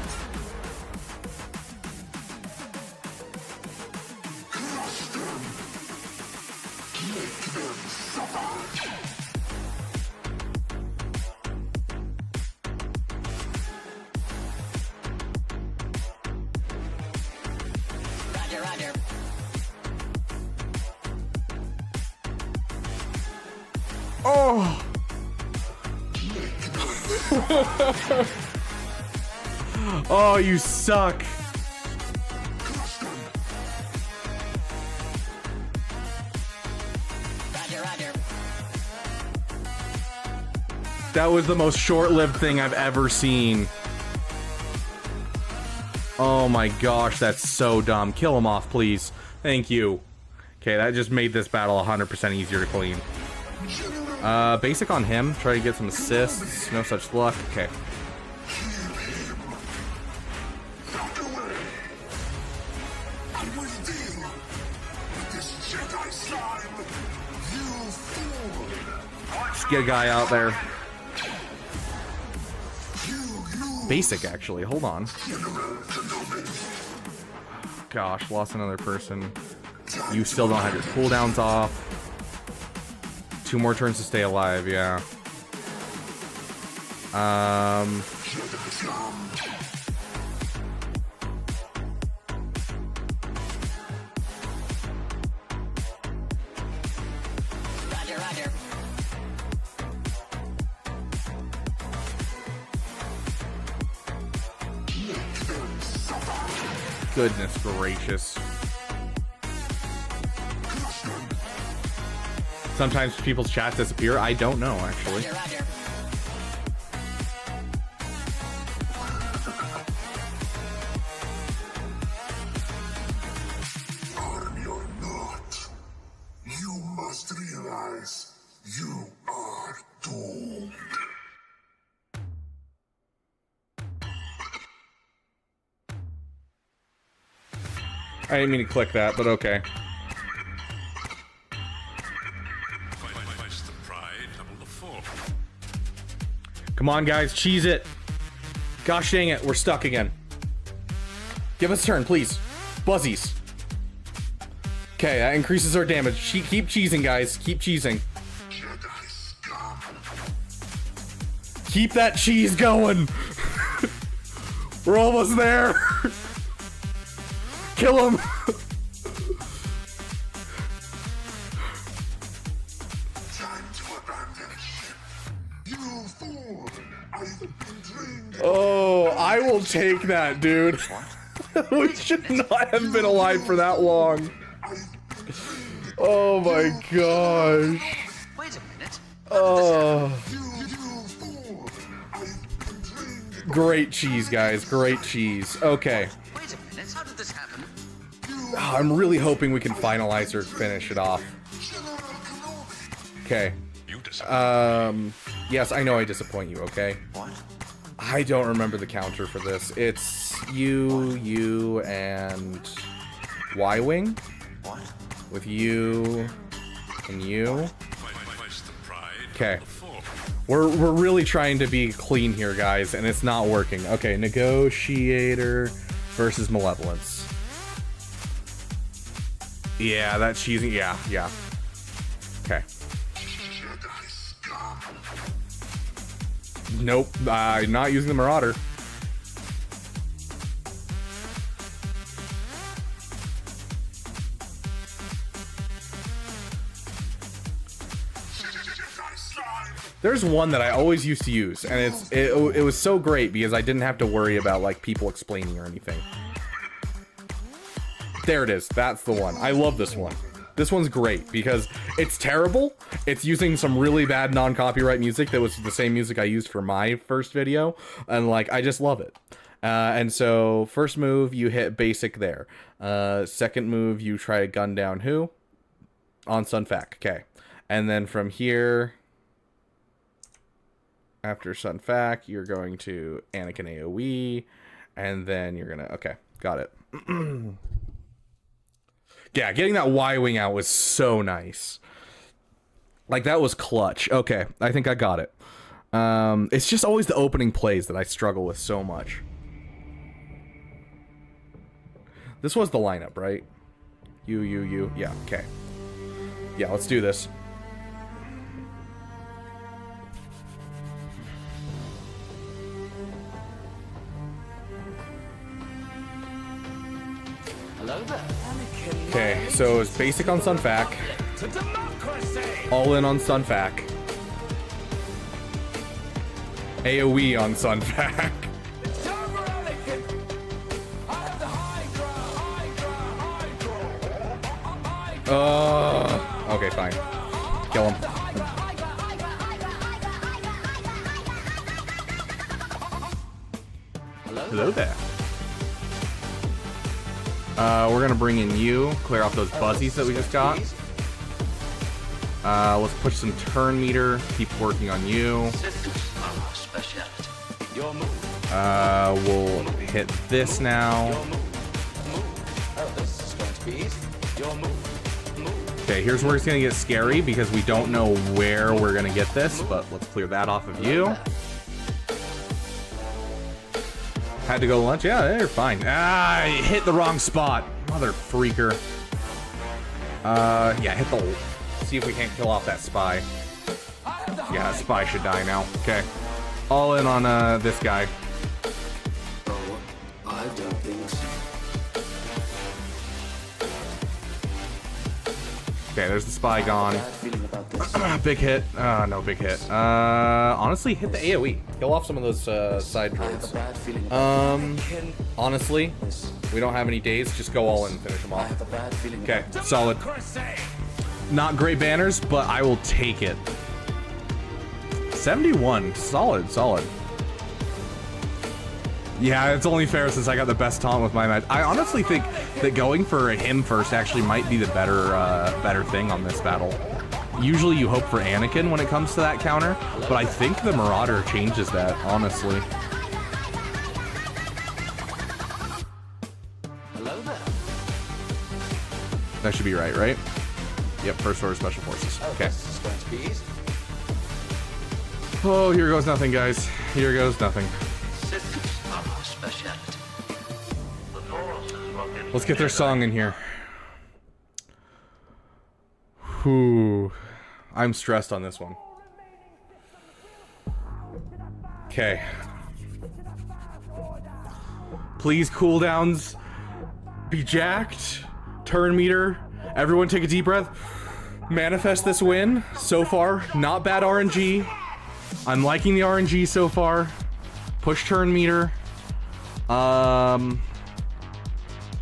Crush them. Make them suffer. Roger, roger. Oh! Oh, you suck. Roger, roger. That was the most short-lived thing I've ever seen. Oh my gosh, that's so dumb. Kill him off, please. Thank you. Okay, that just made this battle 100% easier to clean. Basic on him. Try to get some assists. No such luck. Okay. Just get a guy out there. Basic, actually. Hold on. Gosh, lost another person. You still don't have your cooldowns off. 2 more turns to stay alive, yeah. Roger, roger. Goodness gracious. Sometimes people's chats disappear. I don't know, actually. Roger, roger. Arm or not, you must realize you are doomed. I didn't mean to click that, but okay. Come on, guys, cheese it. Gosh dang it, we're stuck again. Give us a turn, please. Buzzies. Okay, that increases our damage. Keep cheesing, guys. Keep cheesing. Keep that cheese going. We're almost there. Kill him. Oh, I will take that, dude. We should not have been alive for that long. Oh my gosh. Wait a minute. Oh. Great cheese, guys. Great cheese. Okay. Wait a minute. How did this happen? I'm really hoping we can finalize or finish it off. Okay. Yes, I know I disappoint you, okay? What? I don't remember the counter for this. It's you, and Y-Wing? What? With you and you. Okay. We're really trying to be clean here, guys, and it's not working. Okay, Negotiator versus Malevolence. Yeah, that cheesing. Yeah. Okay. Nope, not using the Marauder. There's one that I always used to use, and it was so great because I didn't have to worry about like people explaining or anything. There it is. That's the one. I love this one. This one's great because it's terrible. It's using some really bad non-copyright music that was the same music I used for my first video, and like I just love it. And so first move you hit basic there. Second move you try to gun down who? On Sunfac. Okay. And then from here, after Sunfac, you're going to Anakin AoE, and then you're gonna, okay, got it. Yeah, getting that Y-Wing out was so nice. Like, that was clutch. Okay, I think I got it. It's just always the opening plays that I struggle with so much. This was the lineup, right? You. Yeah, okay. Yeah, let's do this. Okay, so it's basic on Sunfac. All in on Sunfac. AoE on Sunfac. Okay, fine. Kill him. Hello there. We're gonna bring in you, clear off those buzzies that we just got. Let's push some turn meter, keep working on you. We'll hit this now. Okay, here's where it's gonna get scary because we don't know where we're gonna get this, but let's clear that off of you. Had to go to lunch? Yeah, you're fine. Ah, I hit the wrong spot. Mother freaker. Yeah, hit the... See if we can't kill off that spy. Yeah, that spy should die now. Okay. All in on this guy. Oh, I don't think so. Okay, there's the spy gone. Big hit. No big hit. Honestly, hit the AoE. Kill off some of those side droids. Honestly, we don't have any days. Just go all in and finish them off. Okay, solid. Not great banners, but I will take it. 71. Solid, solid. Yeah, it's only fair since I got the best taunt with my match. I honestly think that going for him first actually might be the better thing on this battle. Usually you hope for Anakin when it comes to that counter, but I think the Marauder changes that, honestly. Hello there. That should be right, right? Yep, first order special forces. Okay. Oh, here goes nothing, guys. Here goes nothing. Let's get their song in here. Whew. I'm stressed on this one. Okay. Please, cooldowns be jacked. Turn meter. Everyone take a deep breath. Manifest this win. So far, not bad RNG. I'm liking the RNG so far. Push turn meter.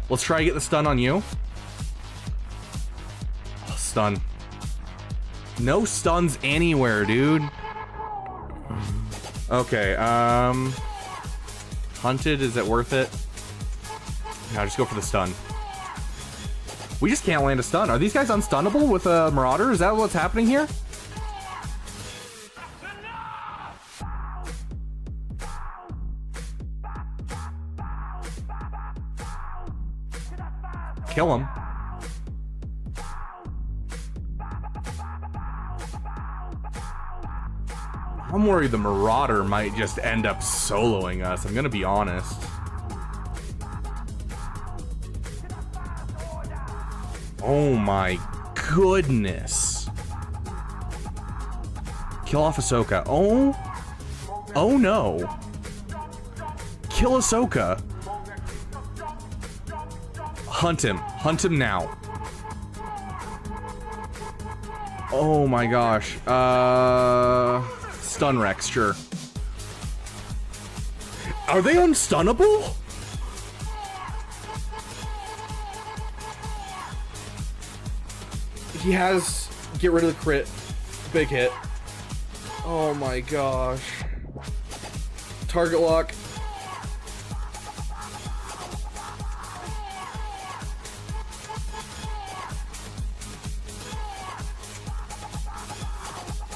Let's try to get the stun on you. Oh, stun. No stuns anywhere, dude. Okay, Hunted, is it worth it? No, just go for the stun. We just can't land a stun. Are these guys unstunnable with a Marauder? Is that what's happening here? Kill him. I'm worried the Marauder might just end up soloing us. I'm gonna be honest. Oh my goodness. Kill off Ahsoka. Oh Oh no. Kill Ahsoka. Hunt him. Hunt him now. Oh my gosh. Stun Rex, sure. Are they unstunnable? He has get rid of the crit. Big hit. Oh my gosh. Target lock.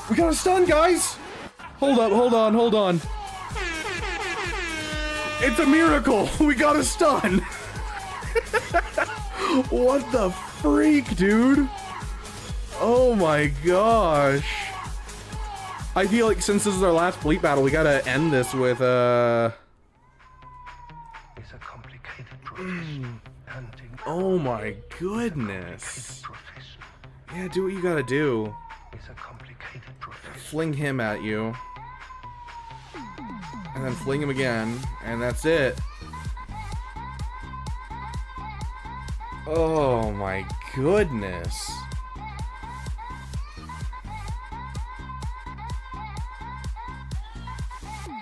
We got a stun, guys! Hold up, hold on, hold on. It's a miracle! We got a stun! What the freak, dude? Oh my gosh. I feel like since this is our last fleet battle, we gotta end this with, It's a complicated process. Oh my goodness. Yeah, do what you gotta do. It's a complicated process. Fling him at you. And then fling him again. And that's it. Oh my goodness.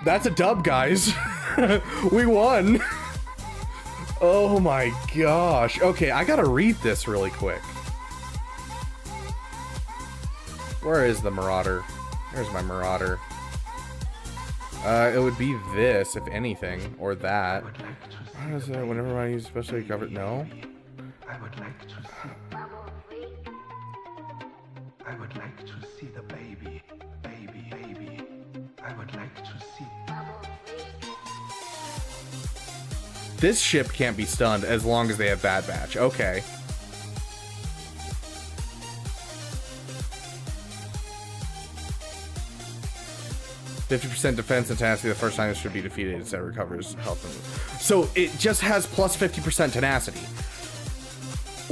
That's a dub, guys. We won. Oh my gosh. Okay, I gotta read this really quick. Where is the Marauder? There's my Marauder. It would be this, if anything, or that. Whenever I use especially covered, no. I would like to see the baby. I would like to see. This ship can't be stunned as long as they have Bad Batch. Okay. %, defense and tenacity the first time it should be defeated, it recovers health. So it just has plus 50% tenacity.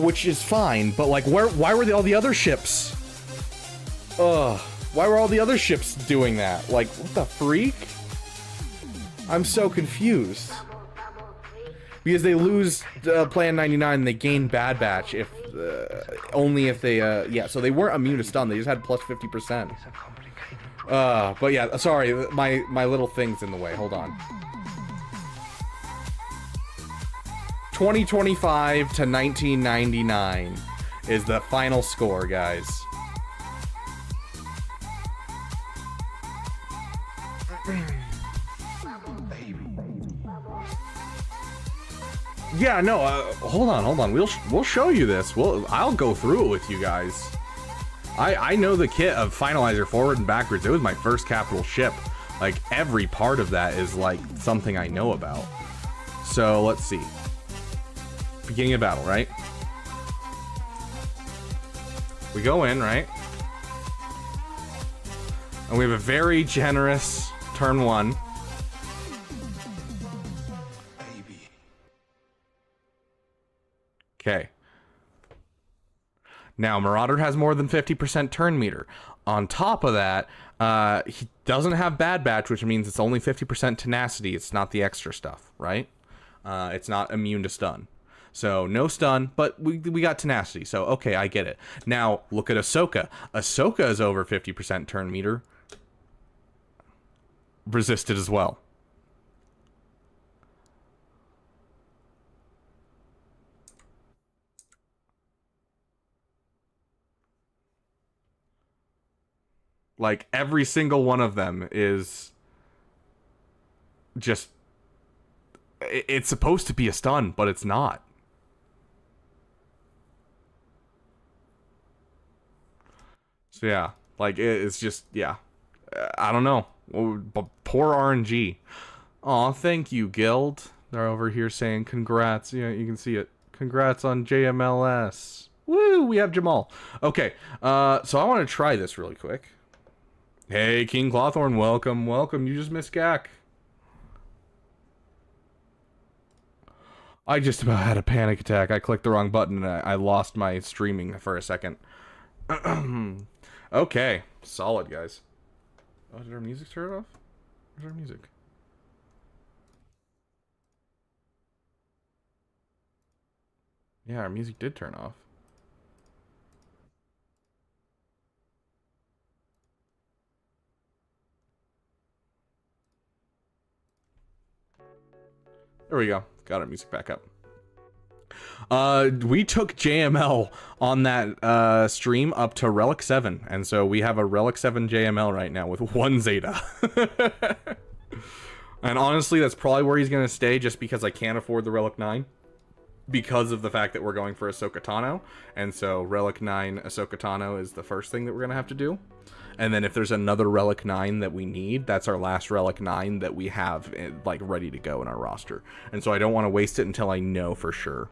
Which is fine, but like why were all the other ships? Ugh. Why were all the other ships doing that? Like, what the freak? I'm so confused. Because they lose Plan 99 and they gain Bad Batch if only if they yeah, so they weren't immune to stun, they just had plus 50%. But yeah, sorry, my little thing's in the way. Hold on. 2025 to 1999 is the final score, guys. Yeah, no, hold on. We'll show you this. I'll go through it with you guys. I know the kit of Finalizer forward and backwards. It was my first capital ship. Like, every part of that is like something I know about. So let's see. Beginning of battle, right? We go in, right? And we have a very generous turn 1. Okay. Now, Marauder has more than 50% turn meter. On top of that, he doesn't have Bad Batch, which means it's only 50% tenacity. It's not the extra stuff, right? It's not immune to stun. So, no stun, but we got tenacity. So, okay, I get it. Now, look at Ahsoka. Ahsoka is over 50% turn meter. Resisted as well. Like, every single one of them is just... It's supposed to be a stun, but it's not. So yeah, like, it's just, yeah. I don't know. But poor RNG. Aw, thank you, Guild. They're over here saying congrats. Yeah, you can see it. Congrats on JMLS. Woo, we have Jamal. Okay, so I want to try this really quick. Hey, King Clawthorn, welcome, welcome. You just missed GAC. I just about had a panic attack. I clicked the wrong button and I lost my streaming for a second. Okay, solid, guys. Oh, did our music turn off? Where's our music? Yeah, our music did turn off. There we go. Got our music back up. We took JML on that stream up to Relic 7, and so we have a Relic 7 JML right now with 1 Zeta. And honestly, that's probably where he's gonna stay, just because I can't afford the Relic 9. Because of the fact that we're going for Ahsoka Tano, and so Relic 9 Ahsoka Tano is the first thing that we're gonna have to do. And then if there's another Relic 9 that we need, that's our last Relic 9 that we have like ready to go in our roster. And so I don't want to waste it until I know for sure.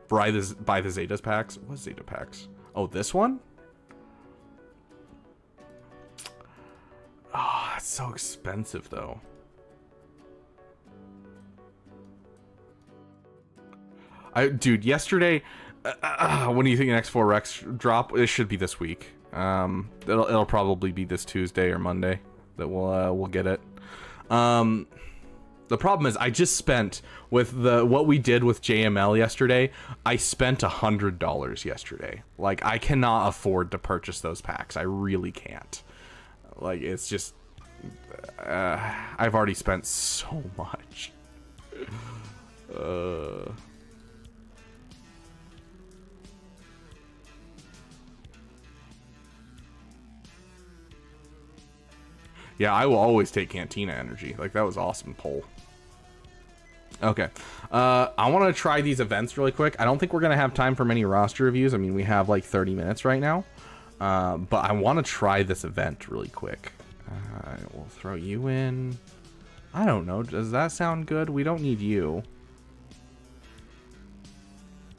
Buy the Zetas packs. What Zeta packs? Oh, this one? Oh, that's so expensive though. Dude, yesterday, when do you think an X4 Rex drop? It should be this week. It'll probably be this Tuesday or Monday that we'll get it. The problem is I just spent with what we did with JML yesterday. I spent $100 yesterday. Like, I cannot afford to purchase those packs. I really can't. Like, it's just I've already spent so much. Yeah, I will always take Cantina Energy. Like, that was awesome poll. Okay. I want to try these events really quick. I don't think we're going to have time for many roster reviews. I mean, we have like 30 minutes right now. But I want to try this event really quick. We'll throw you in. I don't know. Does that sound good? We don't need you.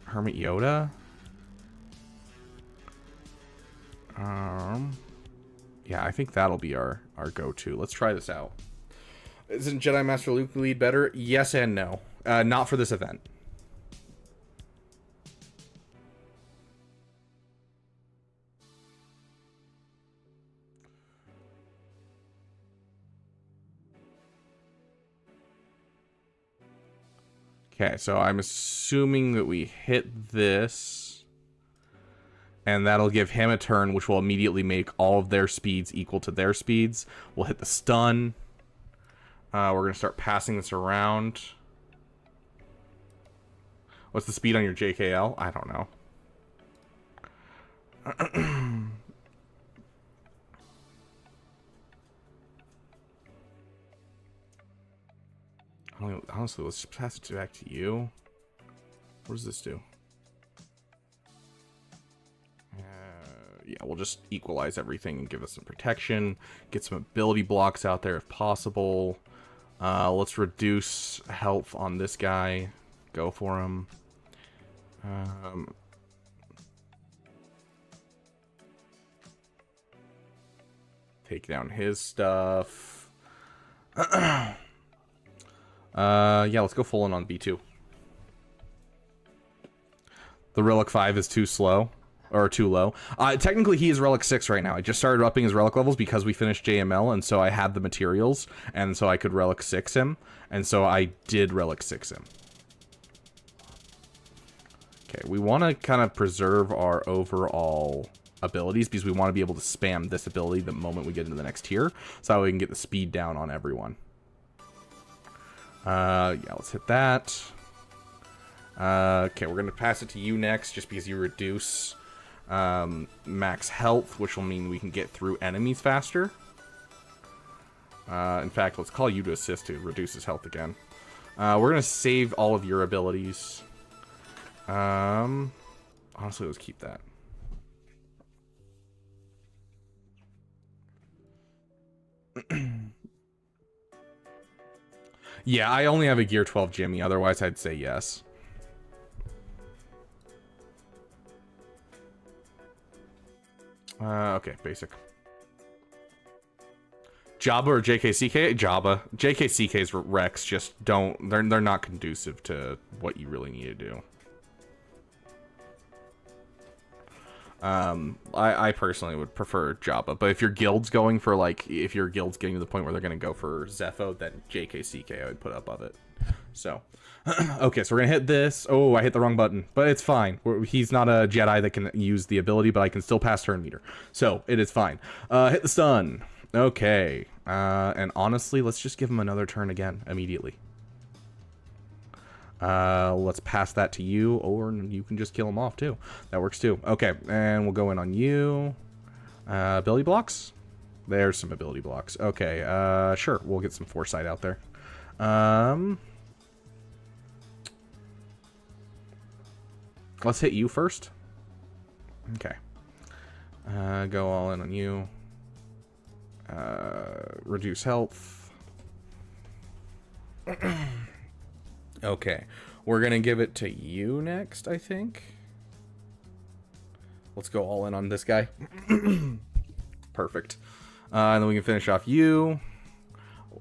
Hermit Yoda? Yeah, I think that'll be our go-to. Let's try this out. Isn't Jedi Master Luke lead better? Yes and no. Not for this event. Okay, so I'm assuming that we hit this. And that'll give him a turn, which will immediately make all of their speeds equal to their speeds. We'll hit the stun. We're going to start passing this around. What's the speed on your JKL? I don't know. Honestly, let's just pass it back to you. What does this do? Yeah, we'll just equalize everything and give us some protection. Get some ability blocks out there if possible. Let's reduce health on this guy. Go for him. Take down his stuff. Yeah, let's go full in on B2. The Relic 5 is too slow. Or too low. Technically, he is Relic 6 right now. I just started upping his Relic levels because we finished JML, and so I had the materials, and so I could Relic 6 him, and so I did Relic 6 him. Okay, we want to kind of preserve our overall abilities because we want to be able to spam this ability the moment we get into the next tier, so that we can get the speed down on everyone. Yeah, let's hit that. Okay, we're going to pass it to you next, just because you reduce max health, which will mean we can get through enemies faster. In fact, let's call you to assist to reduce his health again. We're going to save all of your abilities. Honestly, let's keep that. Yeah, I only have a Gear 12 Jimmy, otherwise I'd say yes. Okay, basic. Jabba or JKCK? Jabba. JKCK's Rex just don't... They're not conducive to what you really need to do. I personally would prefer Jabba, but if your guild's going for like, if your guild's getting to the point where they're going to go for Zepho, then JKCK I would put up of it. So, okay, so we're gonna hit this. Oh, I hit the wrong button, but it's fine. He's not a Jedi that can use the ability, but I can still pass turn meter, so it is fine. Hit the stun. Okay, and honestly, let's just give him another turn again immediately. Let's pass that to you, or you can just kill him off too. That works too. Okay, and we'll go in on you. Ability blocks? There's some ability blocks. Okay, sure, we'll get some foresight out there. Let's hit you first. Okay. Go all in on you. Reduce health. Okay, we're gonna give it to you next, I think. Let's go all in on this guy. Perfect. And then we can finish off you.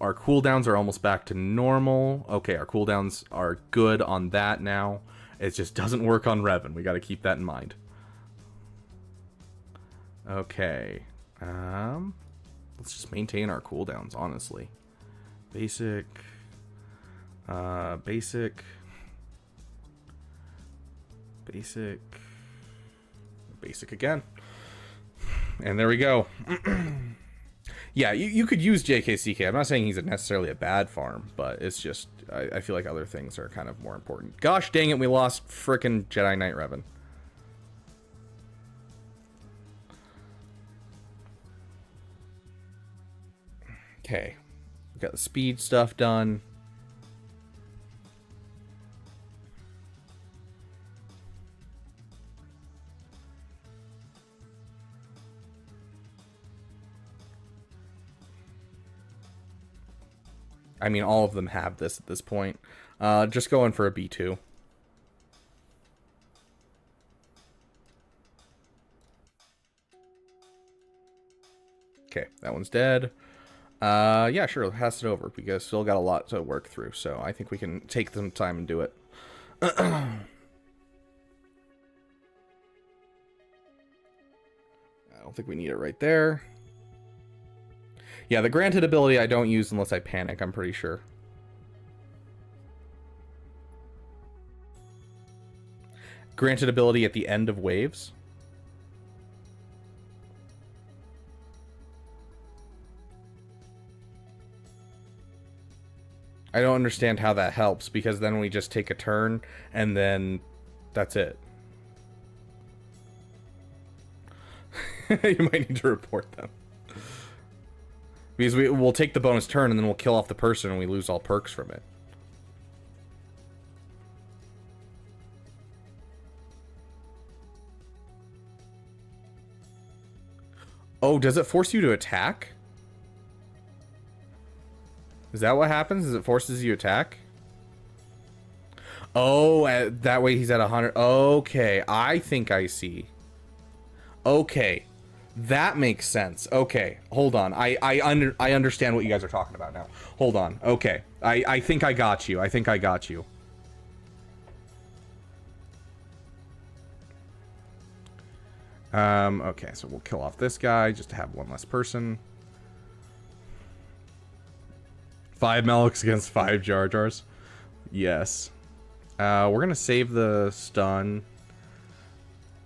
Our cooldowns are almost back to normal. Okay, our cooldowns are good on that now. It just doesn't work on Revan. We got to keep that in mind. Okay. Let's just maintain our cooldowns, honestly. Basic. Basic. Basic. Basic again. And there we go. Yeah, you could use JKCK. I'm not saying he's necessarily a bad farm, but it's just, I feel like other things are kind of more important. Gosh dang it, we lost frickin' Jedi Knight Revan. Okay. We got the speed stuff done. I mean, all of them have this at this point. Just going for a B2. Okay, that one's dead. Yeah, sure, pass it over because still got a lot to work through. So I think we can take some time and do it. I don't think we need it right there. Yeah, the granted ability I don't use unless I panic, I'm pretty sure. Granted ability at the end of waves. I don't understand how that helps, because then we just take a turn and then that's it. You might need to report them. Because we'll take the bonus turn and then we'll kill off the person and we lose all perks from it. Oh, does it force you to attack? Is that what happens? Is it forces you to attack? Oh, that way he's at 100. Okay, I think I see. Okay. That makes sense. Okay, hold on. I understand what you guys are talking about now. Hold on. Okay. I think I got you. I think I got you. Okay, so we'll kill off this guy just to have one less person. 5 Malaks against 5 Jar Jars. Yes. We're gonna save the stun.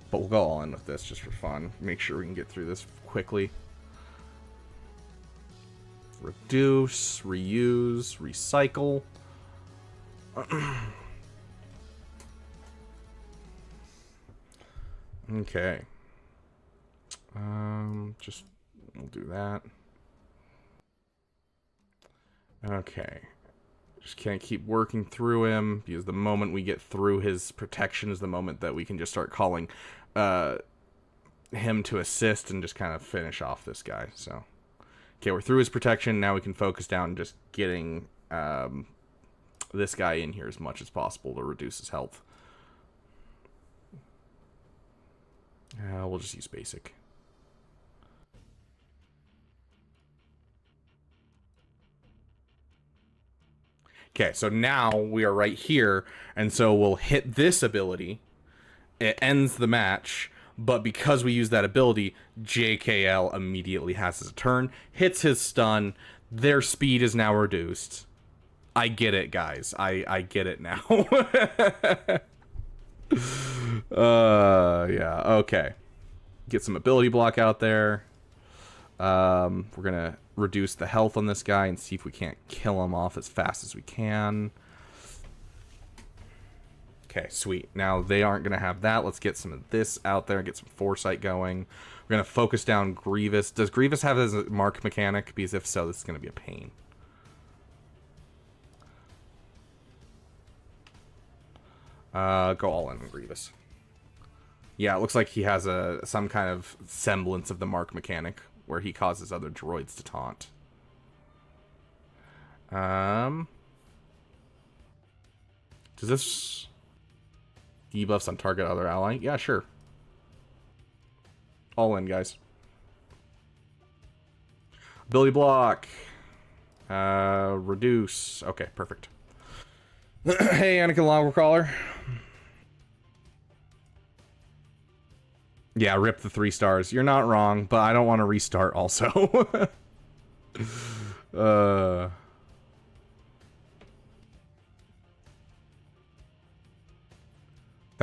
But we'll go all in with this just for fun. Make sure we can get through this quickly. Reduce, reuse, recycle. Okay. Just we'll do that. Okay. Just can't keep working through him, because the moment we get through his protection is the moment that we can just start calling him to assist and just kind of finish off this guy. So, okay, we're through his protection. Now we can focus down just getting this guy in here as much as possible to reduce his health. We'll just use basic. Okay, so now we are right here, and so we'll hit this ability. It ends the match, but because we use that ability, JKL immediately has his turn, hits his stun, their speed is now reduced. I get it, guys. I get it now. Yeah, okay. Get some ability block out there. We're gonna reduce the health on this guy and see if we can't kill him off as fast as we can. Okay, sweet. Now they aren't gonna have that. Let's get some of this out there, get some foresight going. We're gonna focus down Grievous. Does Grievous have his mark mechanic? Because if so, this is gonna be a pain. Go all in on Grievous. Yeah, it looks like he has some kind of semblance of the mark mechanic where he causes other droids to taunt. Does this debuffs on target other ally? Yeah, sure. All in, guys. Ability block. Reduce. Okay, perfect. Hey, Anakin Longcrawler. Yeah, rip the 3 stars. You're not wrong, but I don't want to restart also. That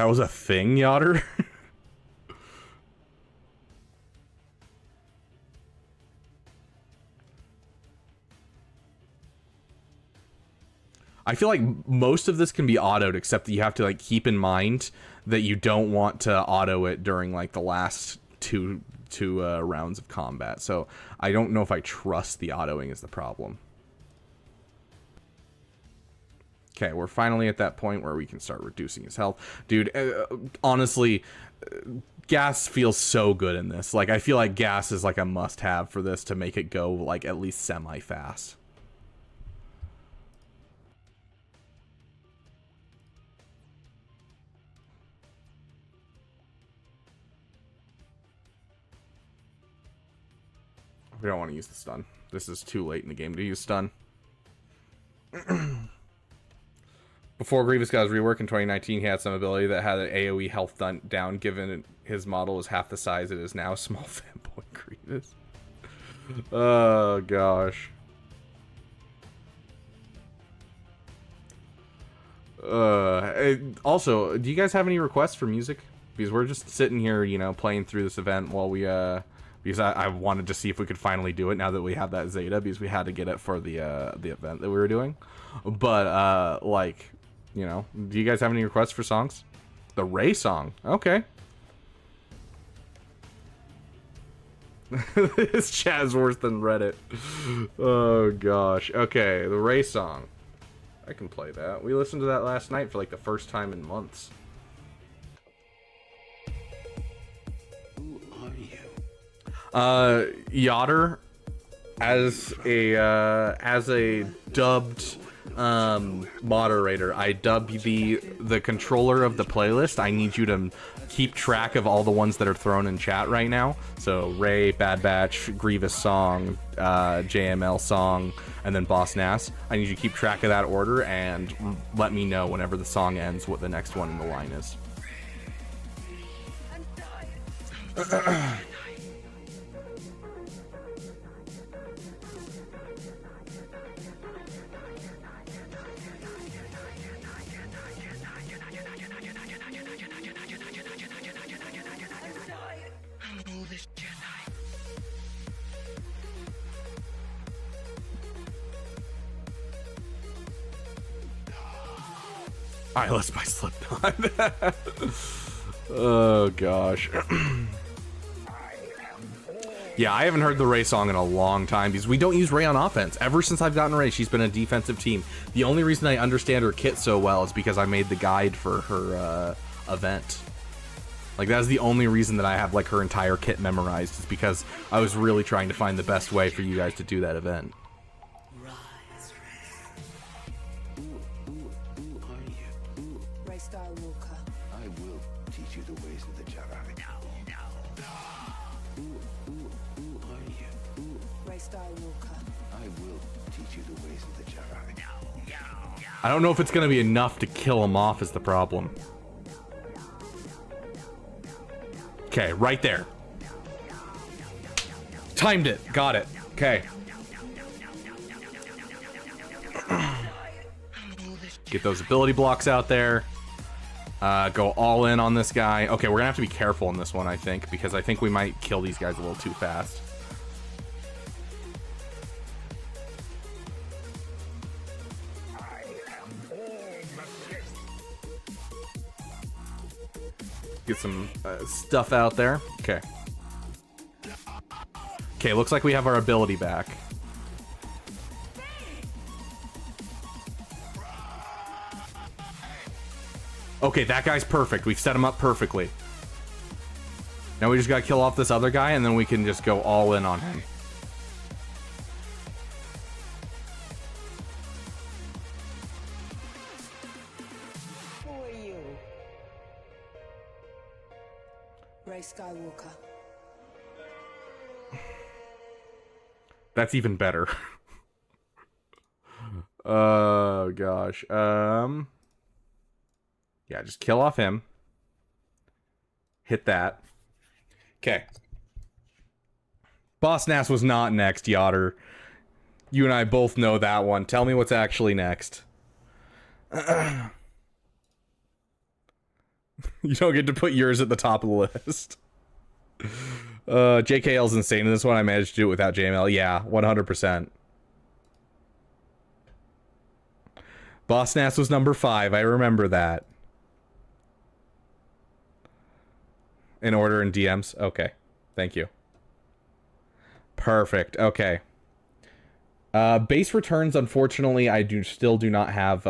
was a thing, Yotter? I feel like most of this can be autoed, except that you have to like keep in mind that you don't want to auto it during like the last two rounds of combat. So I don't know if I trust the autoing is the problem. Okay, we're finally at that point where we can start reducing his health. Dude, honestly, gas feels so good in this. Like, I feel like gas is like a must-have for this to make it go like at least semi-fast. We don't want to use the stun. This is too late in the game to use stun. Before Grievous got his rework in 2019, he had some ability that had an AoE health down, given his model was half the size it is now. Small fanboy Grievous. Oh, gosh. Also, do you guys have any requests for music? Because we're just sitting here, you know, playing through this event while we, because I wanted to see if we could finally do it now that we have that Zeta, because we had to get it for the event that we were doing. But, like, you know, do you guys have any requests for songs? The Ray song. Okay. This chat is worse than Reddit. Oh, gosh. Okay, the Ray song. I can play that. We listened to that last night for, like, the first time in months. Yotter, as a dubbed moderator, I dub the controller of the playlist. I need you to keep track of all the ones that are thrown in chat right now. So Ray, Bad Batch, Grievous song, JML song, and then Boss Nass. I need you to keep track of that order and let me know whenever the song ends what the next one in the line is. Alright, let's buy Slipknot. Oh, gosh. Yeah, I haven't heard the Ray song in a long time because we don't use Ray on offense. Ever since I've gotten Ray, she's been a defensive team. The only reason I understand her kit so well is because I made the guide for her event. Like, that's the only reason that I have, like, her entire kit memorized, is because I was really trying to find the best way for you guys to do that event. I don't know if it's going to be enough to kill him off is the problem. Okay, right there. Timed it. Got it. Okay. Get those ability blocks out there. Go all in on this guy. Okay, we're gonna have to be careful in this one, I think, because I think we might kill these guys a little too fast. Get some stuff out there. Okay. Okay, looks like we have our ability back. Okay, that guy's perfect. We've set him up perfectly. Now we just gotta kill off this other guy, and then we can just go all in on him. Who are you? Rey Skywalker. That's even better. Oh, gosh. Yeah, just kill off him. Hit that. Okay. Boss Nass was not next, Yotter. You and I both know that one. Tell me what's actually next. You don't get to put yours at the top of the list. JKL's insane in this one. I managed to do it without JML. Yeah, 100%. Boss Nass was number 5. I remember that. In order in DMs? Okay. Thank you. Perfect. Okay. Base returns, unfortunately, I still do not have,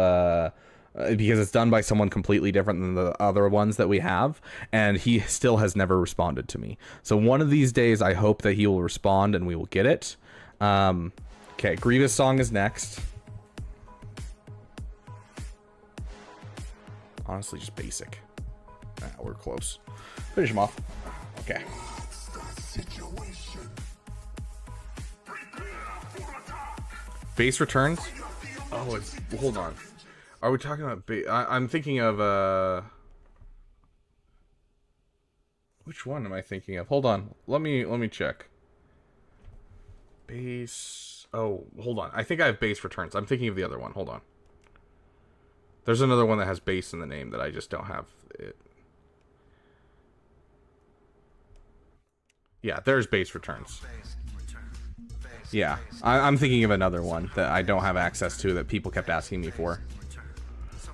because it's done by someone completely different than the other ones that we have, and he still has never responded to me. So one of these days, I hope that he will respond and we will get it. Okay, Grievous song is next. Honestly, just basic. We're close. Finish him off. Okay. Base returns? Oh, it's... Hold on. Are we talking about... I'm thinking of... Which one am I thinking of? Hold on. Let me check. Base... Oh, hold on. I think I have base returns. I'm thinking of the other one. Hold on. There's another one that has base in the name that I just don't have it. Yeah, there's base returns. Yeah, I'm thinking of another one that I don't have access to that people kept asking me for.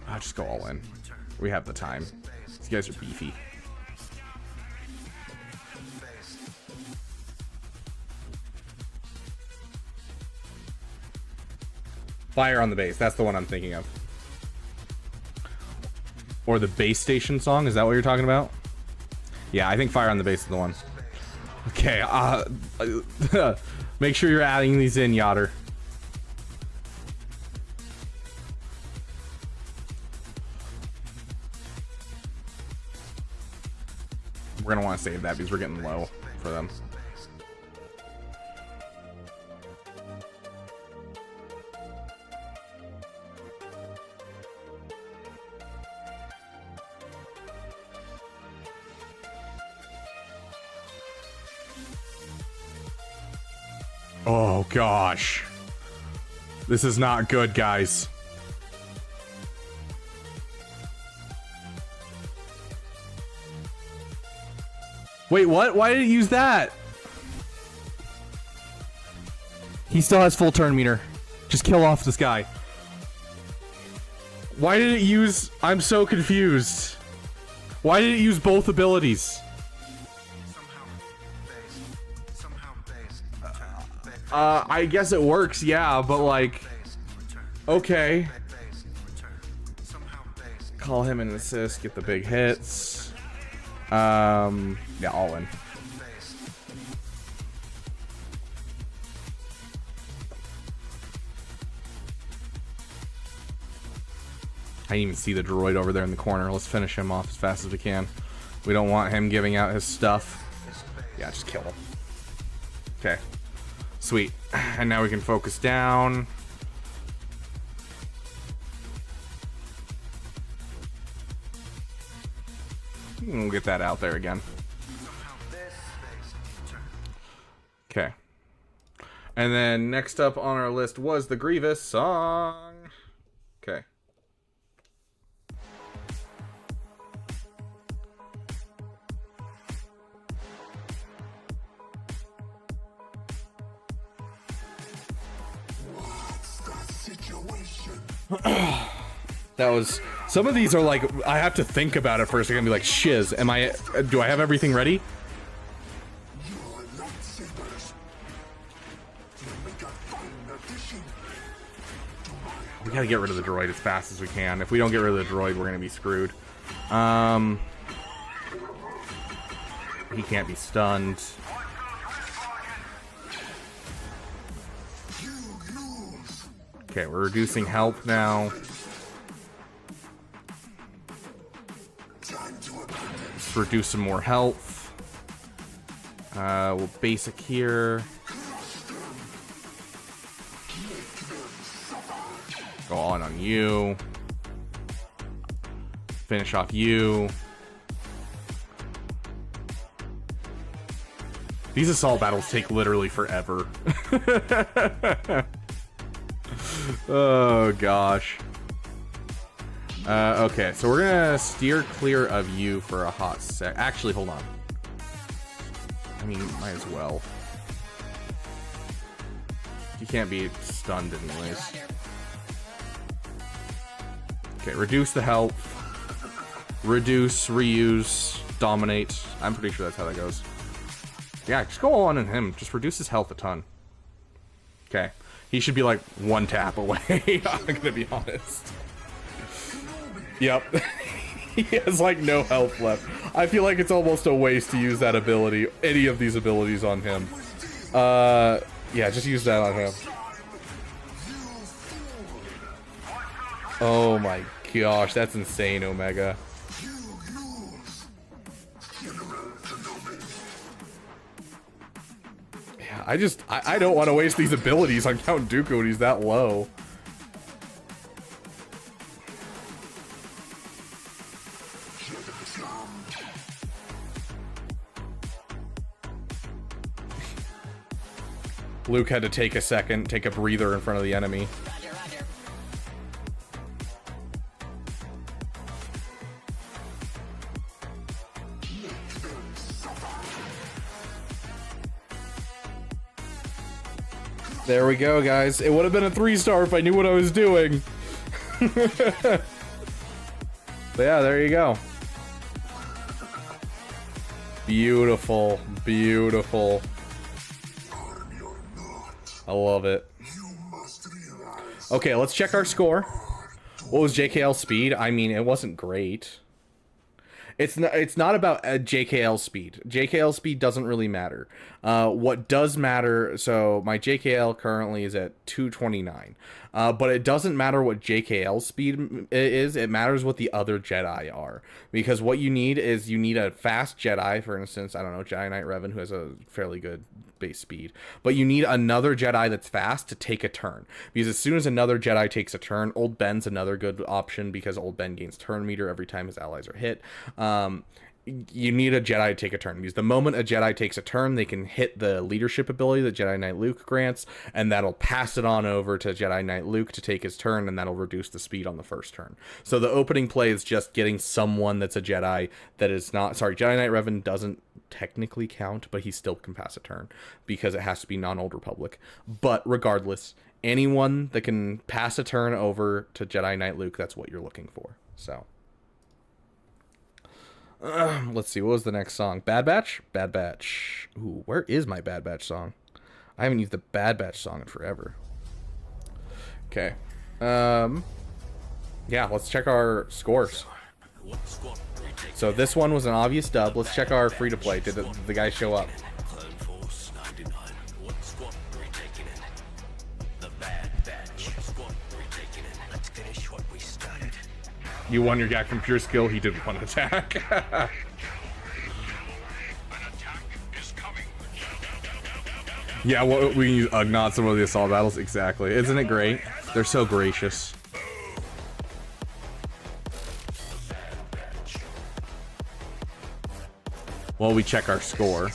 I'll just go all in. We have the time. These guys are beefy. Fire on the base. That's the one I'm thinking of. Or the base station song. Is that what you're talking about? Yeah, I think Fire on the Base is the one. Okay, make sure you're adding these in, Yotter. We're gonna want to save that because we're getting low for them. Oh gosh. This is not good, guys. Wait, what? Why did it use that? He still has full turn meter. Just kill off this guy. Why did it use... I'm so confused. Why did it use both abilities? I guess it works, yeah, but like... Okay. Call him an assist, get the big hits. Yeah, all in. I didn't even see the droid over there in the corner. Let's finish him off as fast as we can. We don't want him giving out his stuff. Yeah, just kill him. Okay. Sweet. And now we can focus down. We'll get that out there again. Okay. And then next up on our list was the Grievous song. Okay. That was, some of these are like, I have to think about it first. I'm gonna be like, shiz, do I have everything ready? We gotta get rid of the droid as fast as we can. If we don't get rid of the droid, we're gonna be screwed. He can't be stunned. Okay, we're reducing health now. Let's reduce some more health. We'll basic here. Go on you. Finish off you. These assault battles take literally forever. Oh gosh. Okay, so we're gonna steer clear of you for a hot sec. Actually, hold on. I mean, might as well. You can't be stunned anyways. Okay, reduce the health. Reduce, reuse, dominate. I'm pretty sure that's how that goes. Yeah, just go on in him. Just reduce his health a ton. Okay. He should be like one tap away. I'm gonna be honest. Yep. He has like no health left. I feel like it's almost a waste to use that ability, any of these abilities on him. Yeah, just use that on him. Oh my gosh, that's insane, Omega. Yeah, I don't want to waste these abilities on Count Dooku when he's that low. Luke had to take a second, take a breather in front of the enemy. There we go, guys. It would have been a 3-star if I knew what I was doing. But yeah, there you go. Beautiful, beautiful. I love it. Okay, let's check our score. What was JKL speed? I mean, it wasn't great. It's not about JKL speed. JKL speed doesn't really matter. What does matter, so my JKL currently is at 229. But it doesn't matter what JKL speed is. It matters what the other Jedi are. Because what you need is you need a fast Jedi, for instance, I don't know, Jedi Knight Revan, who has a fairly good base speed. But you need another Jedi that's fast to take a turn. Because as soon as another Jedi takes a turn, Old Ben's another good option because Old Ben gains turn meter every time his allies are hit. You need a Jedi to take a turn because the moment a Jedi takes a turn, they can hit the leadership ability that Jedi Knight Luke grants, and that'll pass it on over to Jedi Knight Luke to take his turn, and that'll reduce the speed on the first turn. So the opening play is just getting someone that's a Jedi that is not... Sorry, Jedi Knight Revan doesn't technically count, but he still can pass a turn because it has to be non-Old Republic. But regardless, anyone that can pass a turn over to Jedi Knight Luke, that's what you're looking for. So... let's see, what was the next song? Bad Batch? Bad Batch. Ooh, where is my Bad Batch song? I haven't used the Bad Batch song in forever. Okay. Yeah, let's check our scores. So this one was an obvious dub. Let's check our free-to-play. Did the guy show up? You won your GAC from pure skill. He did one attack. Yeah, well, we can use Ugnaught some of the assault battles. Exactly. Isn't it great? They're so gracious. Well, we check our score.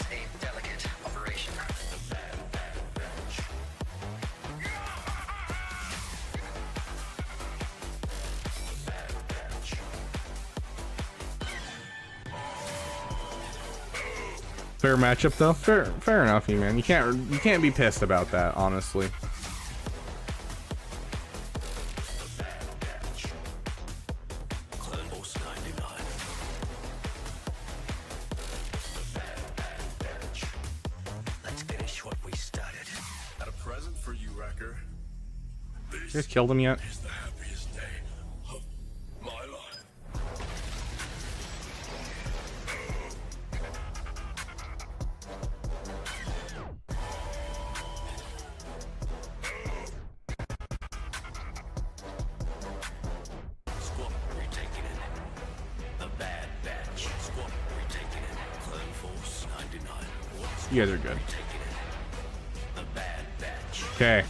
Fair matchup though. Fair enough, you man. You can't be pissed about that, honestly. Let's finish what we started. Got a present for you, Wrecker. You guys killed him yet? Is the happiest day of my life. Squad retaking it. The Bad Batch. Squad retaking it. Clone Force 99. You guys are good. The Bad Batch. Okay.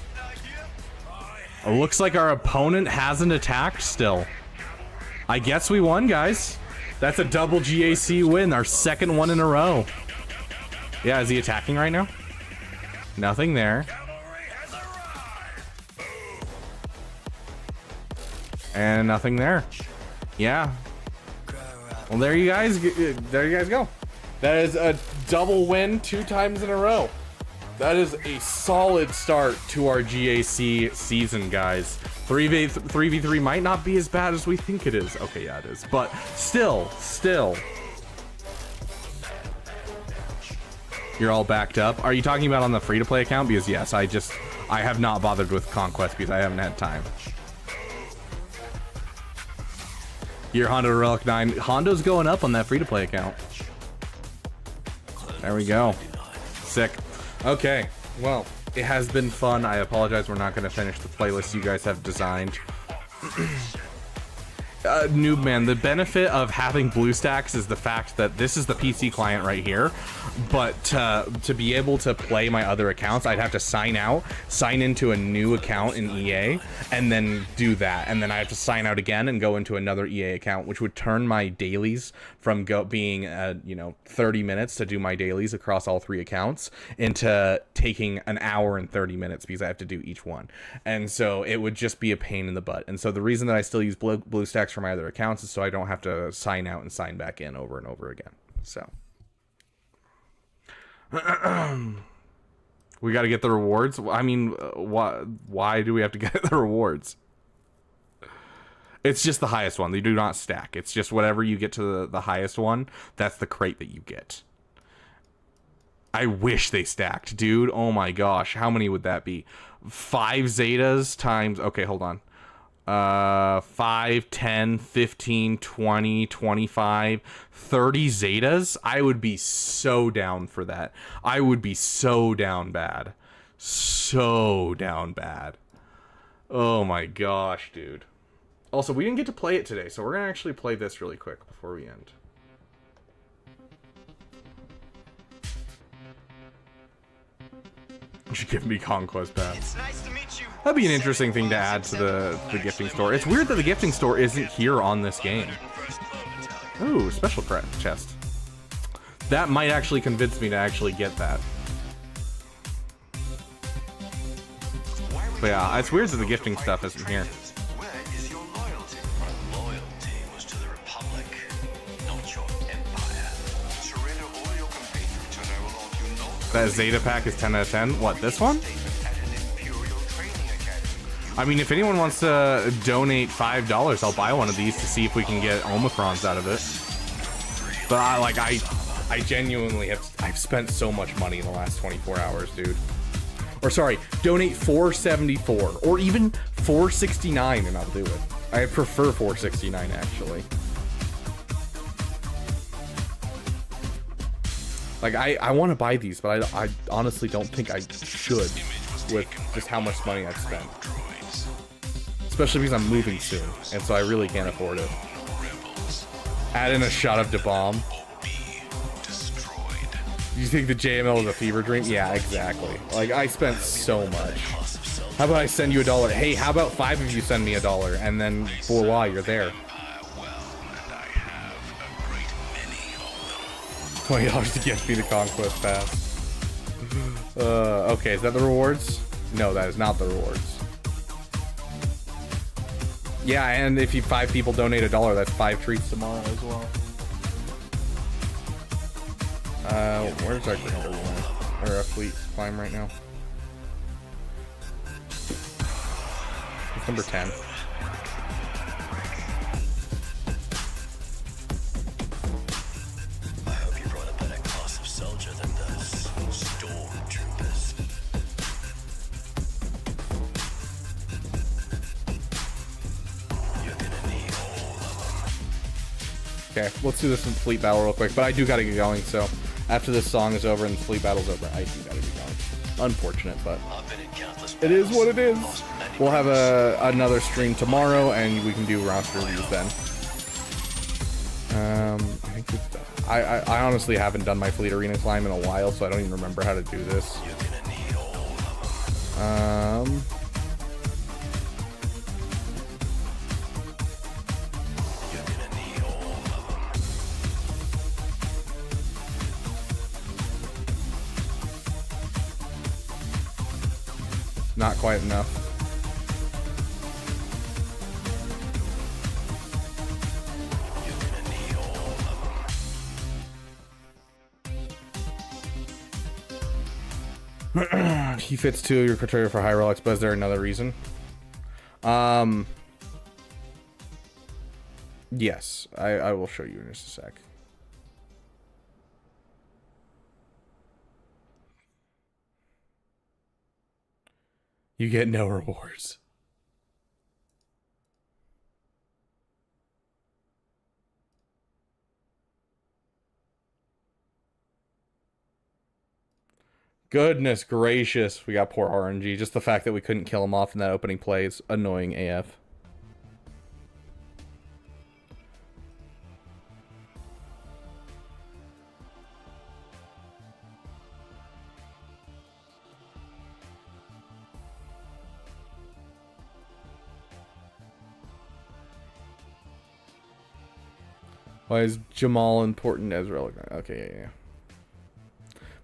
It looks like our opponent hasn't attacked still. I guess we won, guys. That's a double GAC win, our second one in a row. Yeah, is he attacking right now? Nothing there. And nothing there. Yeah. Well, there you guys go. That is a double win 2 times in a row. That is a solid start to our GAC season, guys. 3v3 might not be as bad as we think it is. Okay, yeah, it is. But still. You're all backed up. Are you talking about on the free-to-play account? Because yes, I have not bothered with Conquest because I haven't had time. Your Hondo Relic 9. Hondo's going up on that free-to-play account. There we go. Sick. Okay, well, it has been fun. I apologize, we're not going to finish the playlist you guys have designed. Noob man, the benefit of having BlueStacks is the fact that this is the PC client right here, but to be able to play my other accounts, I'd have to sign out, sign into a new account in EA, and then do that, and then I have to sign out again and go into another EA account, which would turn my dailies from being 30 minutes to do my dailies across all 3 accounts into taking an hour and 30 minutes because I have to do each one, and so it would just be a pain in the butt. And so the reason that I still use BlueStacks for my other accounts is so I don't have to sign out and sign back in over and over again. So we got to get the rewards. I mean, why do we have to get the rewards? It's just the highest one. They do not stack. It's just whatever you get to the highest one, that's the crate that you get. I wish they stacked, dude. Oh my gosh, how many would that be? 5 Zetas times, okay, hold on. 5, 10, 15, 20, 25, 30 Zetas. I would be so down for that. I would be so down bad. So down bad. Oh my gosh, dude. Also, we didn't get to play it today, so we're gonna actually play this really quick before we end. You should give me Conquest Pass. That'd be an interesting thing to add to the gifting store. It's weird that the gifting store isn't here on this game. Ooh, special chest. That might actually convince me to actually get that. But yeah, it's weird that the gifting stuff isn't here. That Zeta pack is 10 out of 10. What, this one? I mean, if anyone wants to donate $5, I'll buy one of these to see if we can get Omicrons out of it. But I genuinely I've spent so much money in the last 24 hours, dude. Or sorry, donate $4.74 or even $4.69 and I'll do it. I prefer $4.69 actually. Like, I want to buy these, but I honestly don't think I should with just how much money I've spent. Especially because I'm moving soon, and so I really can't afford it. Add in a shot of DeBomb. You think the JML is a fever dream? Yeah, exactly. Like, I spent so much. How about I send you $1? Hey, how about 5 of you send me $1, and then voila, you're there. $20 to get me the Conquest Pass. Okay, is that the rewards? No, that is not the rewards. Yeah, and if 5 people donate $1, that's 5 treats tomorrow as well. Where's our commander one? Or a fleet climb right now? It's number 10. I hope you brought a better class of soldier than those stormtroopers. You're gonna need all of them. Okay, let's do this in fleet battle real quick, but I do gotta get going, so after this song is over and the fleet battle's over, I do gotta get going. Unfortunate, but it is what it is. We'll have another stream tomorrow, and we can do roster reviews then. I think I honestly haven't done my fleet arena climb in a while, so I don't even remember how to do this. Not quite enough. He fits 2 of your criteria for high relics, but is there another reason? Yes, I will show you in just a sec. You get no rewards. Goodness gracious, we got poor RNG. Just the fact that we couldn't kill him off in that opening play is annoying AF. Why is Jamal important as relevant? Okay, yeah.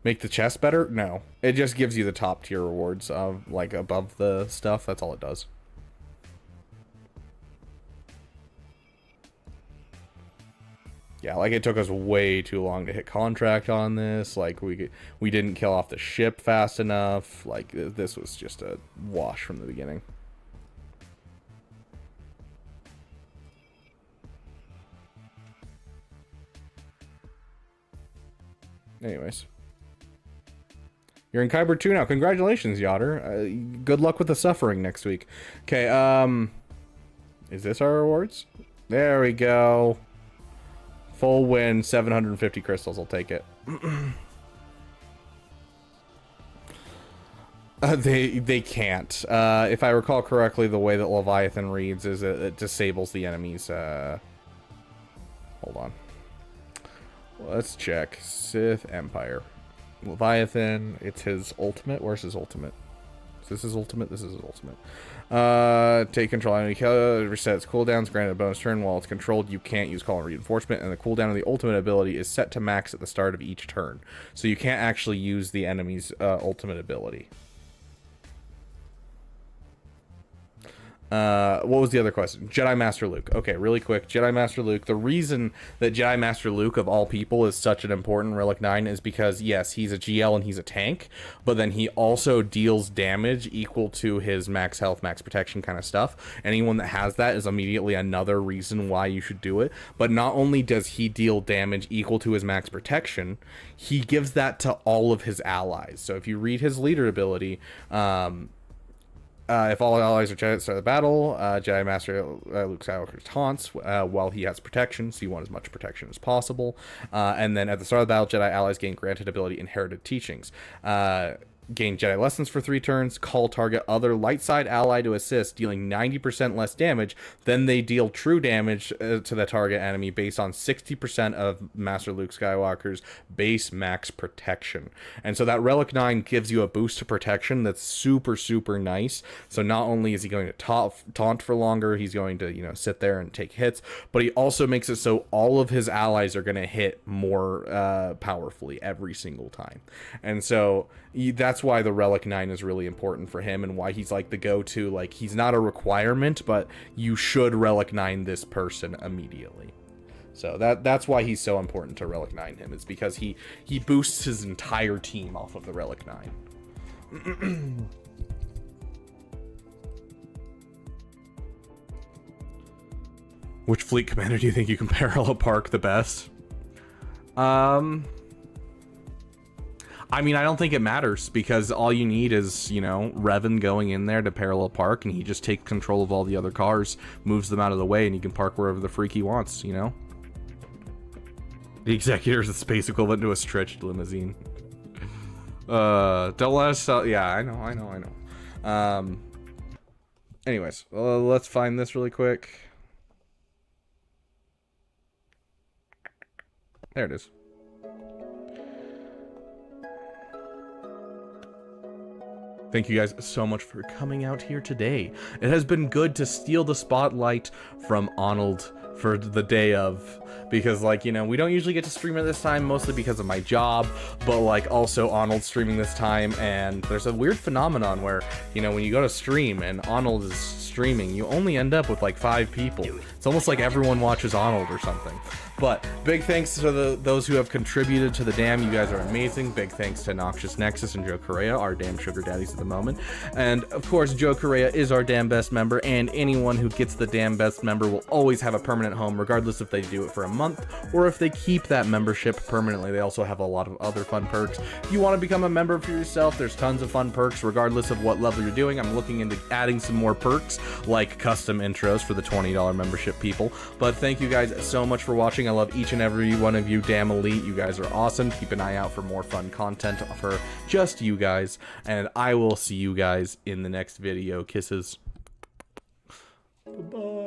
Make the chest better? No. It just gives you the top tier rewards, like above the stuff. That's all it does. Yeah, like it took us way too long to hit contract on this. Like we didn't kill off the ship fast enough. Like this was just a wash from the beginning. Anyways. You're in Kyber 2 now. Congratulations, Yotter. Good luck with the suffering next week. Okay, is this our rewards? There we go. Full win, 750 crystals. I'll take it. They can't. If I recall correctly, the way that Leviathan reads is it disables the enemy's... Hold on. Let's check. Sith Empire. Leviathan, it's his ultimate. Where's his ultimate? Is this his ultimate? This is his ultimate. Take control. Enemy resets cooldowns. Granted a bonus turn. While it's controlled, you can't use call and reinforcement, and the cooldown of the ultimate ability is set to max at the start of each turn. So you can't actually use the enemy's ultimate ability. What was the other question? Jedi Master Luke. Okay, really quick. Jedi Master Luke. The reason that Jedi Master Luke, of all people, is such an important Relic 9 is because, yes, he's a GL and he's a tank, but then he also deals damage equal to his max health, max protection kind of stuff. Anyone that has that is immediately another reason why you should do it. But not only does he deal damage equal to his max protection, he gives that to all of his allies. So if you read his leader ability, if all allies are Jedi at the start of the battle, Jedi Master Luke Skywalker taunts while he has protection, so you want as much protection as possible. And then at the start of the battle, Jedi allies gain granted ability Inherited Teachings. Gain Jedi Lessons for 3 turns, call target other light side ally to assist, dealing 90% less damage. Then they deal true damage to the target enemy based on 60% of Master Luke Skywalker's base max protection. And so that Relic 9 gives you a boost to protection that's super, super nice. So not only is he going to taunt for longer, he's going to, you know, sit there and take hits, but he also makes it so all of his allies are going to hit more powerfully every single time. And so that's why the Relic 9 is really important for him and why he's like the go-to. Like, he's not a requirement, but you should Relic 9 this person immediately. So that's why he's so important to Relic 9 him, is because he boosts his entire team off of the Relic 9. Which fleet commander do you think you can parallel park the best? I mean, I don't think it matters, because all you need is, you know, Revan going in there to parallel park, and he just takes control of all the other cars, moves them out of the way, and he can park wherever the freak he wants, you know? The Executor is the space equivalent to a stretched limousine. Don't let us sell. Yeah, I know. Anyways, let's find this really quick. There it is. Thank you guys so much for coming out here today. It has been good to steal the spotlight from Arnold for the day of, because, like, you know, we don't usually get to stream at this time, mostly because of my job, but, like, also Arnold streaming this time, and there's a weird phenomenon where, you know, when you go to stream and Arnold is streaming, you only end up with like 5 people. It's almost like everyone watches Arnold or something. But big thanks to those who have contributed to the dam. You guys are amazing. Big thanks to Noxious Nexes and Joe Correa, our damn sugar daddies at the moment. And of course, Joe Correa is our damn best member, and anyone who gets the damn best member will always have a permanent home, regardless if they do it for a month or if they keep that membership permanently. They also have a lot of other fun perks. If you want to become a member for yourself, there's tons of fun perks regardless of what level you're doing. I'm looking into adding some more perks like custom intros for the $20 membership people. But thank you guys so much for watching. I love each and every one of you, damn elite. You guys are awesome. Keep an eye out for more fun content for just you guys, and I will see you guys in the next video. Kisses. Bye-bye.